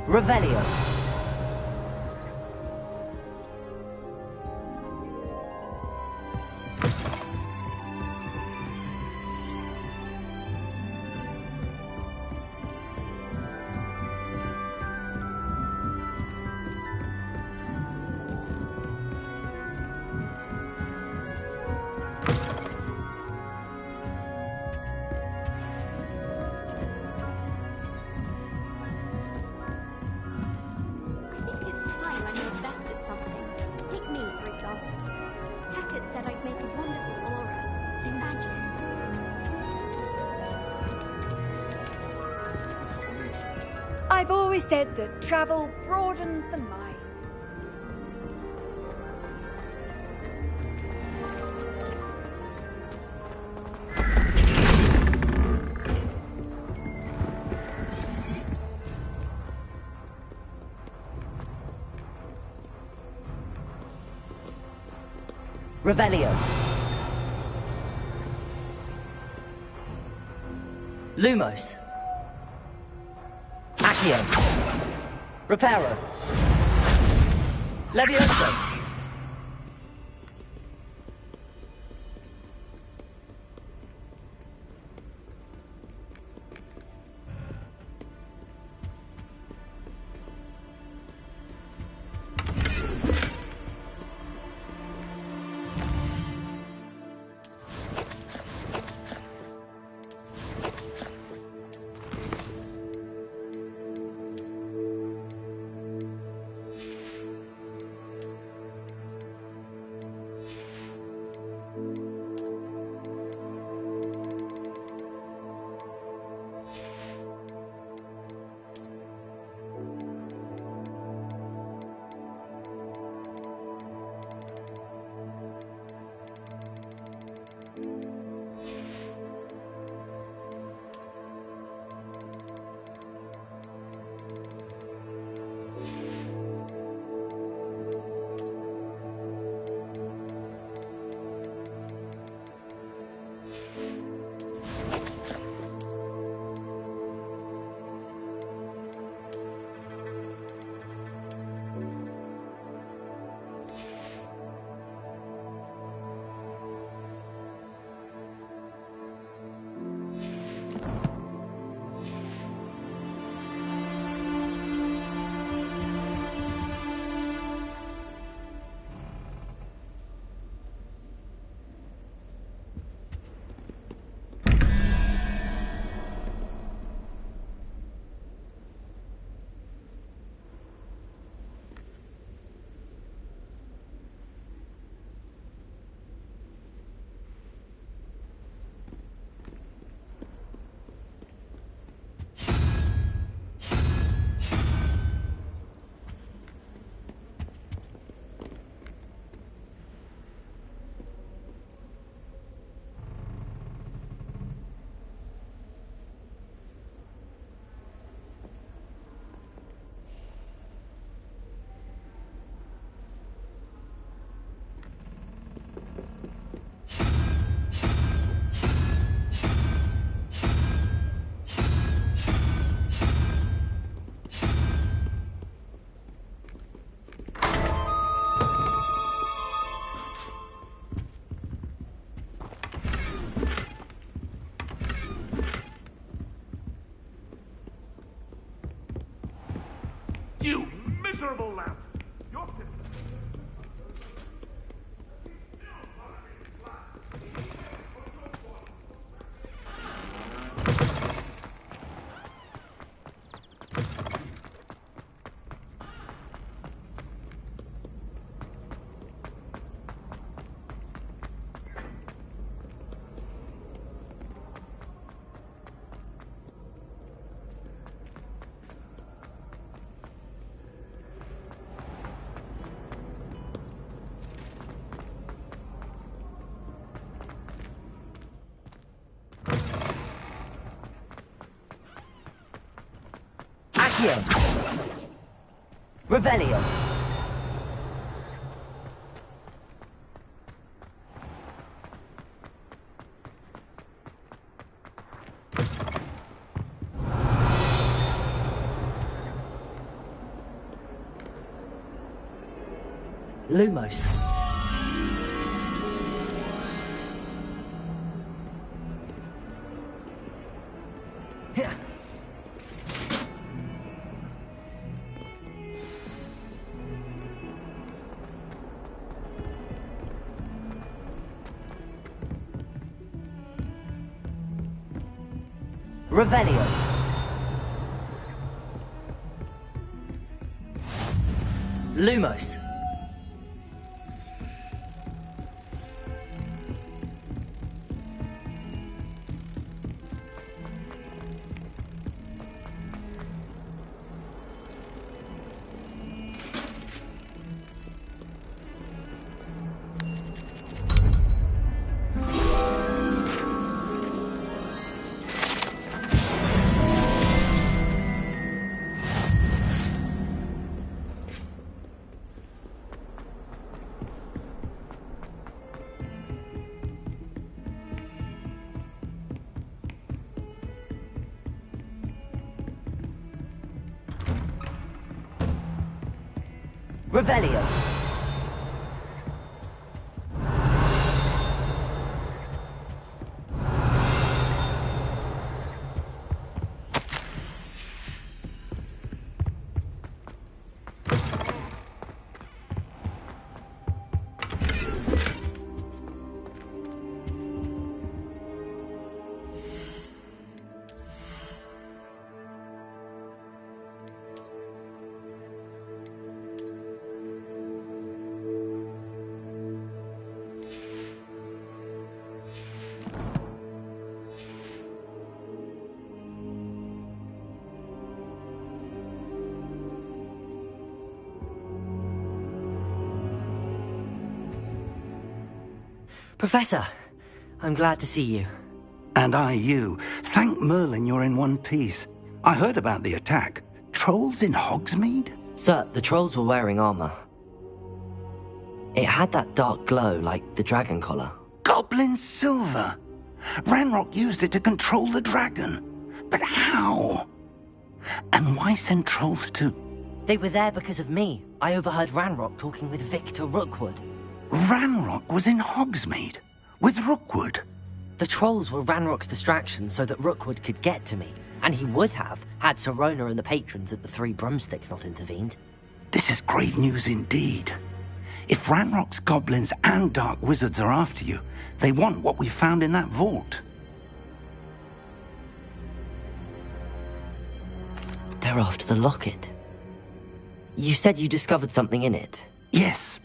[SPEAKER 2] Revelio.
[SPEAKER 7] I've always said that travel broadens the mind.
[SPEAKER 2] Revelio. Lumos. Accio. Reparo. Levioso. Accio. Revelio. Lumos. Here. Revelio. Lumos. Revelio. Professor, I'm glad to see you.
[SPEAKER 4] And I you. Thank Merlin you're in one piece. I heard about the attack. Trolls in Hogsmeade?
[SPEAKER 2] Sir, the trolls were wearing armor. It had that dark glow like the dragon collar.
[SPEAKER 4] Goblin silver! Ranrock used it to control the dragon. But how? And why send trolls too?
[SPEAKER 2] They were there because of me. I overheard Ranrock talking with Victor Rookwood.
[SPEAKER 4] Ranrock was in Hogsmeade? With Rookwood?
[SPEAKER 2] The trolls were Ranrock's distraction so that Rookwood could get to me. And he would have, had Sirona and the patrons at the Three Broomsticks not intervened.
[SPEAKER 4] This is grave news indeed. If Ranrock's goblins and dark wizards are after you, they want what we found in that vault.
[SPEAKER 2] They're after the locket. You said you discovered something in it.
[SPEAKER 4] Yes.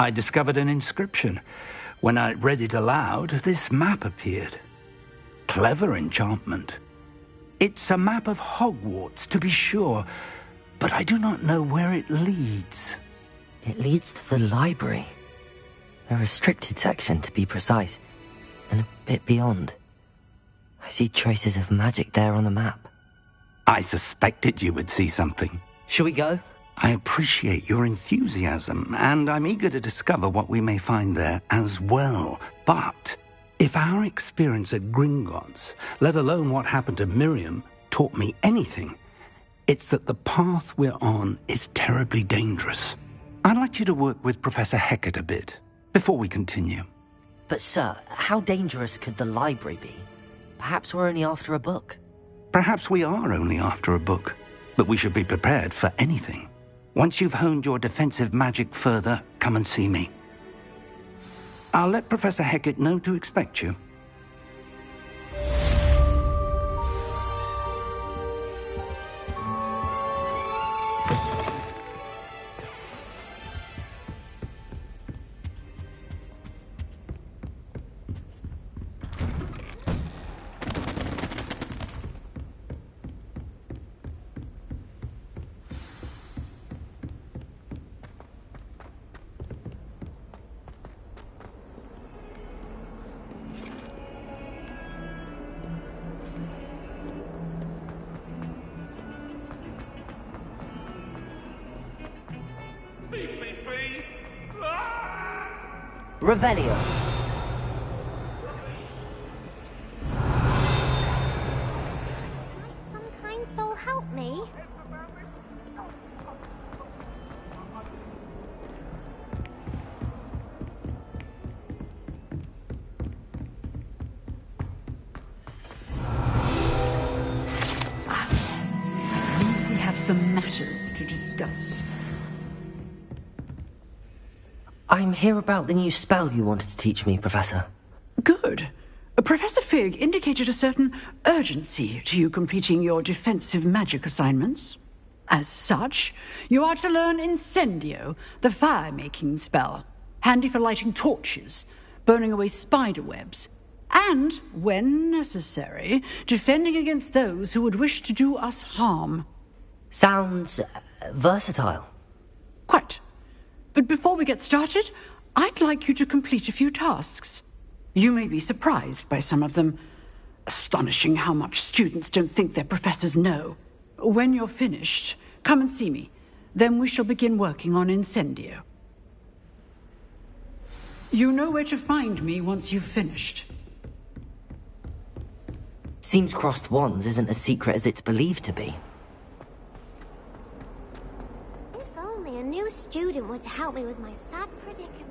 [SPEAKER 4] I discovered an inscription. When I read it aloud, this map appeared. Clever enchantment. It's a map of Hogwarts, to be sure, but I do not know where it leads.
[SPEAKER 2] It leads to the library. A restricted section, to be precise, and a bit beyond. I see traces of magic there on the map.
[SPEAKER 4] I suspected you would see something.
[SPEAKER 2] Shall we go?
[SPEAKER 4] I appreciate your enthusiasm, and I'm eager to discover what we may find there as well. But if our experience at Gringotts, let alone what happened to Miriam, taught me anything, it's that the path we're on is terribly dangerous. I'd like you to work with Professor Hecat a bit before we continue.
[SPEAKER 2] But sir, how dangerous could the library be? Perhaps we're only after a book.
[SPEAKER 4] Perhaps we are only after a book, but we should be prepared for anything. Once you've honed your defensive magic further, come and see me. I'll let Professor Hecat know to expect you.
[SPEAKER 5] Leave me be!
[SPEAKER 2] Revelio.
[SPEAKER 21] Some kind soul help me?
[SPEAKER 13] We have some matters to discuss.
[SPEAKER 2] I'm here about the new spell you wanted to teach me, Professor.
[SPEAKER 13] Good. Professor Fig indicated a certain urgency to you completing your defensive magic assignments. As such, you are to learn Incendio, the fire-making spell, handy for lighting torches, burning away spider webs, and, when necessary, defending against those who would wish to do us harm.
[SPEAKER 2] Sounds versatile.
[SPEAKER 13] Quite. But before we get started, I'd like you to complete a few tasks. You may be surprised by some of them. Astonishing how much students don't think their professors know. When you're finished, come and see me. Then we shall begin working on Incendio. You know where to find me once you've finished.
[SPEAKER 2] Seems crossed wands isn't as secret as it's believed to be.
[SPEAKER 21] If only a new student were to help me with my sad predicament.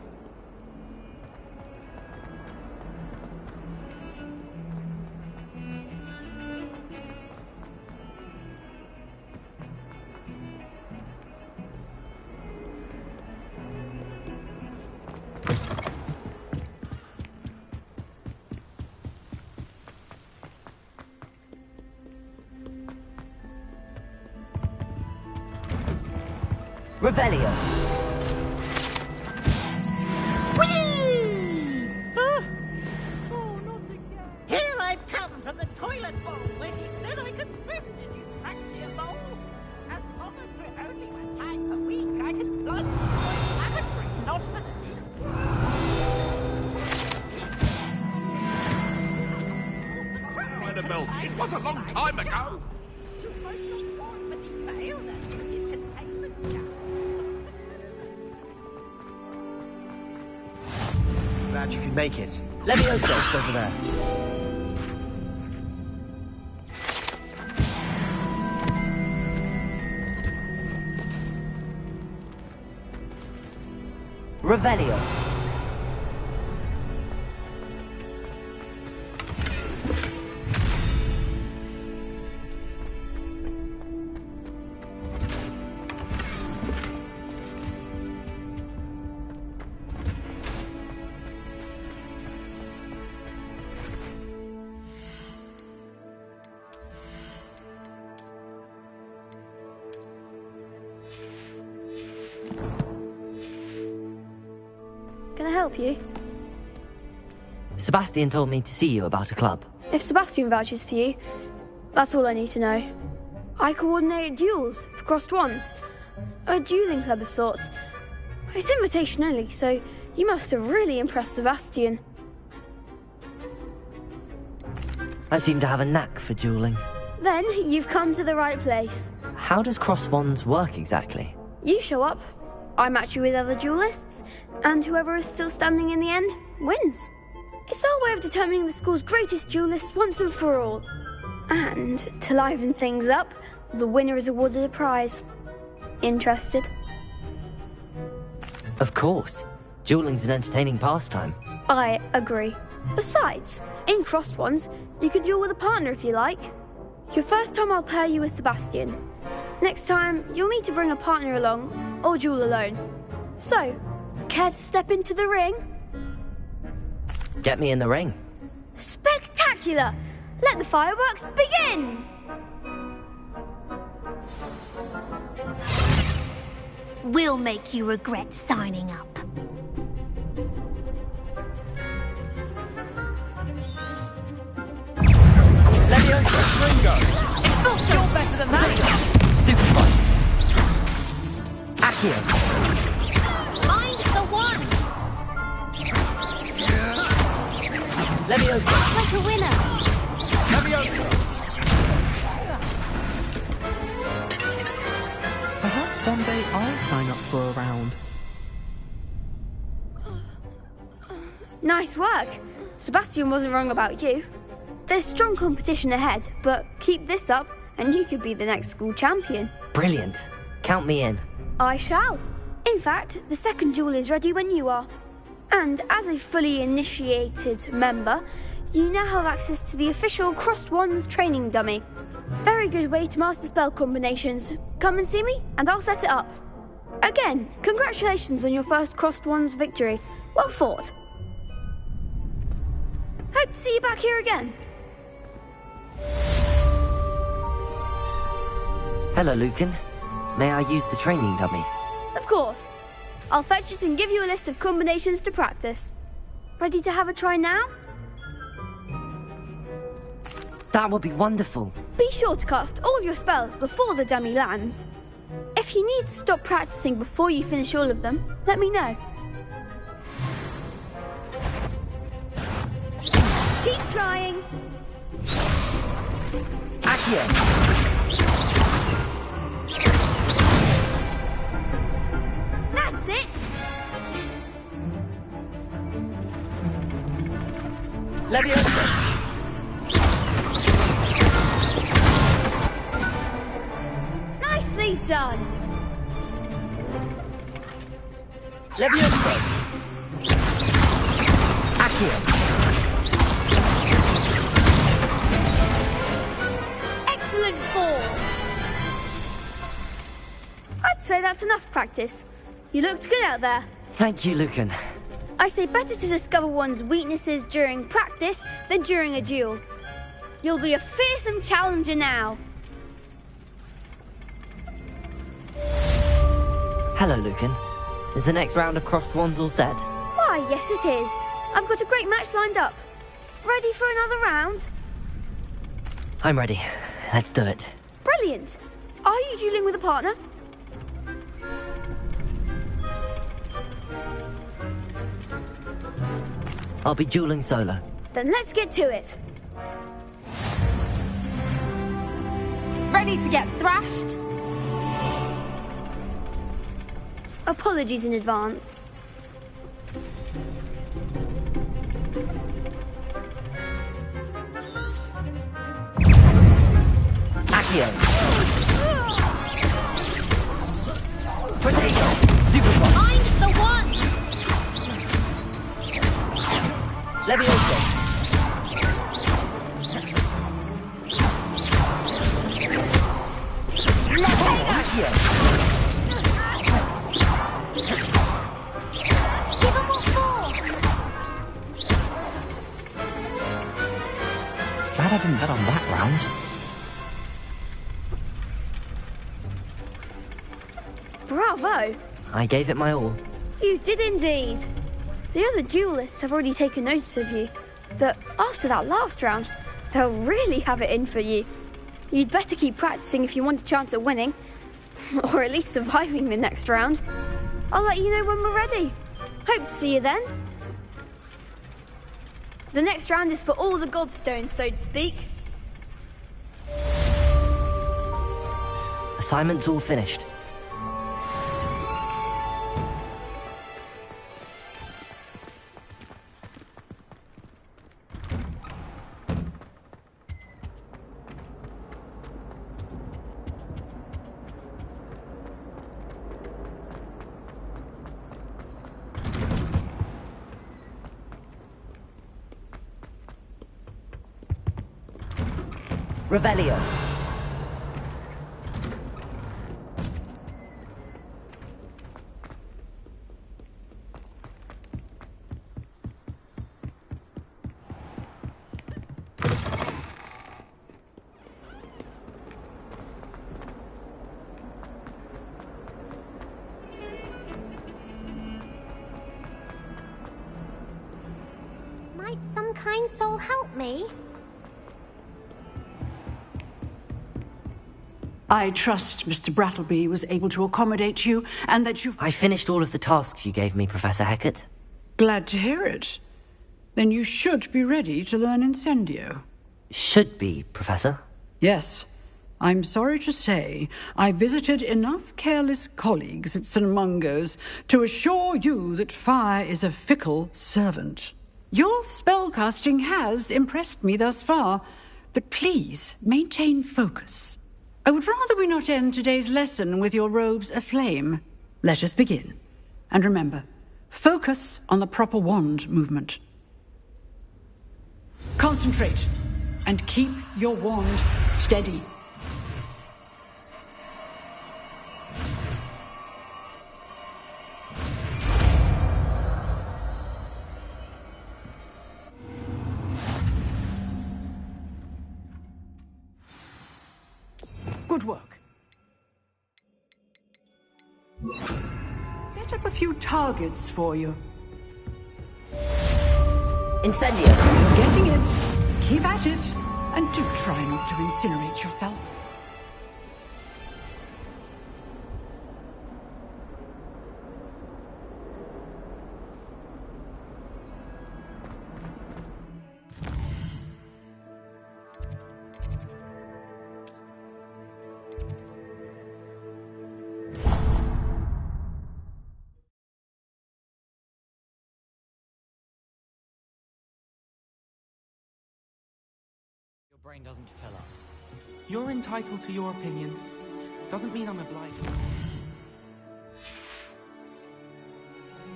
[SPEAKER 2] Revelio.
[SPEAKER 6] Whee! Here I've come from the toilet bowl where she said I could swim. Did you fancy a bowl? As long as we're only one time per week, I can plunge into my lavatory, not for the
[SPEAKER 5] Annabelle, it was a long time ago.
[SPEAKER 19] Glad you could make it.
[SPEAKER 2] Leviosa, over there. Revelio.
[SPEAKER 17] Can I help you?
[SPEAKER 2] Sebastian told me to see you about a club.
[SPEAKER 17] If Sebastian vouches for you, that's all I need to know. I coordinate duels for crossed wands. A dueling club of sorts. It's invitation only, so you must have really impressed Sebastian.
[SPEAKER 2] I seem to have a knack for dueling.
[SPEAKER 17] Then you've come to the right place.
[SPEAKER 2] How does cross wands work exactly?
[SPEAKER 17] You show up, I match you with other duelists, and whoever is still standing in the end wins. It's our way of determining the school's greatest duelist once and for all. And to liven things up, the winner is awarded a prize. Interested?
[SPEAKER 2] Of course. Dueling's an entertaining pastime.
[SPEAKER 17] I agree. Besides, in crossed ones, you can duel with a partner if you like. Your first time I'll pair you with Sebastian. Next time, you'll need to bring a partner along, or duel alone. So, care to step into the ring?
[SPEAKER 2] Get me in the ring.
[SPEAKER 17] Spectacular! Let the fireworks begin!
[SPEAKER 21] We'll make you regret signing up.
[SPEAKER 2] Leviosa!
[SPEAKER 6] Ringo!
[SPEAKER 2] It's not still better than that! Stupid one. Accio.
[SPEAKER 21] Mind the one!
[SPEAKER 2] Leviosa!
[SPEAKER 21] Like a winner!
[SPEAKER 2] Perhaps
[SPEAKER 9] one day I'll sign up for a round.
[SPEAKER 17] Nice work. Sebastian wasn't wrong about you. There's strong competition ahead, but keep this up and you could be the next school champion.
[SPEAKER 1] Brilliant. Count me in.
[SPEAKER 17] I shall. In fact, the second duel is ready when you are. And as a fully initiated member, you now have access to the official Crossed Wands training dummy. Very good way to master spell combinations. Come and see me, and I'll set it up. Again, congratulations on your first Crossed Wands victory. Well fought. Hope to see you back here again.
[SPEAKER 1] Hello, Lucan. May I use the training dummy?
[SPEAKER 17] Of course. I'll fetch it and give you a list of combinations to practice. Ready to have a try now?
[SPEAKER 1] That would be wonderful.
[SPEAKER 17] Be sure to cast all your spells before the dummy lands. If you need to stop practicing before you finish all of them, let me know. Keep trying.
[SPEAKER 1] Accio!
[SPEAKER 17] That's it!
[SPEAKER 1] Leviosa!
[SPEAKER 17] Nicely done!
[SPEAKER 1] Leviosa! Accio!
[SPEAKER 17] Excellent fall! I'd say that's enough practice. You looked good out there.
[SPEAKER 1] Thank you, Lucan.
[SPEAKER 17] I say better to discover one's weaknesses during practice than during a duel. You'll be a fearsome challenger now.
[SPEAKER 1] Hello, Lucan. Is the next round of Crossed Wands all set?
[SPEAKER 17] Why, yes it is. I've got a great match lined up. Ready for another round?
[SPEAKER 1] I'm ready. Let's do it.
[SPEAKER 17] Brilliant. Are you dueling with a partner?
[SPEAKER 1] I'll be dueling solo.
[SPEAKER 17] Then let's get to it.
[SPEAKER 14] Ready to get thrashed?
[SPEAKER 17] Apologies in advance.
[SPEAKER 1] Accio! Potato! Stupid one!
[SPEAKER 21] Find the one!
[SPEAKER 1] Leviosa! Accio!
[SPEAKER 21] Give him a four!
[SPEAKER 1] Glad I didn't bet on that round.
[SPEAKER 17] Bravo!
[SPEAKER 1] I gave it my all.
[SPEAKER 17] You did indeed. The other duelists have already taken notice of you, but after that last round, they'll really have it in for you. You'd better keep practicing if you want a chance at winning, or at least surviving the next round. I'll let you know when we're ready. Hope to see you then. The next round is for all the gobstones, so to speak.
[SPEAKER 1] Assignment's all finished. Revelio.
[SPEAKER 21] Might some kind soul help me?
[SPEAKER 18] I trust Mr. Brattleby was able to accommodate you, and that you...
[SPEAKER 1] I finished all of the tasks you gave me, Professor Hecat.
[SPEAKER 18] Glad to hear it. Then you should be ready to learn Incendio.
[SPEAKER 1] Should be, Professor?
[SPEAKER 18] Yes. I'm sorry to say, I visited enough careless colleagues at St. Mungo's to assure you that fire is a fickle servant. Your spellcasting has impressed me thus far, but please maintain focus. I would rather we not end today's lesson with your robes aflame. Let us begin. And remember, focus on the proper wand movement. Concentrate, and keep your wand steady. Good work. Set up a few targets for you.
[SPEAKER 2] Incendio.
[SPEAKER 18] You're getting it. Keep at it. And do try not to incinerate yourself.
[SPEAKER 12] Brain doesn't fill up. You're entitled to your opinion. Doesn't mean I'm obliged.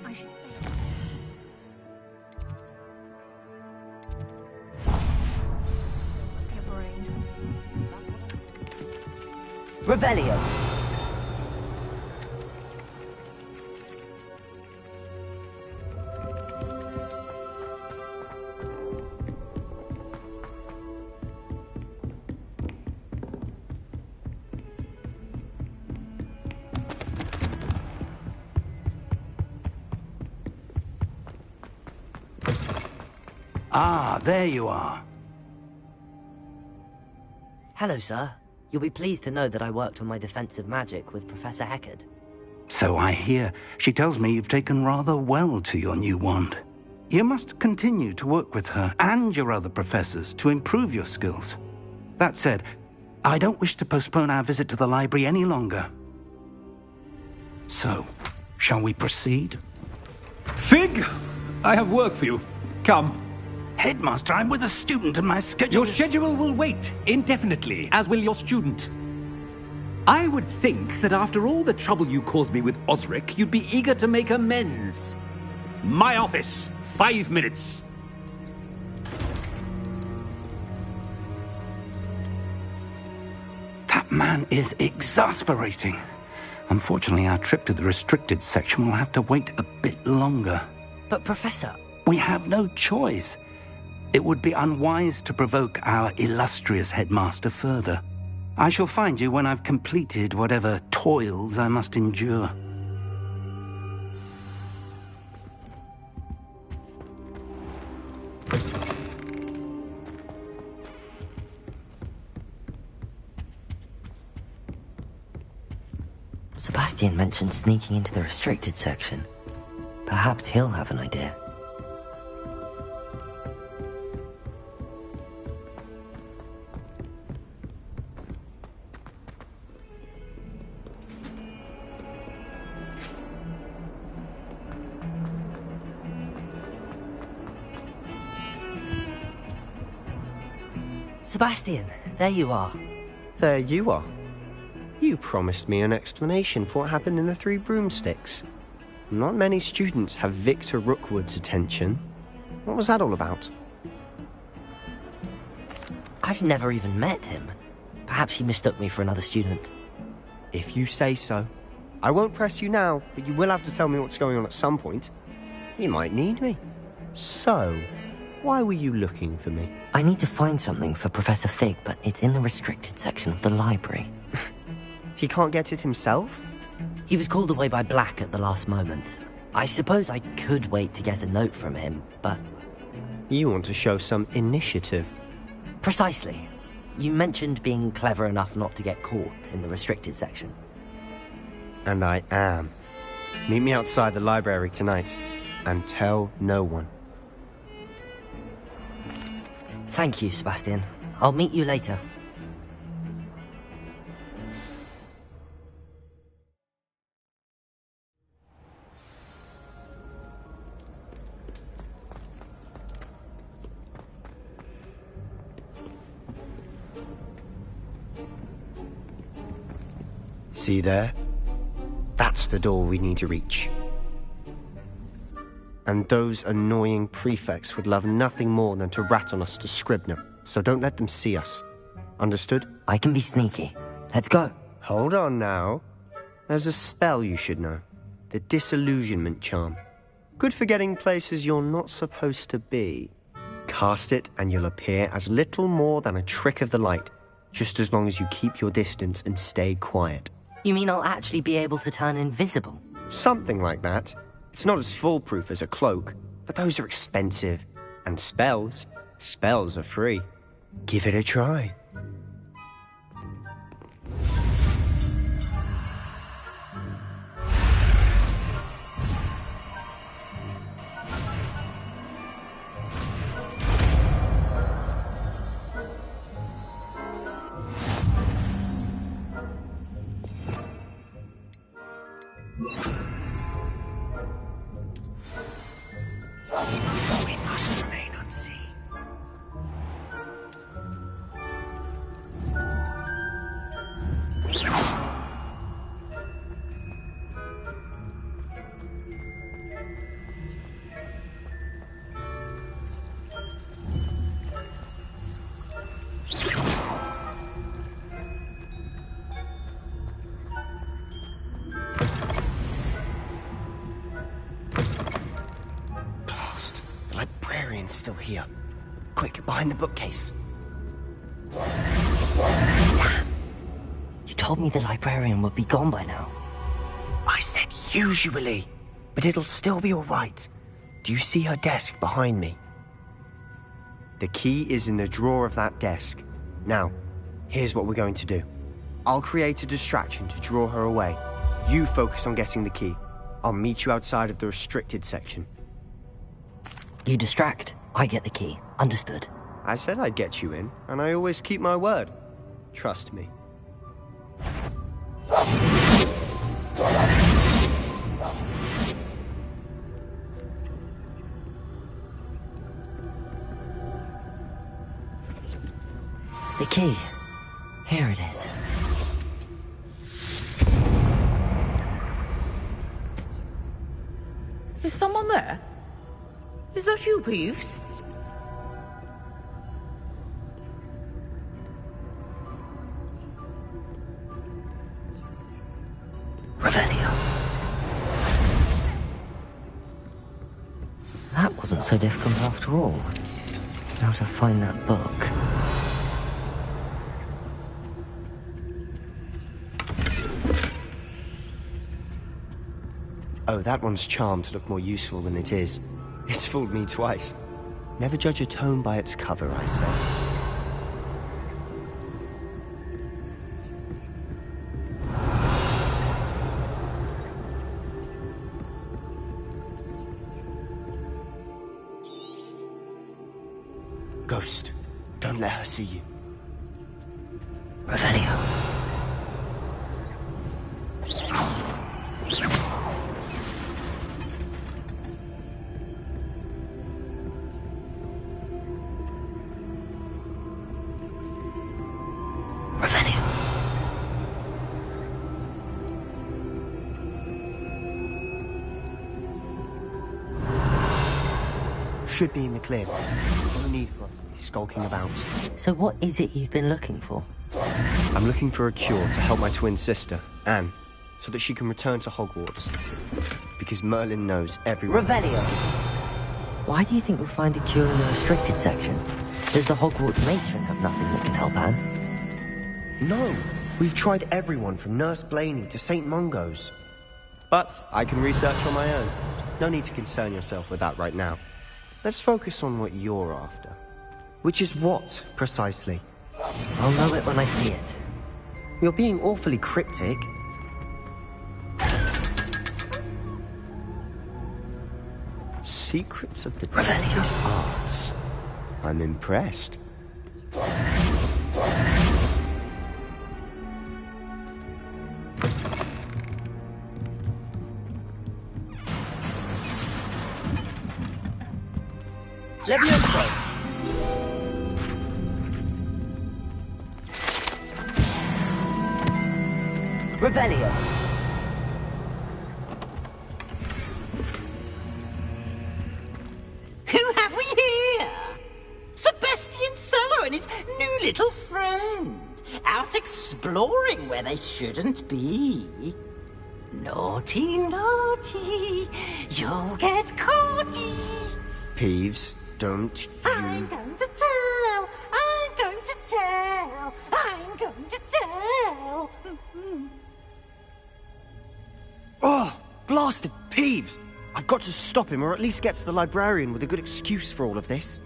[SPEAKER 21] I should say. Your brain.
[SPEAKER 2] Revelio.
[SPEAKER 4] Ah, there you are.
[SPEAKER 1] Hello, sir. You'll be pleased to know that I worked on my defensive magic with Professor Heckard.
[SPEAKER 4] So I hear. She tells me you've taken rather well to your new wand. You must continue to work with her and your other professors to improve your skills. That said, I don't wish to postpone our visit to the library any longer. So, shall we proceed?
[SPEAKER 20] Fig! I have work for you. Come.
[SPEAKER 4] Headmaster, I'm with a student and my schedule
[SPEAKER 20] Your schedule will wait indefinitely, as will your student. I would think that after all the trouble you caused me with Osric, you'd be eager to make amends. My office, 5 minutes.
[SPEAKER 4] That man is exasperating. Unfortunately, our trip to the restricted section will have to wait a bit longer.
[SPEAKER 1] But, Professor...
[SPEAKER 4] We have no choice. It would be unwise to provoke our illustrious headmaster further. I shall find you when I've completed whatever toils I must endure.
[SPEAKER 1] Sebastian mentioned sneaking into the restricted section. Perhaps he'll have an idea. Sebastian, there you are.
[SPEAKER 19] There you are. You promised me an explanation for what happened in the Three Broomsticks. Not many students have Victor Rookwood's attention. What was that all about?
[SPEAKER 1] I've never even met him. Perhaps he mistook me for another student.
[SPEAKER 19] If you say so. I won't press you now, but you will have to tell me what's going on at some point. You might need me. So, why were you looking for me?
[SPEAKER 1] I need to find something for Professor Fig, but it's in the restricted section of the library.
[SPEAKER 19] He can't get it himself?
[SPEAKER 1] He was called away by Black at the last moment. I suppose I could wait to get a note from him, but...
[SPEAKER 19] You want to show some initiative.
[SPEAKER 1] Precisely. You mentioned being clever enough not to get caught in the restricted section.
[SPEAKER 19] And I am. Meet me outside the library tonight, and tell no one.
[SPEAKER 1] Thank you, Sebastian. I'll meet you later.
[SPEAKER 19] See there? That's the door we need to reach. And those annoying prefects would love nothing more than to rat on us to Scribner, so don't let them see us. Understood?
[SPEAKER 1] I can be sneaky. Let's go.
[SPEAKER 19] Hold on now. There's a spell you should know. The Disillusionment Charm. Good for getting places you're not supposed to be. Cast it and you'll appear as little more than a trick of the light, just as long as you keep your distance and stay quiet.
[SPEAKER 1] You mean I'll actually be able to turn invisible?
[SPEAKER 19] Something like that. It's not as foolproof as a cloak, but those are expensive. And spells are free. Give it a try.
[SPEAKER 10] We must remain unseen.
[SPEAKER 19] The librarian's still here. Quick, behind the bookcase.
[SPEAKER 1] Damn. You told me the librarian would be gone by now.
[SPEAKER 19] I said usually, but it'll still be all right. Do you see her desk behind me? The key is in the drawer of that desk. Now, here's what we're going to do. I'll create a distraction to draw her away. You focus on getting the key. I'll meet you outside of the restricted section.
[SPEAKER 1] You distract, I get the key. Understood.
[SPEAKER 19] I said I'd get you in, and I always keep my word. Trust me.
[SPEAKER 1] The key. Here it is.
[SPEAKER 6] Is someone there? Is that you, Peeves?
[SPEAKER 1] Revelio. That wasn't so difficult after all. Now to find that book.
[SPEAKER 19] Oh, that one's charmed to look more useful than it is. It's fooled me twice. Never judge a tome by its cover, I say. Ghost, don't let her see you.
[SPEAKER 1] Revelio.
[SPEAKER 19] Should be in the clear. No need for us to be skulking about.
[SPEAKER 1] So what is it you've been looking for?
[SPEAKER 19] I'm looking for a cure to help my twin sister, Anne, so that she can return to Hogwarts. Because Merlin knows everyone.
[SPEAKER 1] Revelio! Why do you think we'll find a cure in the restricted section? Does the Hogwarts matron have nothing that can help Anne?
[SPEAKER 19] No! We've tried everyone from Nurse Blaney to St. Mungo's. But I can research on my own. No need to concern yourself with that right now. Let's focus on what you're after. Which is what, precisely?
[SPEAKER 1] I'll know it when I see it.
[SPEAKER 19] You're being awfully cryptic. Secrets of the deadliest arts. I'm impressed.
[SPEAKER 2] Levioso! Revelio.
[SPEAKER 6] Who have we here? Sebastian Sello and his new little friend. Out exploring where they shouldn't be. Naughty, naughty. You'll get caughty.
[SPEAKER 19] Peeves, don't you...
[SPEAKER 6] I'm going to tell. I'm going to tell. I'm going to tell.
[SPEAKER 19] Oh, blasted Peeves! I've got to stop him, or at least get to the librarian with a good excuse for all of this.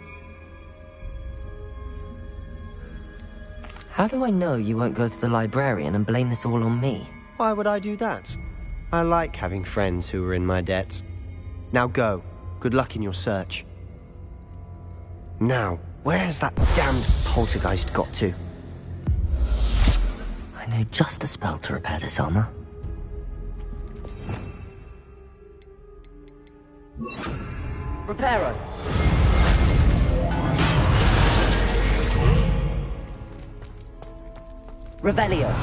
[SPEAKER 1] How do I know you won't go to the librarian and blame this all on me?
[SPEAKER 19] Why would I do that? I like having friends who are in my debt. Now go. Good luck in your search. Now, where's that damned poltergeist got to?
[SPEAKER 1] I know just the spell to repair this armor.
[SPEAKER 2] Reparo. Revelio.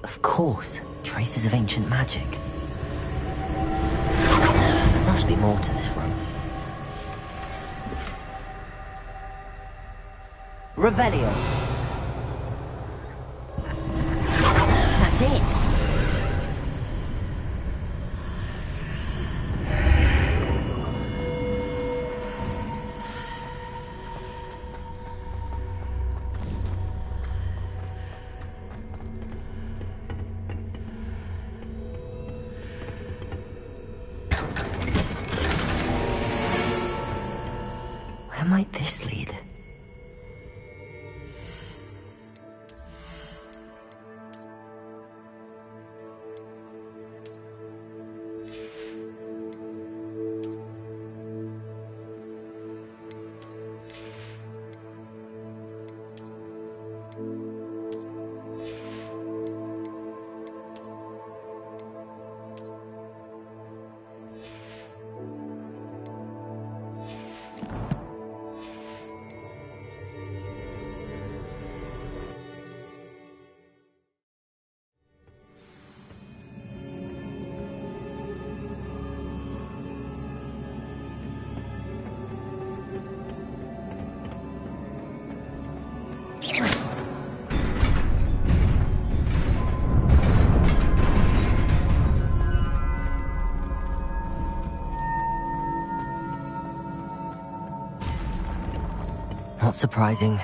[SPEAKER 1] Of course, traces of ancient magic. There must be more to this room.
[SPEAKER 2] Revelio. That's it.
[SPEAKER 1] Where might this lead? Not surprising.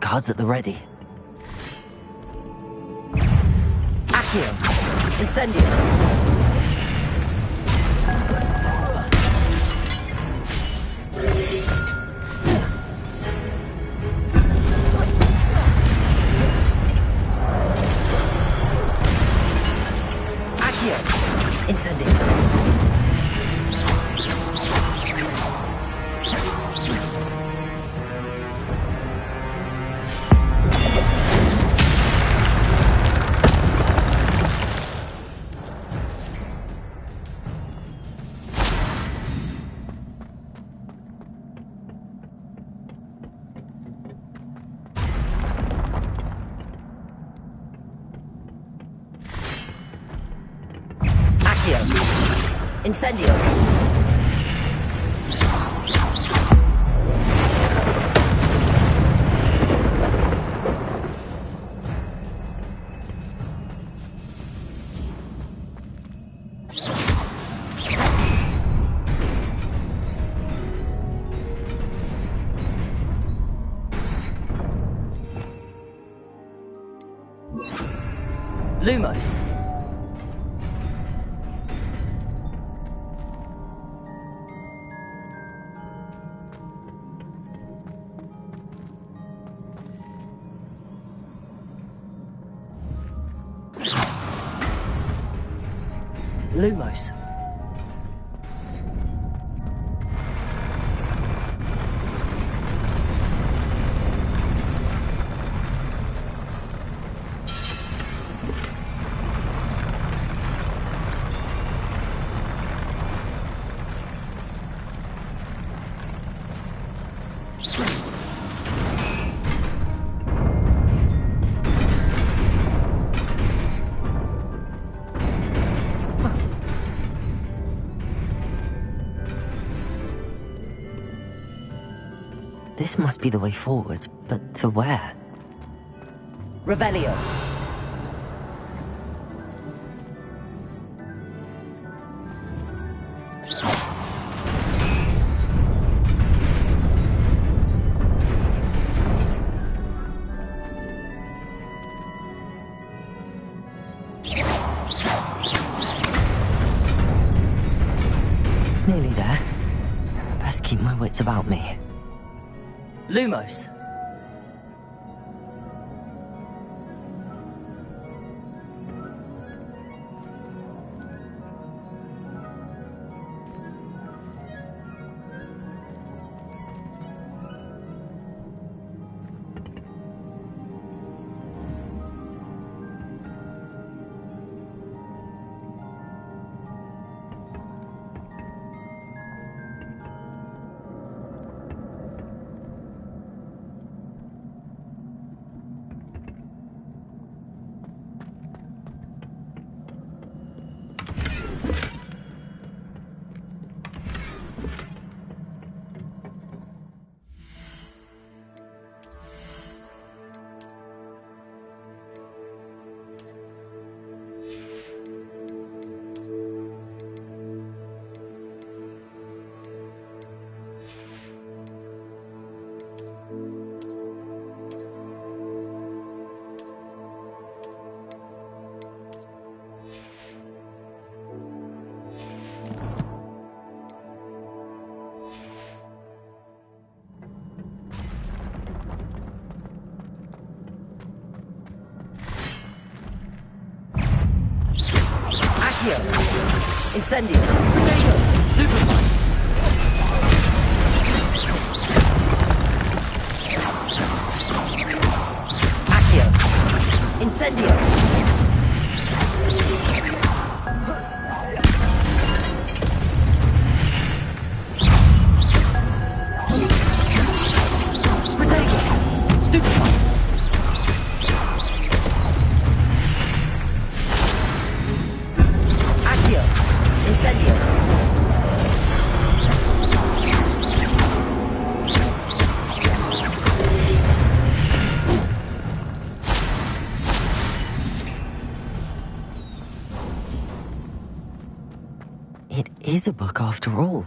[SPEAKER 1] Guards at the ready.
[SPEAKER 2] Accio. Incendio. Accio. Incendio. Incendio. Lumos. Lumos.
[SPEAKER 1] This must be the way forward, but to where?
[SPEAKER 2] Revelio.
[SPEAKER 1] Nearly there. Best keep my wits about me.
[SPEAKER 2] Lumos. Incendio. Potato. Stupefy. Accio. Incendio. Potato. Stupefy. Incendio.
[SPEAKER 1] It is a book after all.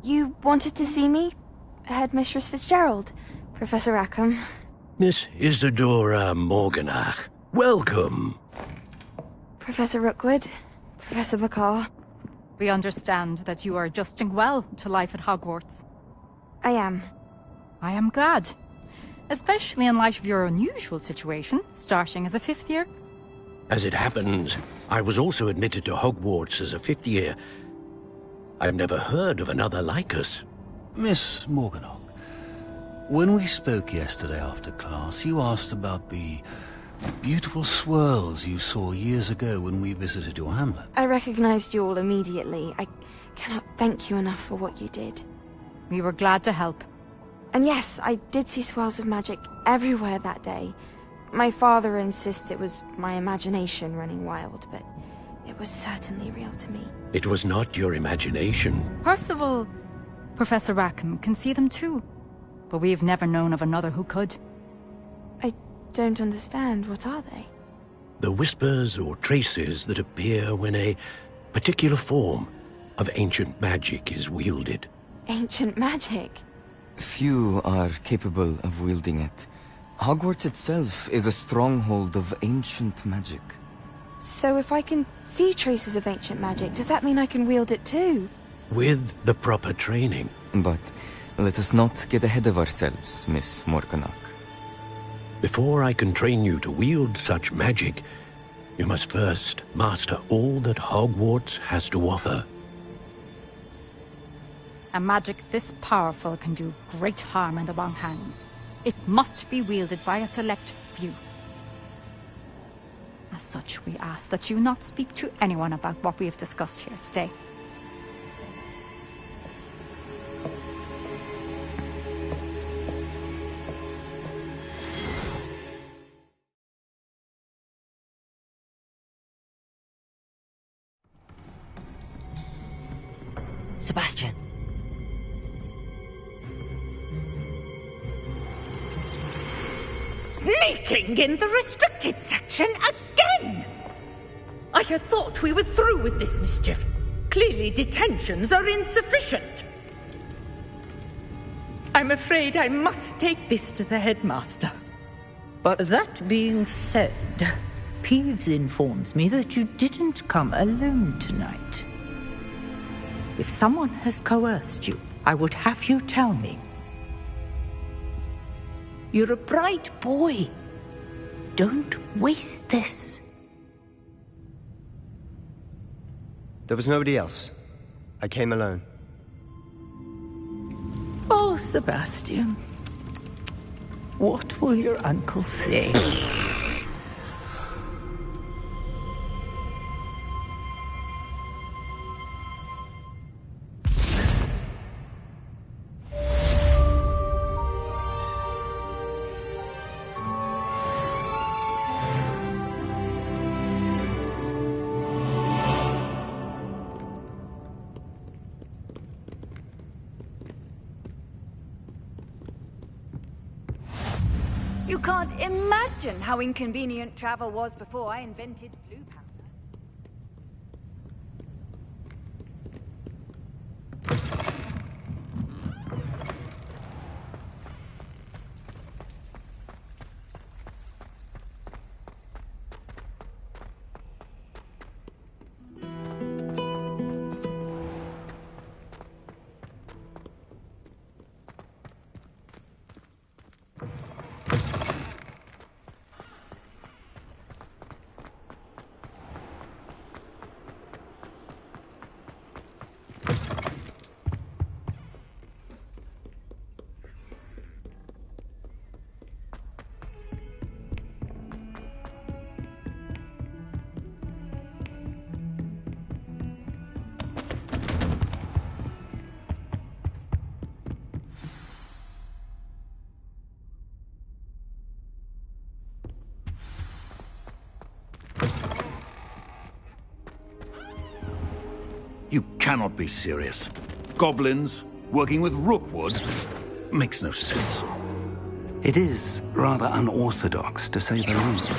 [SPEAKER 8] You wanted to see me? Headmistress Fitzgerald, Professor Rackham.
[SPEAKER 11] Miss Isadora Morganach, welcome.
[SPEAKER 8] Professor Rookwood, Professor McCaw.
[SPEAKER 23] We understand that you are adjusting well to life at Hogwarts.
[SPEAKER 8] I am.
[SPEAKER 23] I am glad. Especially in light of your unusual situation, starting as a 5th year.
[SPEAKER 11] As it happens, I was also admitted to Hogwarts as a 5th year. I've never heard of another like us.
[SPEAKER 24] Miss Morganach, when we spoke yesterday after class, you asked about the beautiful swirls you saw years ago when we visited your hamlet.
[SPEAKER 8] I recognized you all immediately. I cannot thank you enough for what you did.
[SPEAKER 23] We were glad to help.
[SPEAKER 8] And yes, I did see swirls of magic everywhere that day. My father insists it was my imagination running wild, but it was certainly real to me.
[SPEAKER 11] It was not your imagination.
[SPEAKER 23] Percival, Professor Rackham can see them too. But we've never known of another who could.
[SPEAKER 8] I don't understand. What are they?
[SPEAKER 11] The whispers or traces that appear when a particular form of ancient magic is wielded.
[SPEAKER 8] Ancient magic?
[SPEAKER 25] Few are capable of wielding it. Hogwarts itself is a stronghold of ancient magic.
[SPEAKER 8] So if I can see traces of ancient magic, does that mean I can wield it too?
[SPEAKER 11] With the proper training.
[SPEAKER 25] But let us not get ahead of ourselves, Miss Morganach.
[SPEAKER 11] Before I can train you to wield such magic, you must first master all that Hogwarts has to offer.
[SPEAKER 23] A magic this powerful can do great harm in the wrong hands. It must be wielded by a select few. As such, we ask that you not speak to anyone about what we have discussed here today.
[SPEAKER 2] Sebastian.
[SPEAKER 26] Sneaking in the restricted section again! I had thought we were through with this mischief. Clearly detentions are insufficient. I'm afraid I must take this to the headmaster.
[SPEAKER 6] But that being said, Peeves informs me that you didn't come alone tonight. If someone has coerced you, I would have you tell me. You're a bright boy. Don't waste this.
[SPEAKER 19] There was nobody else. I came alone.
[SPEAKER 6] Oh, Sebastian. What will your uncle say?
[SPEAKER 7] You can't imagine how inconvenient travel was before I invented flu powder.
[SPEAKER 20] You cannot be serious. Goblins working with Rookwood makes no sense.
[SPEAKER 4] It is rather unorthodox, to say the least.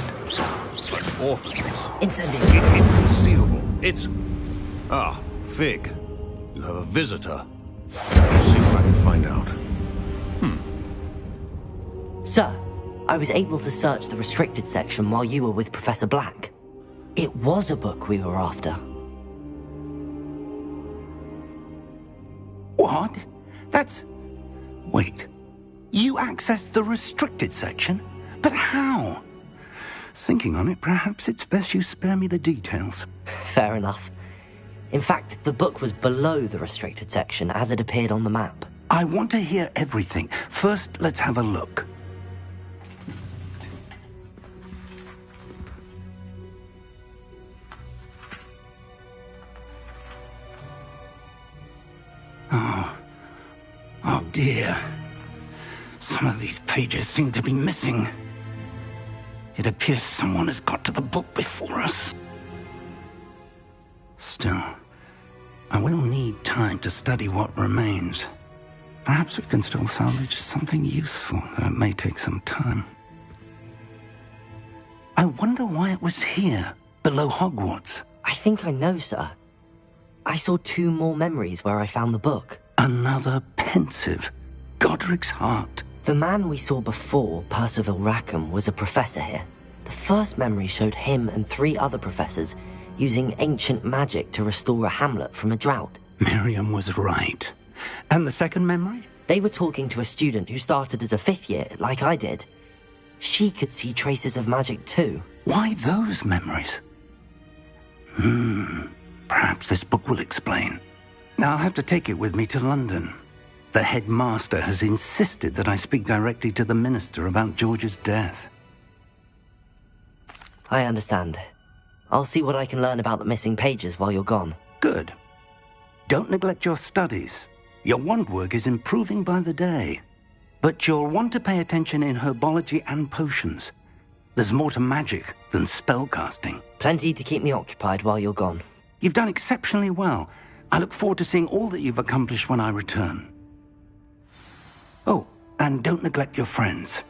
[SPEAKER 20] Unorthodox?
[SPEAKER 21] Incendiary.
[SPEAKER 20] Inconceivable. It's... Ah, Fig. You have a visitor.
[SPEAKER 11] Let's see what I can find out.
[SPEAKER 1] Sir, I was able to search the restricted section while you were with Professor Black. It was a book we were after.
[SPEAKER 4] What? That's... Wait. You accessed the restricted section? But how? Thinking on it, perhaps it's best you spare me the details.
[SPEAKER 1] Fair enough. In fact, the book was below the restricted section as it appeared on the map.
[SPEAKER 4] I want to hear everything. First, let's have a look. Oh dear. Some of these pages seem to be missing. It appears someone has got to the book before us. Still, I will need time to study what remains. Perhaps we can still salvage something useful, though it may take some time. I wonder why it was here, below Hogwarts.
[SPEAKER 1] I think I know, sir. I saw 2 more memories where I found the book.
[SPEAKER 4] Another pensive. Godric's heart.
[SPEAKER 1] The man we saw before, Percival Rackham, was a professor here. The first memory showed him and 3 other professors using ancient magic to restore a hamlet from a drought.
[SPEAKER 4] Miriam was right. And the second memory?
[SPEAKER 1] They were talking to a student who started as a 5th year, like I did. She could see traces of magic too.
[SPEAKER 4] Why those memories? Perhaps this book will explain. I'll have to take it with me to London. The headmaster has insisted that I speak directly to the minister about George's death.
[SPEAKER 1] I understand. I'll see what I can learn about the missing pages while you're gone.
[SPEAKER 4] Good. Don't neglect your studies. Your wand work is improving by the day. But you'll want to pay attention in herbology and potions. There's more to magic than spellcasting.
[SPEAKER 1] Plenty to keep me occupied while you're gone.
[SPEAKER 4] You've done exceptionally well. I look forward to seeing all that you've accomplished when I return. Oh, and don't neglect your friends.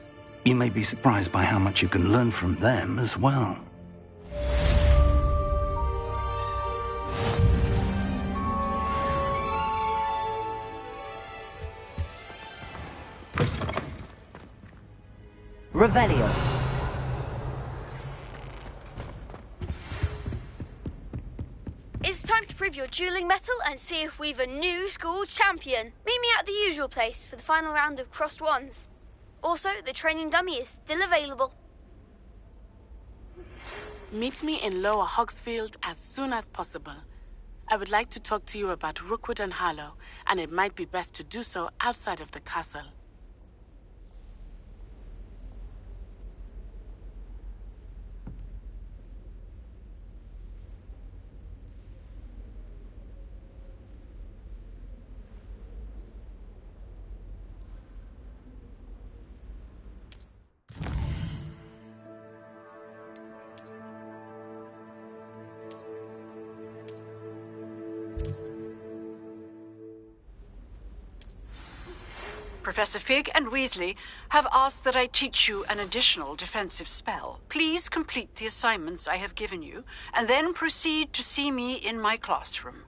[SPEAKER 4] You may be surprised by how much you can learn from them as well.
[SPEAKER 1] Revelio.
[SPEAKER 17] It's time to prove your dueling mettle and see if we've a new school champion. Meet me at the usual place for the final round of crossed wands. Also, the training dummy is still available.
[SPEAKER 3] Meet me in Lower Hogsfield as soon as possible. I would like to talk to you about Rookwood and Harlow, and it might be best to do so outside of the castle.
[SPEAKER 18] Professor Fig and Weasley have asked that I teach you an additional defensive spell. Please complete the assignments I have given you, and then proceed to see me in my classroom.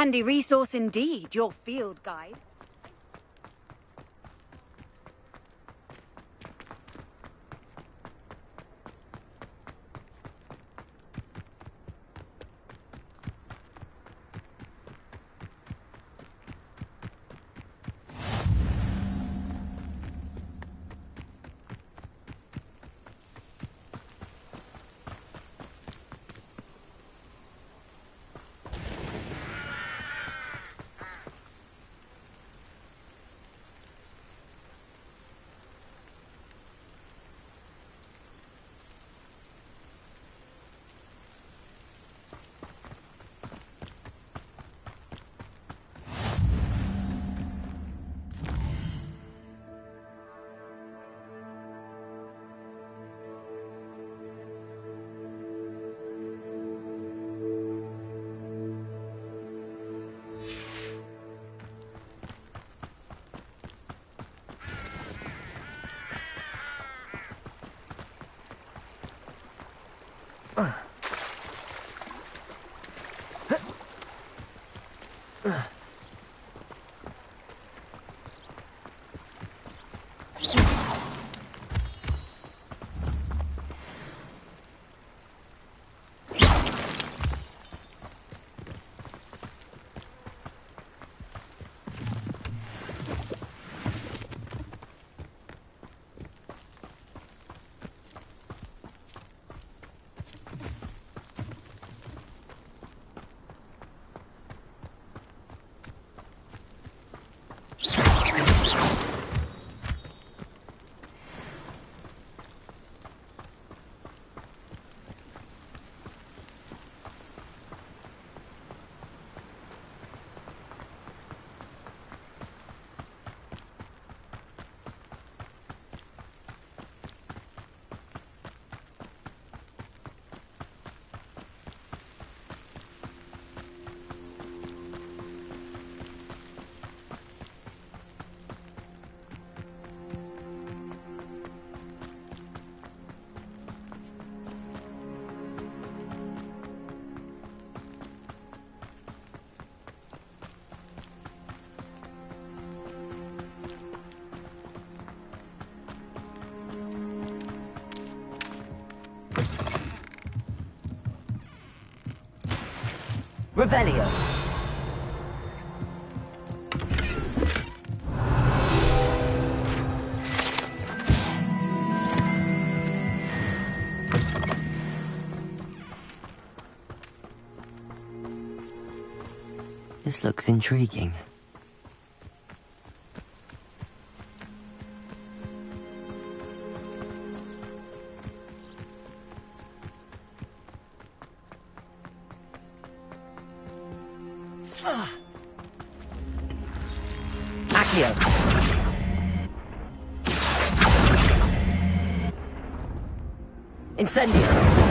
[SPEAKER 7] Handy resource indeed, your field guide.
[SPEAKER 2] Revelio.
[SPEAKER 1] This looks intriguing.
[SPEAKER 2] Accio. Incendio.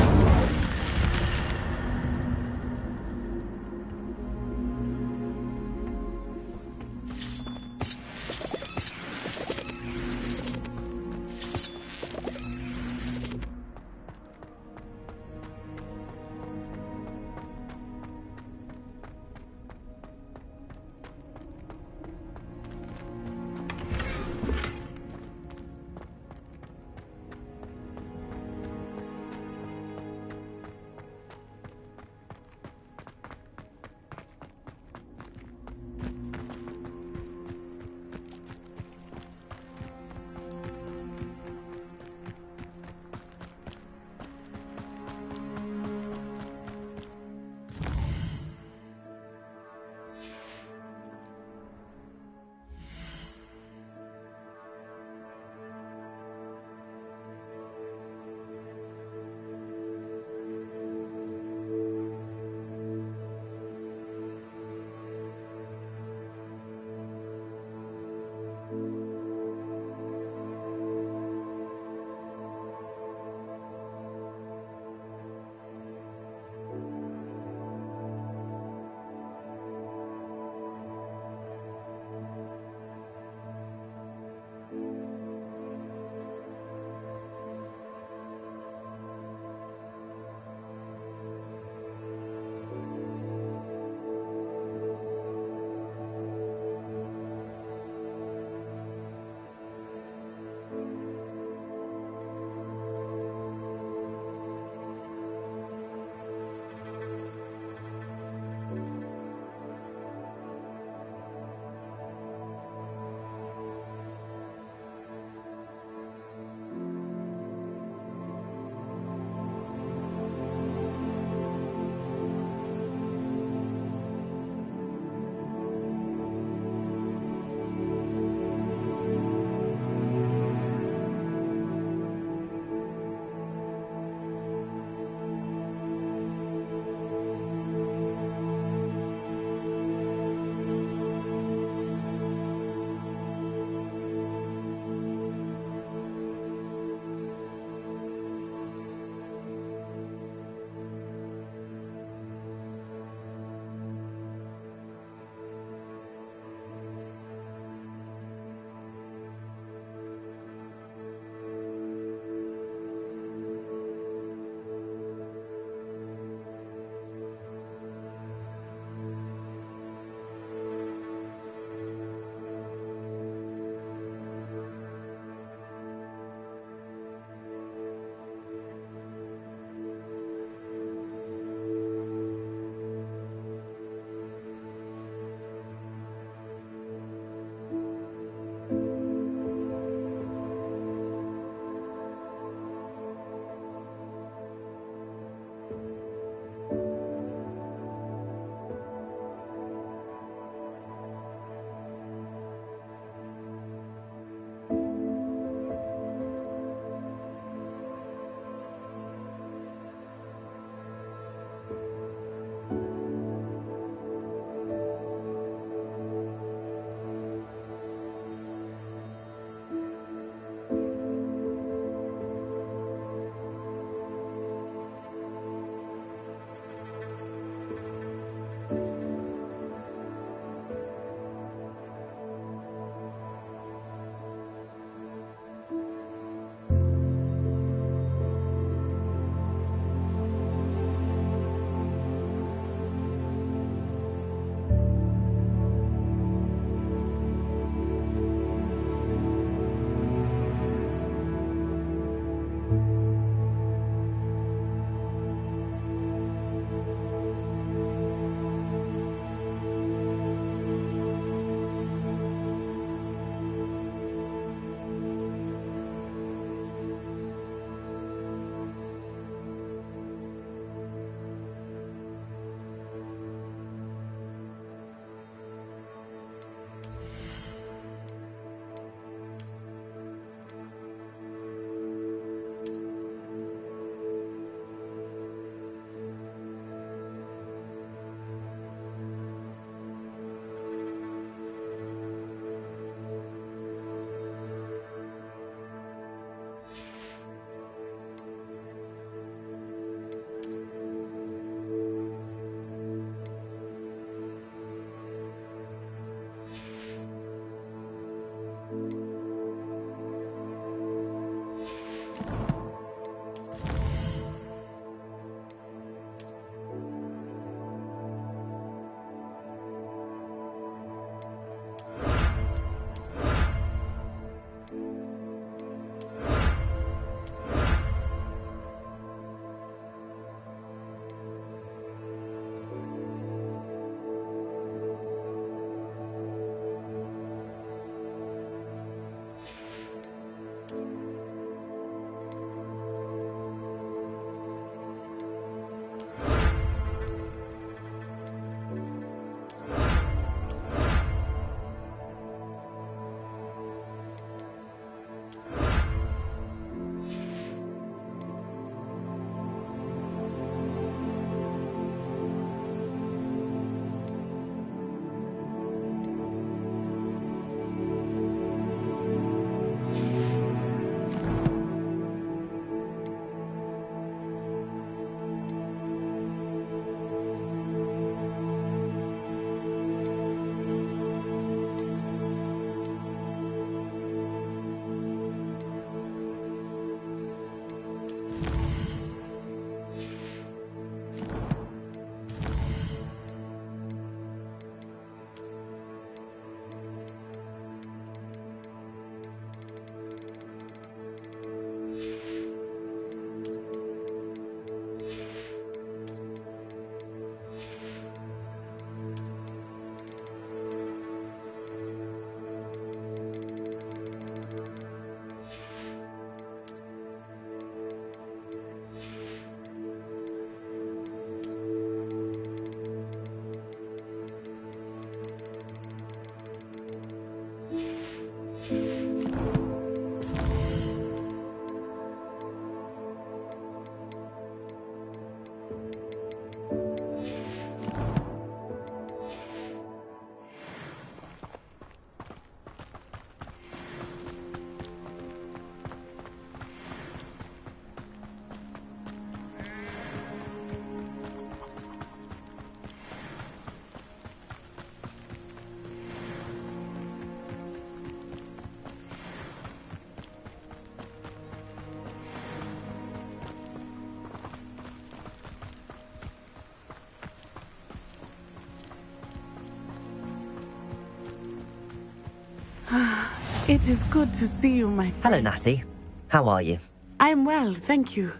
[SPEAKER 3] It is good to see you, my friend.
[SPEAKER 1] Hello, Natty. How are you?
[SPEAKER 3] I'm well, thank you.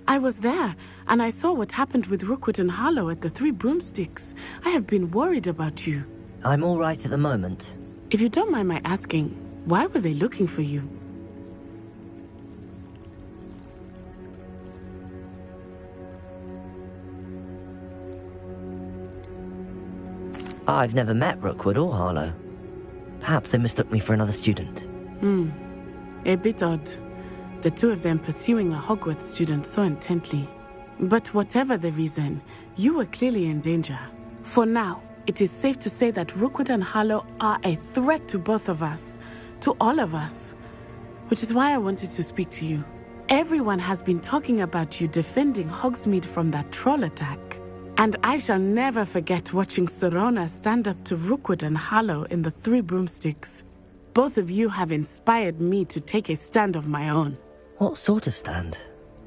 [SPEAKER 3] I was there, and I saw what happened with Rookwood and Harlow at the Three Broomsticks. I have been worried about you.
[SPEAKER 1] I'm all right at the moment.
[SPEAKER 3] If you don't mind my asking, why were they looking for you?
[SPEAKER 1] I've never met Rookwood or Harlow. Perhaps they mistook me for another student.
[SPEAKER 3] A bit odd. The two of them pursuing a Hogwarts student so intently. But whatever the reason, you were clearly in danger. For now, it is safe to say that Rookwood and Harlow are a threat to both of us. To all of us. Which is why I wanted to speak to you. Everyone has been talking about you defending Hogsmeade from that troll attack. And I shall never forget watching Serona stand up to Rookwood and Harlow in the Three Broomsticks. Both of you have inspired me to take a stand of my own.
[SPEAKER 1] What sort of stand?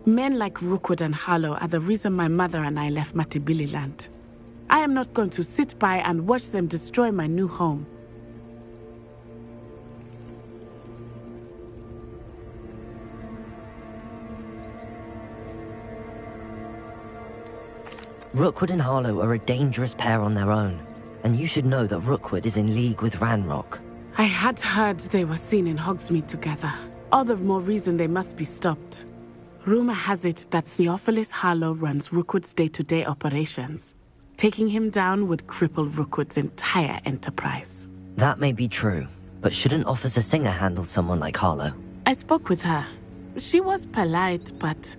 [SPEAKER 3] Men like Rookwood and Harlow are the reason my mother and I left Matibili I am not going to sit by and watch them destroy my new home.
[SPEAKER 1] Rookwood and Harlow are a dangerous pair on their own, and you should know that Rookwood is in league with Ranrock.
[SPEAKER 3] I had heard they were seen in Hogsmeade together. All the more reason they must be stopped. Rumor has it that Theophilus Harlow runs Rookwood's day-to-day operations. Taking him down would cripple Rookwood's entire enterprise.
[SPEAKER 1] That may be true, but shouldn't Officer Singer handle someone like Harlow?
[SPEAKER 3] I spoke with her. She was polite, but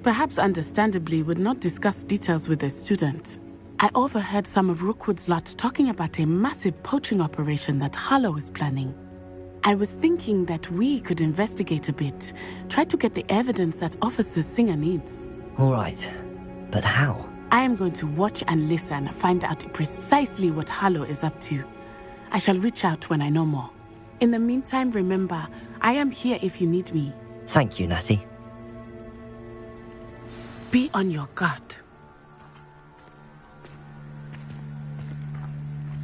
[SPEAKER 3] perhaps understandably would not discuss details with a student. I overheard some of Rookwood's lot talking about a massive poaching operation that Harlow is planning. I was thinking that we could investigate a bit, try to get the evidence that Officer Singer needs.
[SPEAKER 1] All right, but how?
[SPEAKER 3] I am going to watch and listen, find out precisely what Harlow is up to. I shall reach out when I know more. In the meantime, remember, I am here if you need me.
[SPEAKER 1] Thank you, Natty.
[SPEAKER 3] Be on your guard.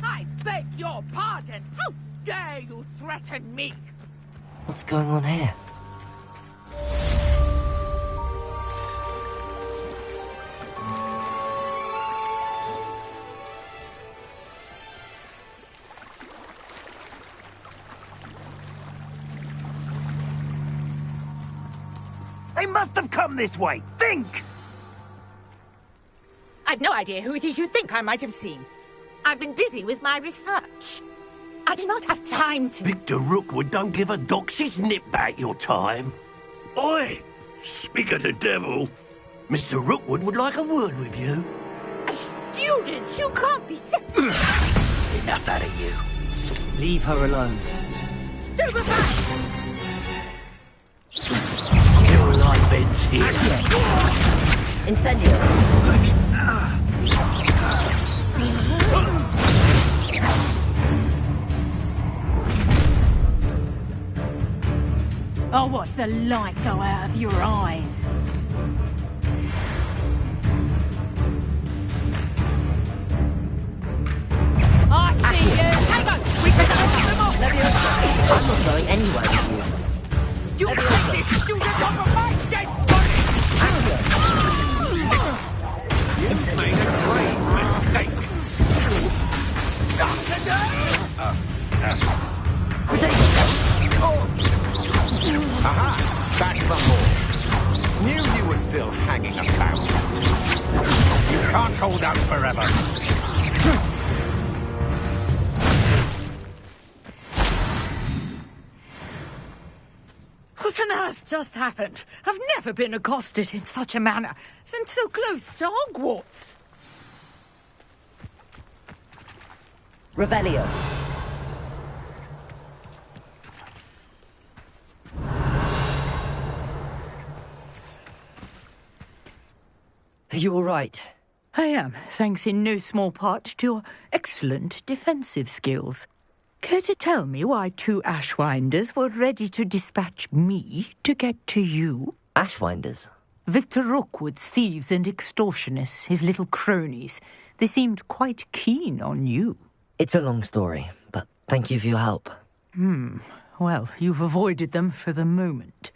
[SPEAKER 26] I beg your pardon. How dare you threaten me?
[SPEAKER 1] What's going on here?
[SPEAKER 5] They must have come this way. Think!
[SPEAKER 26] I've no idea who it is you think I might have seen. I've been busy with my research. I do not have time to...
[SPEAKER 5] Victor Rookwood don't give a doxy's nip back your time. Oi! Speak of the devil. Mr. Rookwood would like a word with you.
[SPEAKER 26] A student? You can't be...
[SPEAKER 5] Enough out of you.
[SPEAKER 1] Leave her alone.
[SPEAKER 26] Stupefy!
[SPEAKER 5] Your life ends here.
[SPEAKER 1] Incendio.
[SPEAKER 23] I'll watch the light go out of your eyes. I see you! Hang on! We can knock them off!
[SPEAKER 1] I'm not going anywhere with you.
[SPEAKER 26] You take this student off of my dead body!
[SPEAKER 5] You made a great mistake.
[SPEAKER 9] Aha! Back from more. Knew you were still hanging about. You can't hold out forever.
[SPEAKER 26] What on earth just happened? I've never been accosted in such a manner, and so close to Hogwarts.
[SPEAKER 1] Revelio. Are you all right?
[SPEAKER 26] I am, thanks in no small part to your excellent defensive skills. Care to tell me why two Ashwinders were ready to dispatch me to get to you?
[SPEAKER 1] Ashwinders?
[SPEAKER 26] Victor Rookwood's thieves and extortionists, his little cronies. They seemed quite keen on you.
[SPEAKER 1] It's a long story, but thank you for your help.
[SPEAKER 26] Well, you've avoided them for the moment.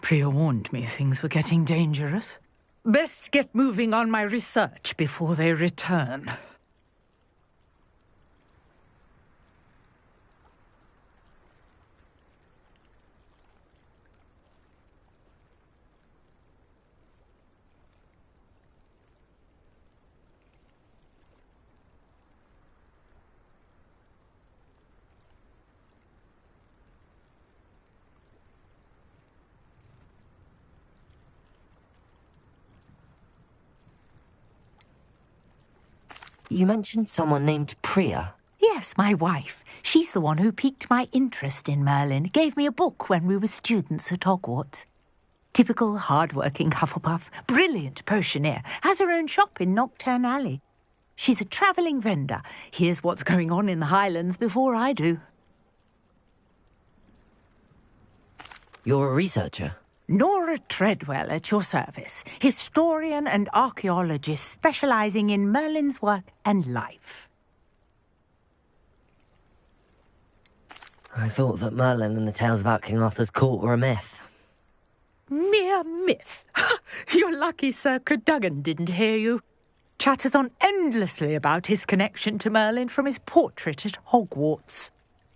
[SPEAKER 26] Priya warned me things were getting dangerous. Best get moving on my research before they return.
[SPEAKER 1] You mentioned someone named Priya.
[SPEAKER 26] Yes, my wife. She's the one who piqued my interest in Merlin. Gave me a book when we were students at Hogwarts. Typical hard-working Hufflepuff, brilliant potioneer, has her own shop in Nocturne Alley. She's a travelling vendor. Hears what's going on in the Highlands before I do.
[SPEAKER 1] You're a researcher?
[SPEAKER 26] Nora Treadwell at your service, historian and archaeologist specialising in Merlin's work and life.
[SPEAKER 1] I thought that Merlin and the tales about King Arthur's court were a myth.
[SPEAKER 26] Mere myth. You're lucky Sir Cadogan didn't hear you. Chatters on endlessly about his connection to Merlin from his portrait at Hogwarts.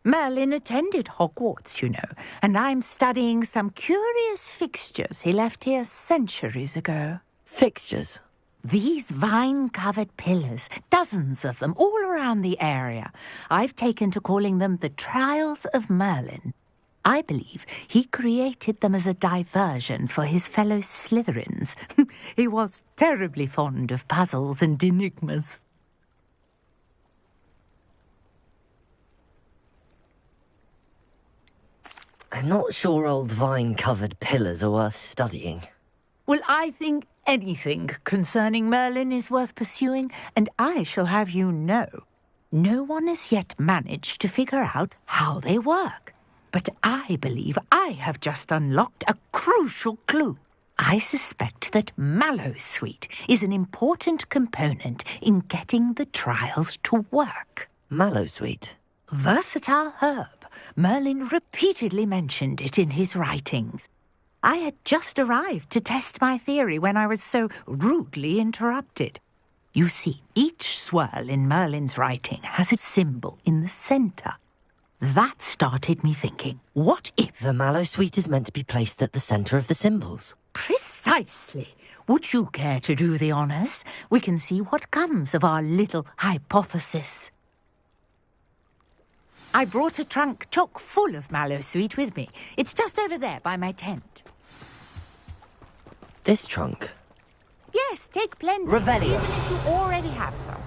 [SPEAKER 26] Merlin attended Hogwarts, you know, and I'm studying some curious fixtures he left here centuries ago.
[SPEAKER 1] Fixtures?
[SPEAKER 26] These vine-covered pillars, dozens of them, all around the area. I've taken to calling them the Trials of Merlin. I believe he created them as a diversion for his fellow Slytherins. He was terribly fond of puzzles and enigmas.
[SPEAKER 1] I'm not sure old vine-covered pillars are worth studying.
[SPEAKER 26] Well, I think anything concerning Merlin is worth pursuing, and I shall have you know, no one has yet managed to figure out how they work. But I believe I have just unlocked a crucial clue. I suspect that Mallowsweet is an important component in getting the trials to work.
[SPEAKER 1] Mallowsweet?
[SPEAKER 26] Versatile herb. Merlin repeatedly mentioned it in his writings. I had just arrived to test my theory when I was so rudely interrupted. You see, each swirl in Merlin's writing has a symbol in the centre. That started me thinking, what if...
[SPEAKER 1] The Mallowsweet is meant to be placed at the centre of the symbols.
[SPEAKER 26] Precisely. Would you care to do the honours? We can see what comes of our little hypothesis. I brought a trunk chock full of Mallowsweet with me. It's just over there by my tent.
[SPEAKER 1] This trunk?
[SPEAKER 26] Yes, take plenty.
[SPEAKER 1] Revelio.
[SPEAKER 26] Even if you already have some.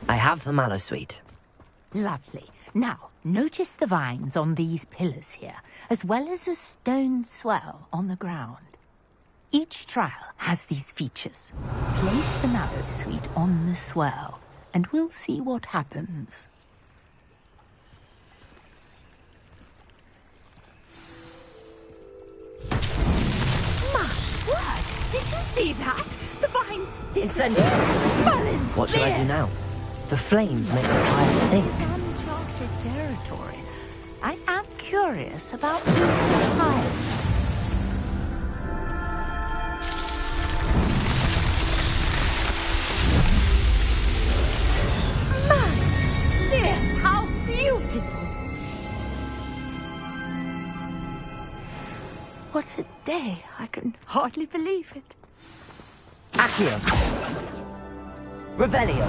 [SPEAKER 1] I have the Mallowsweet.
[SPEAKER 26] Lovely. Now, notice the vines on these pillars here, as well as a stone swell on the ground. Each trial has these features. Place the Mallowsweet on the swell, and we'll see what happens. Did you see that? The vines
[SPEAKER 1] Incendiary!
[SPEAKER 26] Merlin's
[SPEAKER 1] What should I do now? The flames make the fire sing.
[SPEAKER 26] Uncharted territory. I am curious about these fires. Merlin, how beautiful! What a day. I can hardly believe it.
[SPEAKER 1] Accio! Revelio!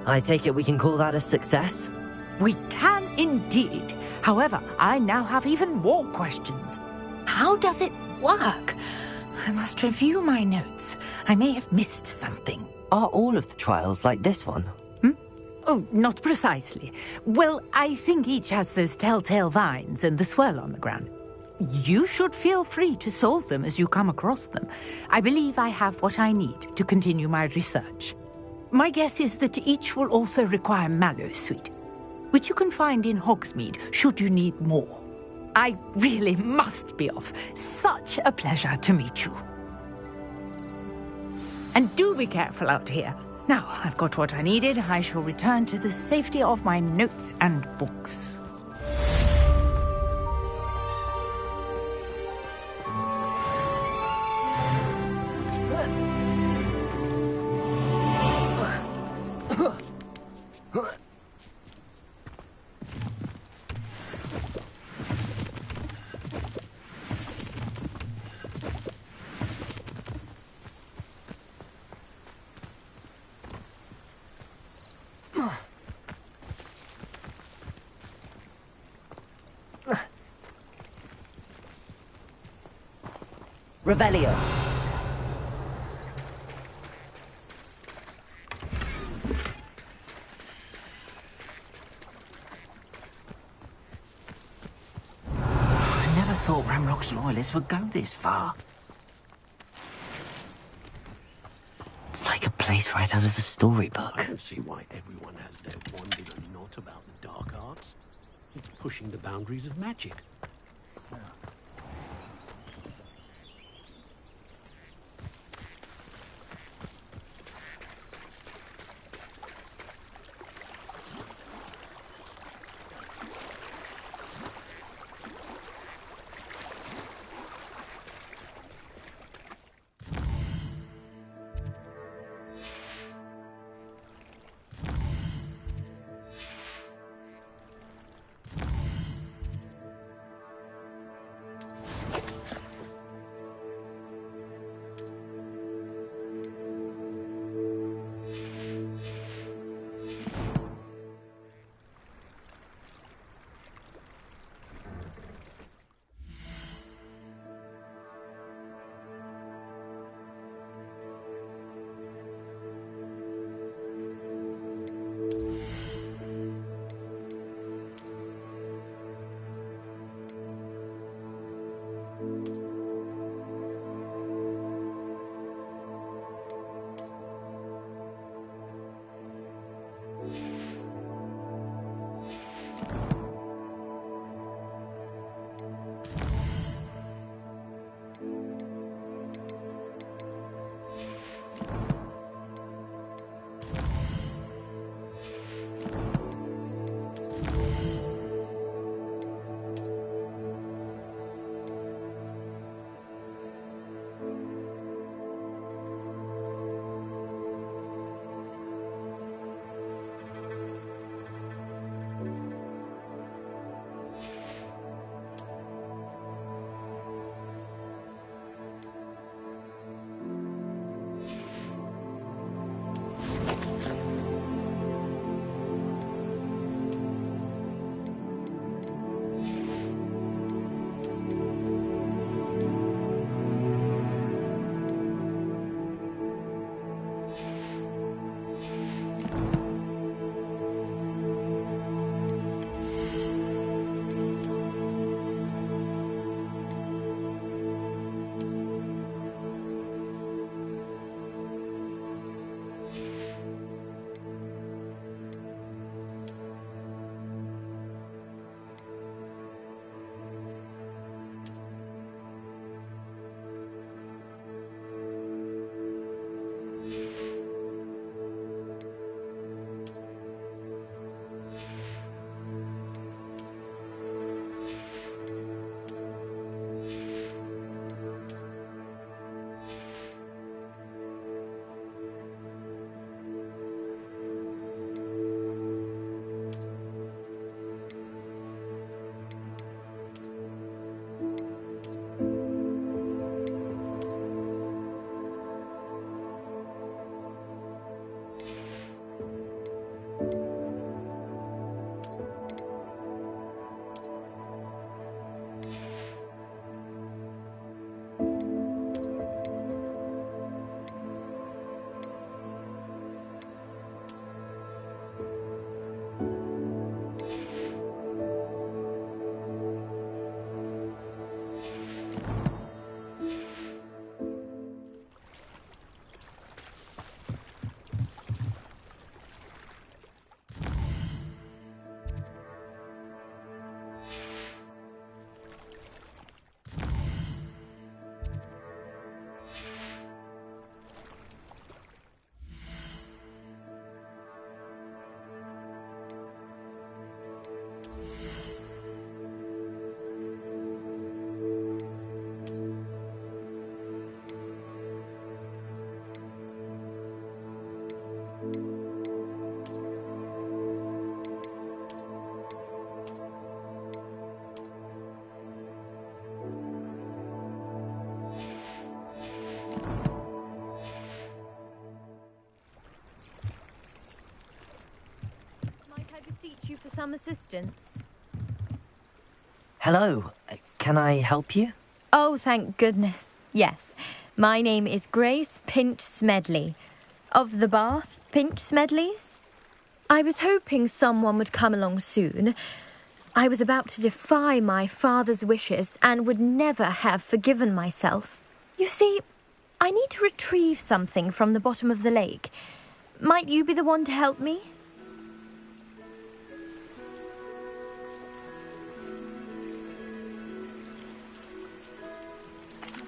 [SPEAKER 1] I take it we can call that a success?
[SPEAKER 26] We can indeed. However, I now have even more questions. How does it work? I must review my notes. I may have missed something.
[SPEAKER 1] Are all of the trials like this one?
[SPEAKER 26] Oh, not precisely. Well, I think each has those telltale vines and the swirl on the ground. You should feel free to solve them as you come across them. I believe I have what I need to continue my research. My guess is that each will also require Mallowsweet, which you can find in Hogsmeade should you need more. I really must be off. Such a pleasure to meet you. And do be careful out here. Now, I've got what I needed. I shall return to the safety of my notes and books.
[SPEAKER 2] Revelio.
[SPEAKER 10] I never thought Ramrock's loyalists would go this far.
[SPEAKER 1] It's like a place right out of a storybook.
[SPEAKER 11] I don't see why everyone has their wand in a knot about the dark arts. It's pushing the boundaries of magic.
[SPEAKER 12] some assistance?
[SPEAKER 1] Hello. Can I help you?
[SPEAKER 12] Oh, thank goodness. Yes. My name is Grace Pinch Smedley. Of the Bath Pinch Smedleys? I was hoping someone would come along soon. I was about to defy my father's wishes and would never have forgiven myself. You see, I need to retrieve something from the bottom of the lake. Might you be the one to help me?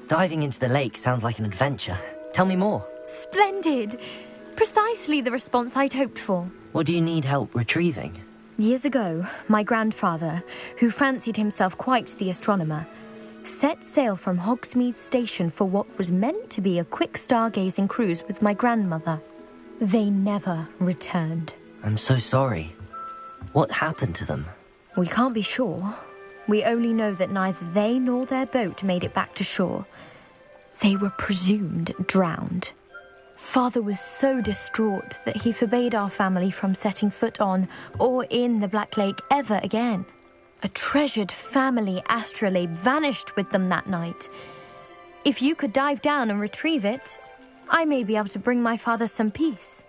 [SPEAKER 1] Diving into the lake sounds like an adventure. Tell me more.
[SPEAKER 12] Splendid! Precisely the response I'd hoped for.
[SPEAKER 1] What do you need help retrieving?
[SPEAKER 12] Years ago, my grandfather, who fancied himself quite the astronomer, set sail from Hogsmeade Station for what was meant to be a quick stargazing cruise with my grandmother. They never returned.
[SPEAKER 1] I'm so sorry. What happened to them?
[SPEAKER 12] We can't be sure. We only know that neither they nor their boat made it back to shore. They were presumed drowned. Father was so distraught that he forbade our family from setting foot on or in the Black Lake ever again. A treasured family astrolabe vanished with them that night. If you could dive down and retrieve it, I may be able to bring my father some peace.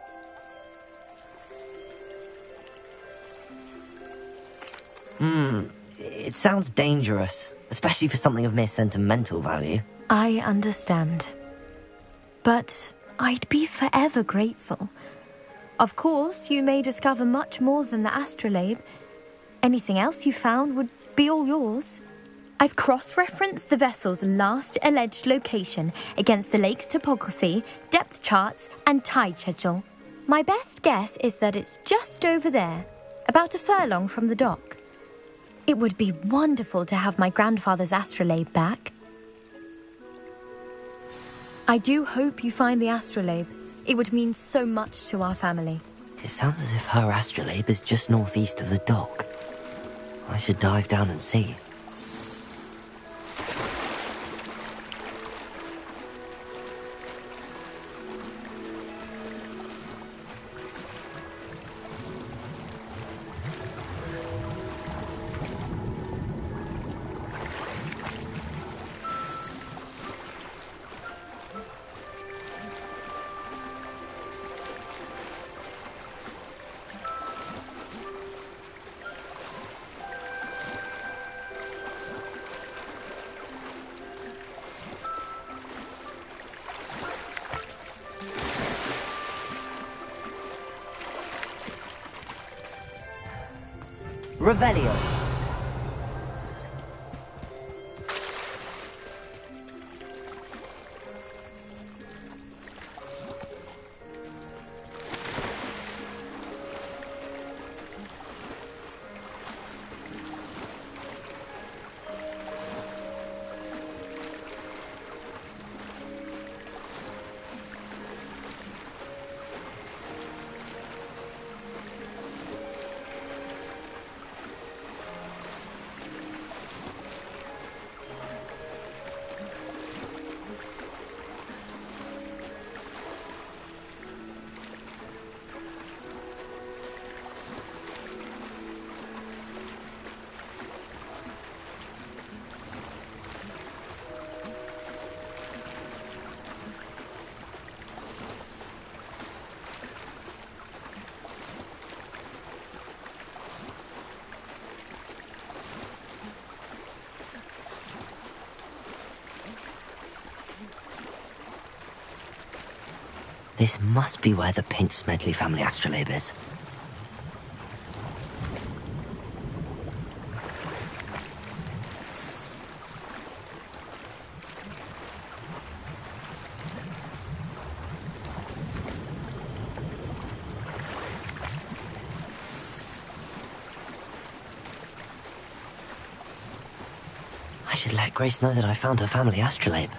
[SPEAKER 1] It sounds dangerous, especially for something of mere sentimental value.
[SPEAKER 12] I understand. But I'd be forever grateful. Of course, you may discover much more than the astrolabe. Anything else you found would be all yours. I've cross-referenced the vessel's last alleged location against the lake's topography, depth charts, and tide schedule. My best guess is that it's just over there, about a furlong from the dock. It would be wonderful to have my grandfather's astrolabe back. I do hope you find the astrolabe. It would mean so much to our family.
[SPEAKER 1] It sounds as if her astrolabe is just northeast of the dock. I should dive down and see. Revelio. This must be where the Pinch Smedley family astrolabe is. I should let Grace know that I found her family astrolabe.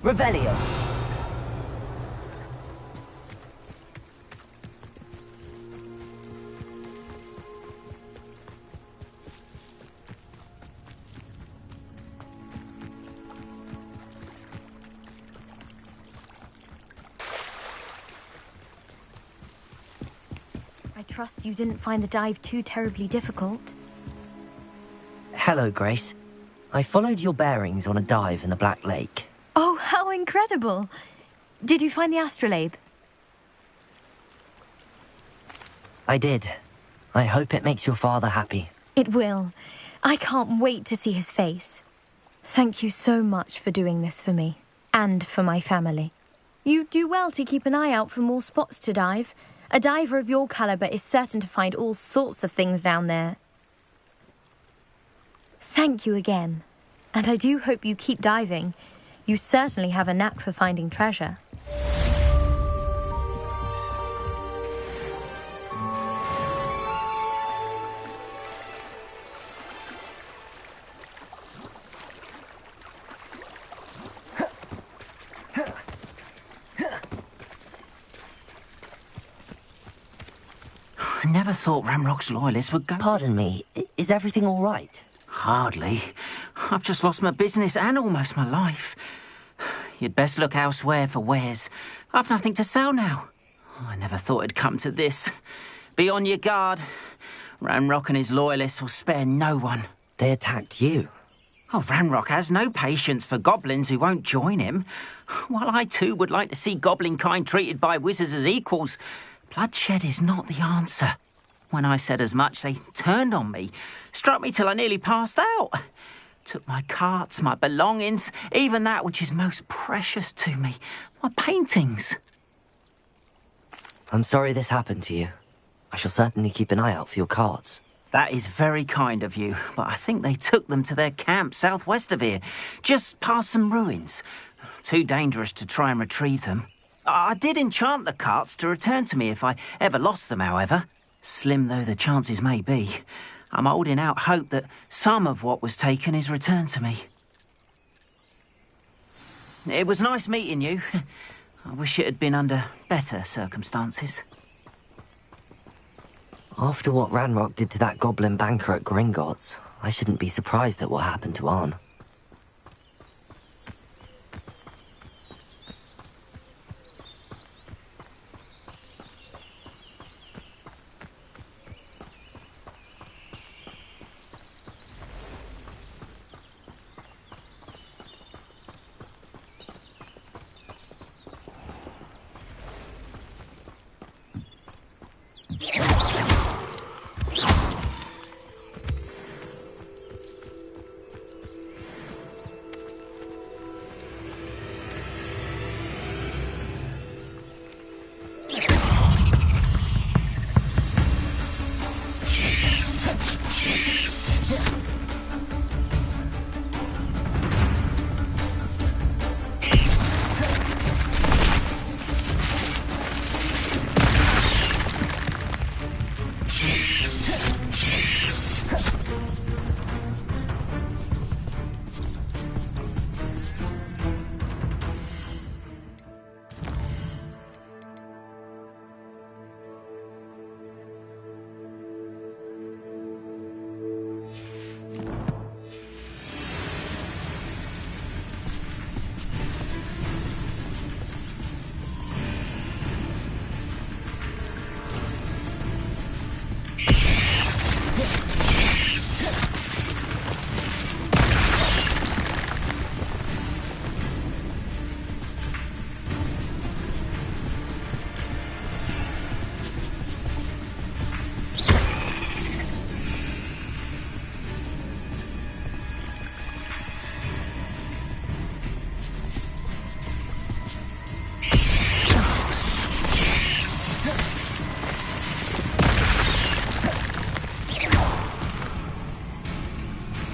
[SPEAKER 2] Revelio.
[SPEAKER 12] I trust you didn't find the dive too terribly difficult.
[SPEAKER 1] Hello, Grace. I followed your bearings on a dive in the Black Lake.
[SPEAKER 12] Oh, how incredible! Did you find the astrolabe?
[SPEAKER 1] I did. I hope it makes your father happy.
[SPEAKER 12] It will. I can't wait to see his face. Thank you so much for doing this for me, and for my family. You do well to keep an eye out for more spots to dive. A diver of your caliber is certain to find all sorts of things down there. Thank you again. And I do hope you keep diving. You certainly have a knack for finding treasure.
[SPEAKER 10] I never thought Ramrock's loyalists would go...
[SPEAKER 1] Pardon me, is everything all right?
[SPEAKER 10] Hardly. I've just lost my business and almost my life. You'd best look elsewhere for wares. I've nothing to sell now. I never thought it'd come to this. Be on your guard. Ramrock and his loyalists will spare no one.
[SPEAKER 1] They attacked you?
[SPEAKER 10] Oh, Ramrock has no patience for goblins who won't join him. While I too would like to see goblin kind treated by wizards as equals, bloodshed is not the answer. When I said as much, they turned on me, struck me till I nearly passed out. Took my carts, my belongings, even that which is most precious to me, my paintings.
[SPEAKER 1] I'm sorry this happened to you. I shall certainly keep an eye out for your carts.
[SPEAKER 10] That is very kind of you, but I think they took them to their camp southwest of here, just past some ruins. Too dangerous to try and retrieve them. I did enchant the carts to return to me if I ever lost them, however. Slim though the chances may be, I'm holding out hope that some of what was taken is returned to me. It was nice meeting you. I wish it had been under better circumstances.
[SPEAKER 1] After what Ranrock did to that goblin banker at Gringotts, I shouldn't be surprised at what happened to Arn.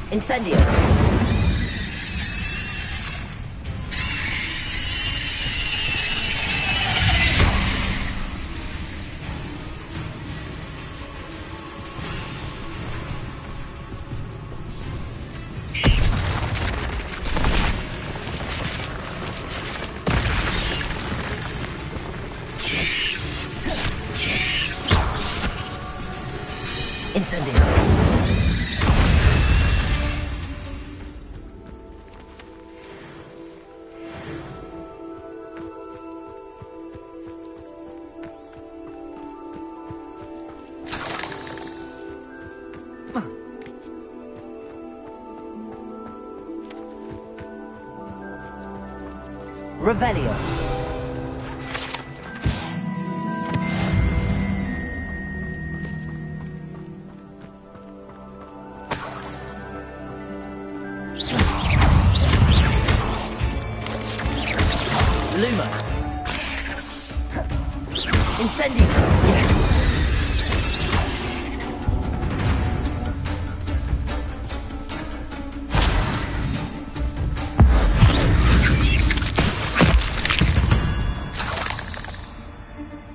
[SPEAKER 2] Incendio. Incendio. Revelio. Lumos. Incendio. Yes.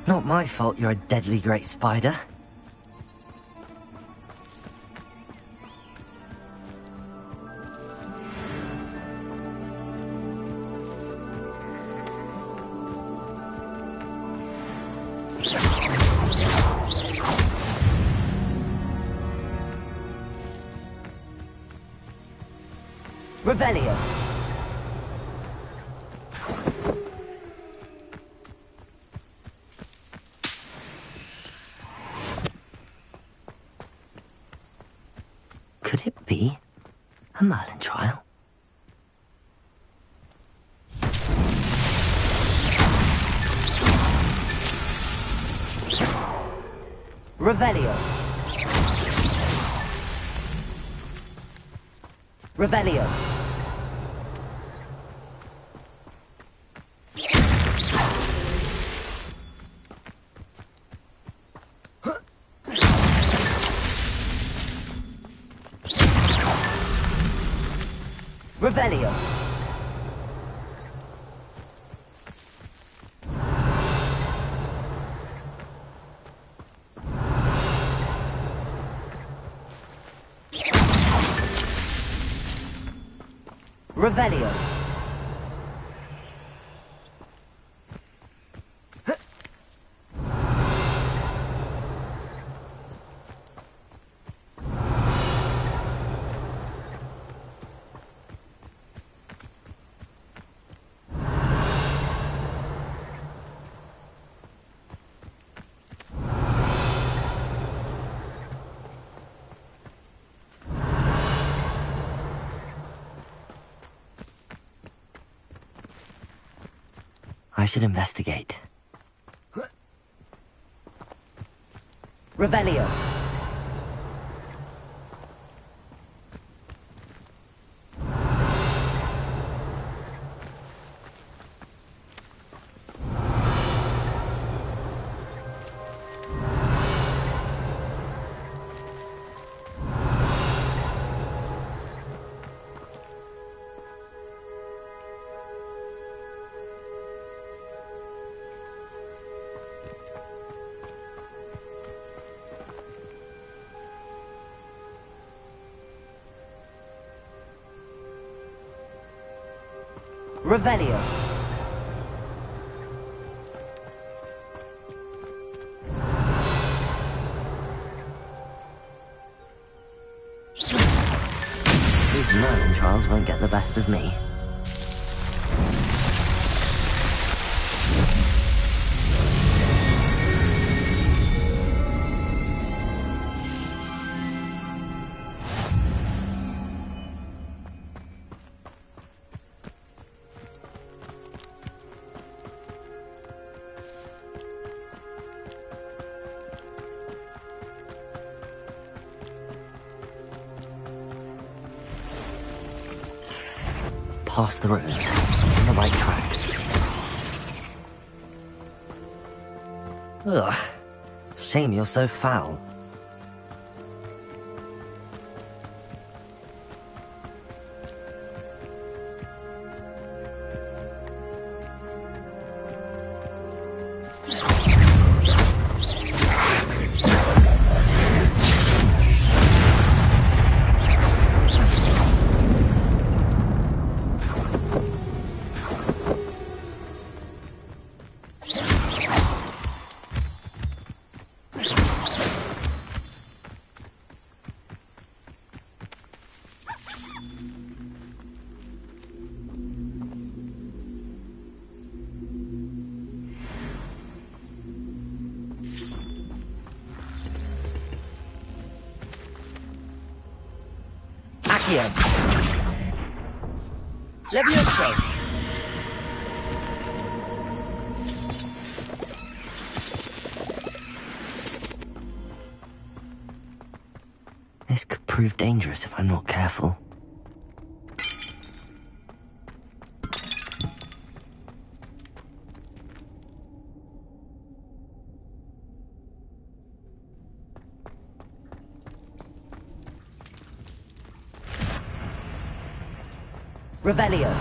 [SPEAKER 2] Not my fault you're a deadly great spider. Revelio. Could it be a Merlin trial? Revelio. Revelio. Revelio. Revelio. I should investigate. Revelio. Revelio. These Merlin trials won't get the best of me. Past the ruins, on the right track. Ugh. Shame you're so foul. Accio. Levioso.
[SPEAKER 1] This could prove dangerous if I'm not careful.
[SPEAKER 2] Revelio.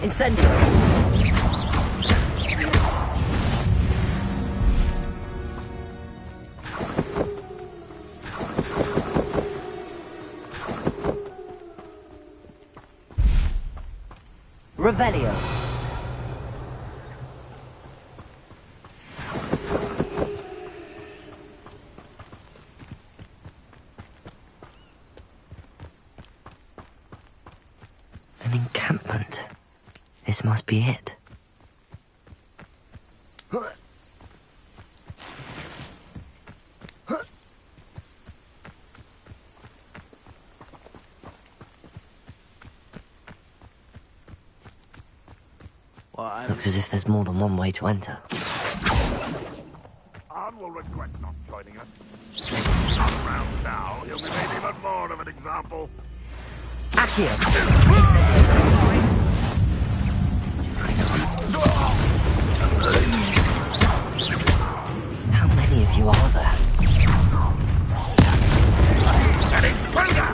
[SPEAKER 2] Incendio. Revelio.
[SPEAKER 1] An encampment. This must be it. Looks as if there's more than one way to enter.
[SPEAKER 13] Arn will regret not joining us. Not around now, he'll be made even more of an example.
[SPEAKER 2] Accio.
[SPEAKER 1] How many of you are there?
[SPEAKER 13] An intruder!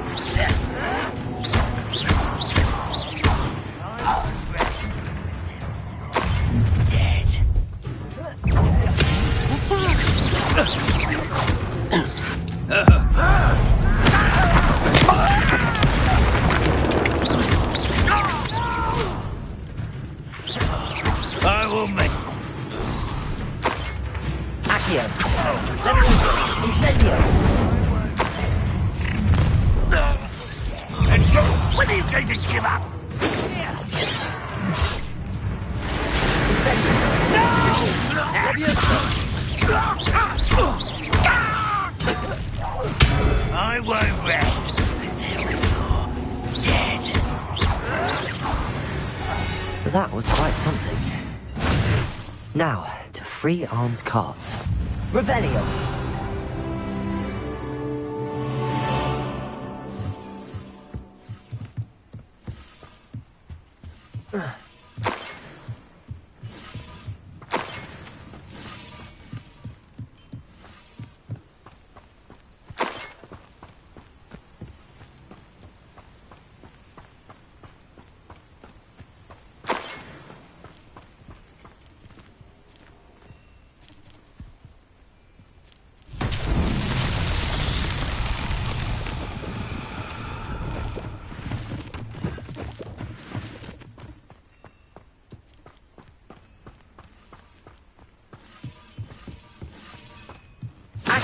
[SPEAKER 5] I will make...
[SPEAKER 2] Accio. Incendio.
[SPEAKER 13] And Joe, when are you going to give up?
[SPEAKER 5] I won't rest until you're dead.
[SPEAKER 1] That was quite something. Now, to free Arn's cards.
[SPEAKER 2] Revelio.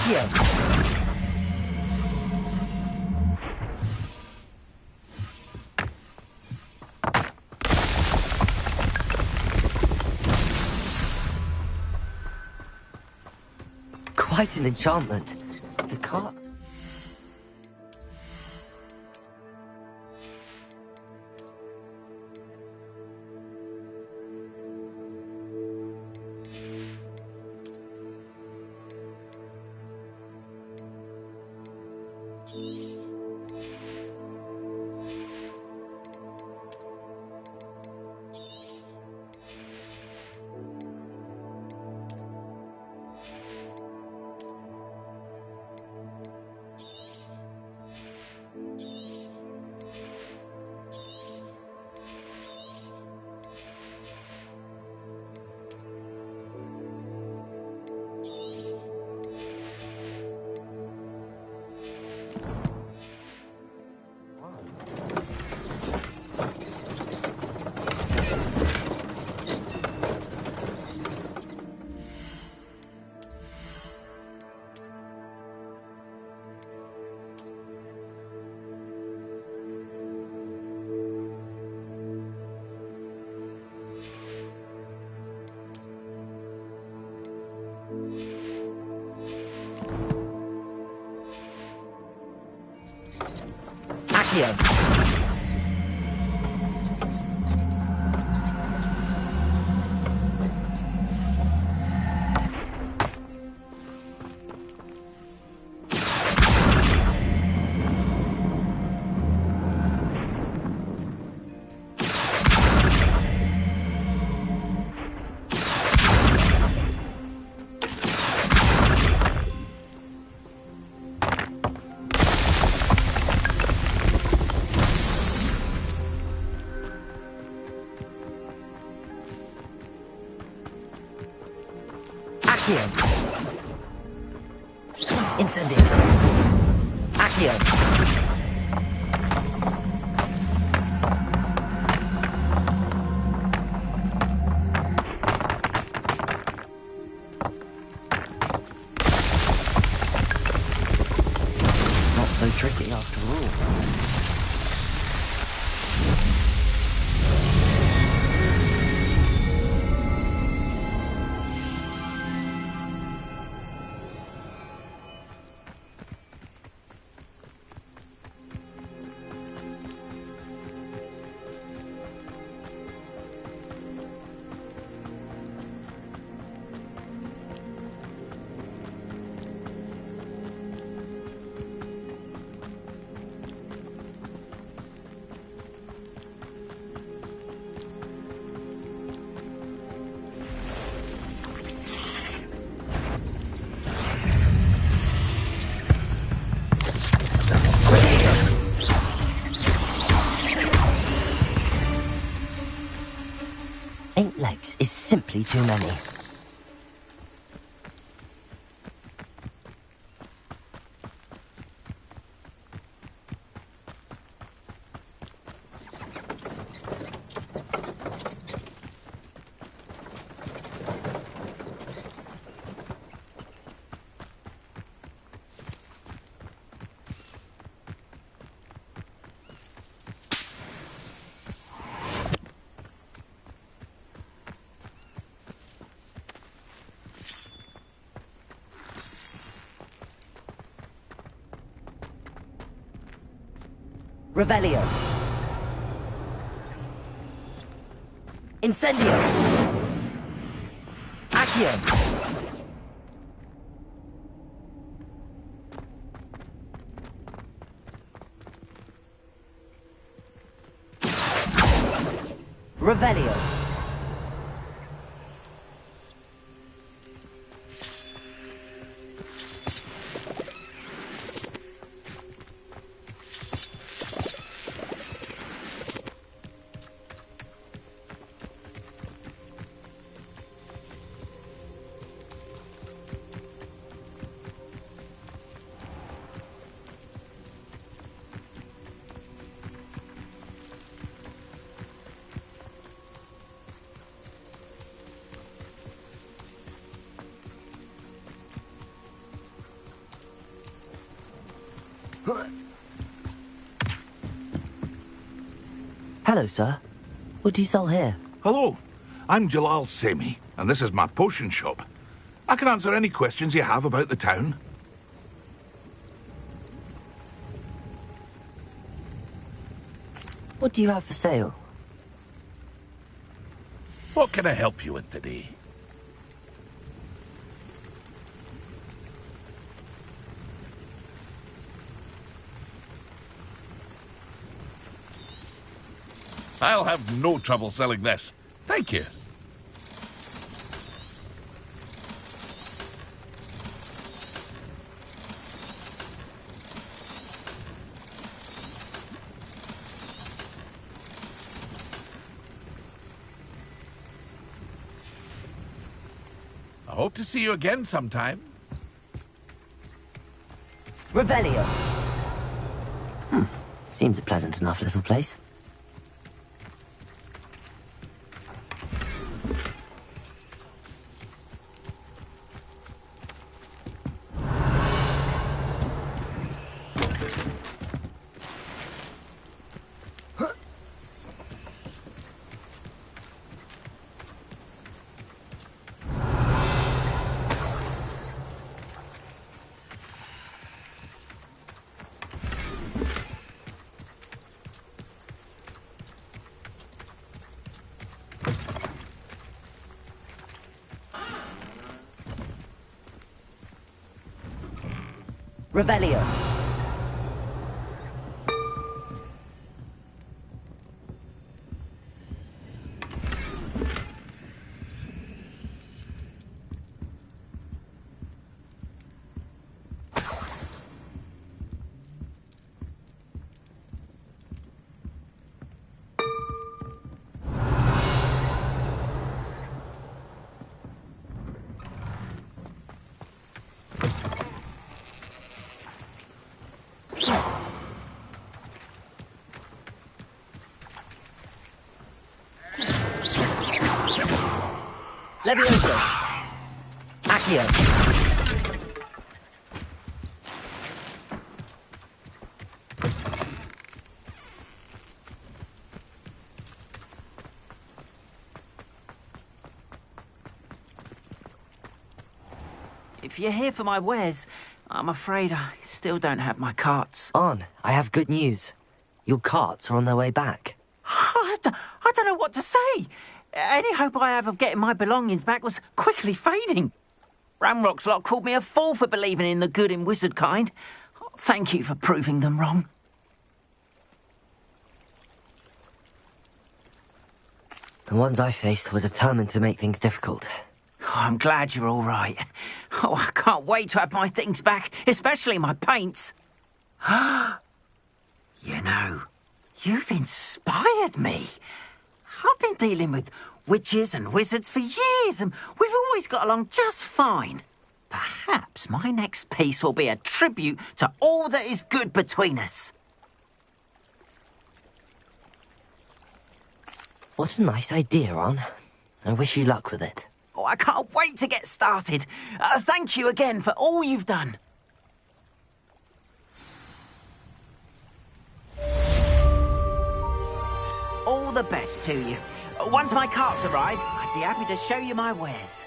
[SPEAKER 2] Accio! Quite an enchantment. The cart. Accio! Accio! Incendio! Accio! Not so tricky after all. Eight legs is simply too many. Revelio. Incendio. Accio. Revelio.
[SPEAKER 1] Hello, sir. What do you sell here?
[SPEAKER 13] Hello, I'm Jalal Semi, and this is my potion shop. I can answer any questions you have about the town.
[SPEAKER 1] What do you have for sale?
[SPEAKER 13] What can I help you with today? I'll have no trouble selling this. Thank you. I hope to see you again sometime.
[SPEAKER 1] Revelio. Seems a pleasant enough little place. Revelio. Levioso. Accio.
[SPEAKER 10] If you're here for my wares, I'm afraid I still don't have my carts.
[SPEAKER 1] On, I have good news. Your carts are on their way back.
[SPEAKER 10] I don't know what to say. Any hope I have of getting my belongings back was quickly fading. Ramrock's lot called me a fool for believing in the good in wizard kind. Thank you for proving them wrong.
[SPEAKER 1] The ones I faced were determined to make things difficult.
[SPEAKER 10] Oh, I'm glad you're all right. Oh, I can't wait to have my things back, especially my paints. You know, you've inspired me. I've been dealing with witches and wizards for years, and we've always got along just fine. Perhaps my next piece will be a tribute to all that is good between us.
[SPEAKER 1] What a nice idea, Ron. I wish you luck with it.
[SPEAKER 10] Oh, I can't wait to get started. Thank you again for all you've done. All the best to you. Once my carts arrive, I'd be happy to show you my wares.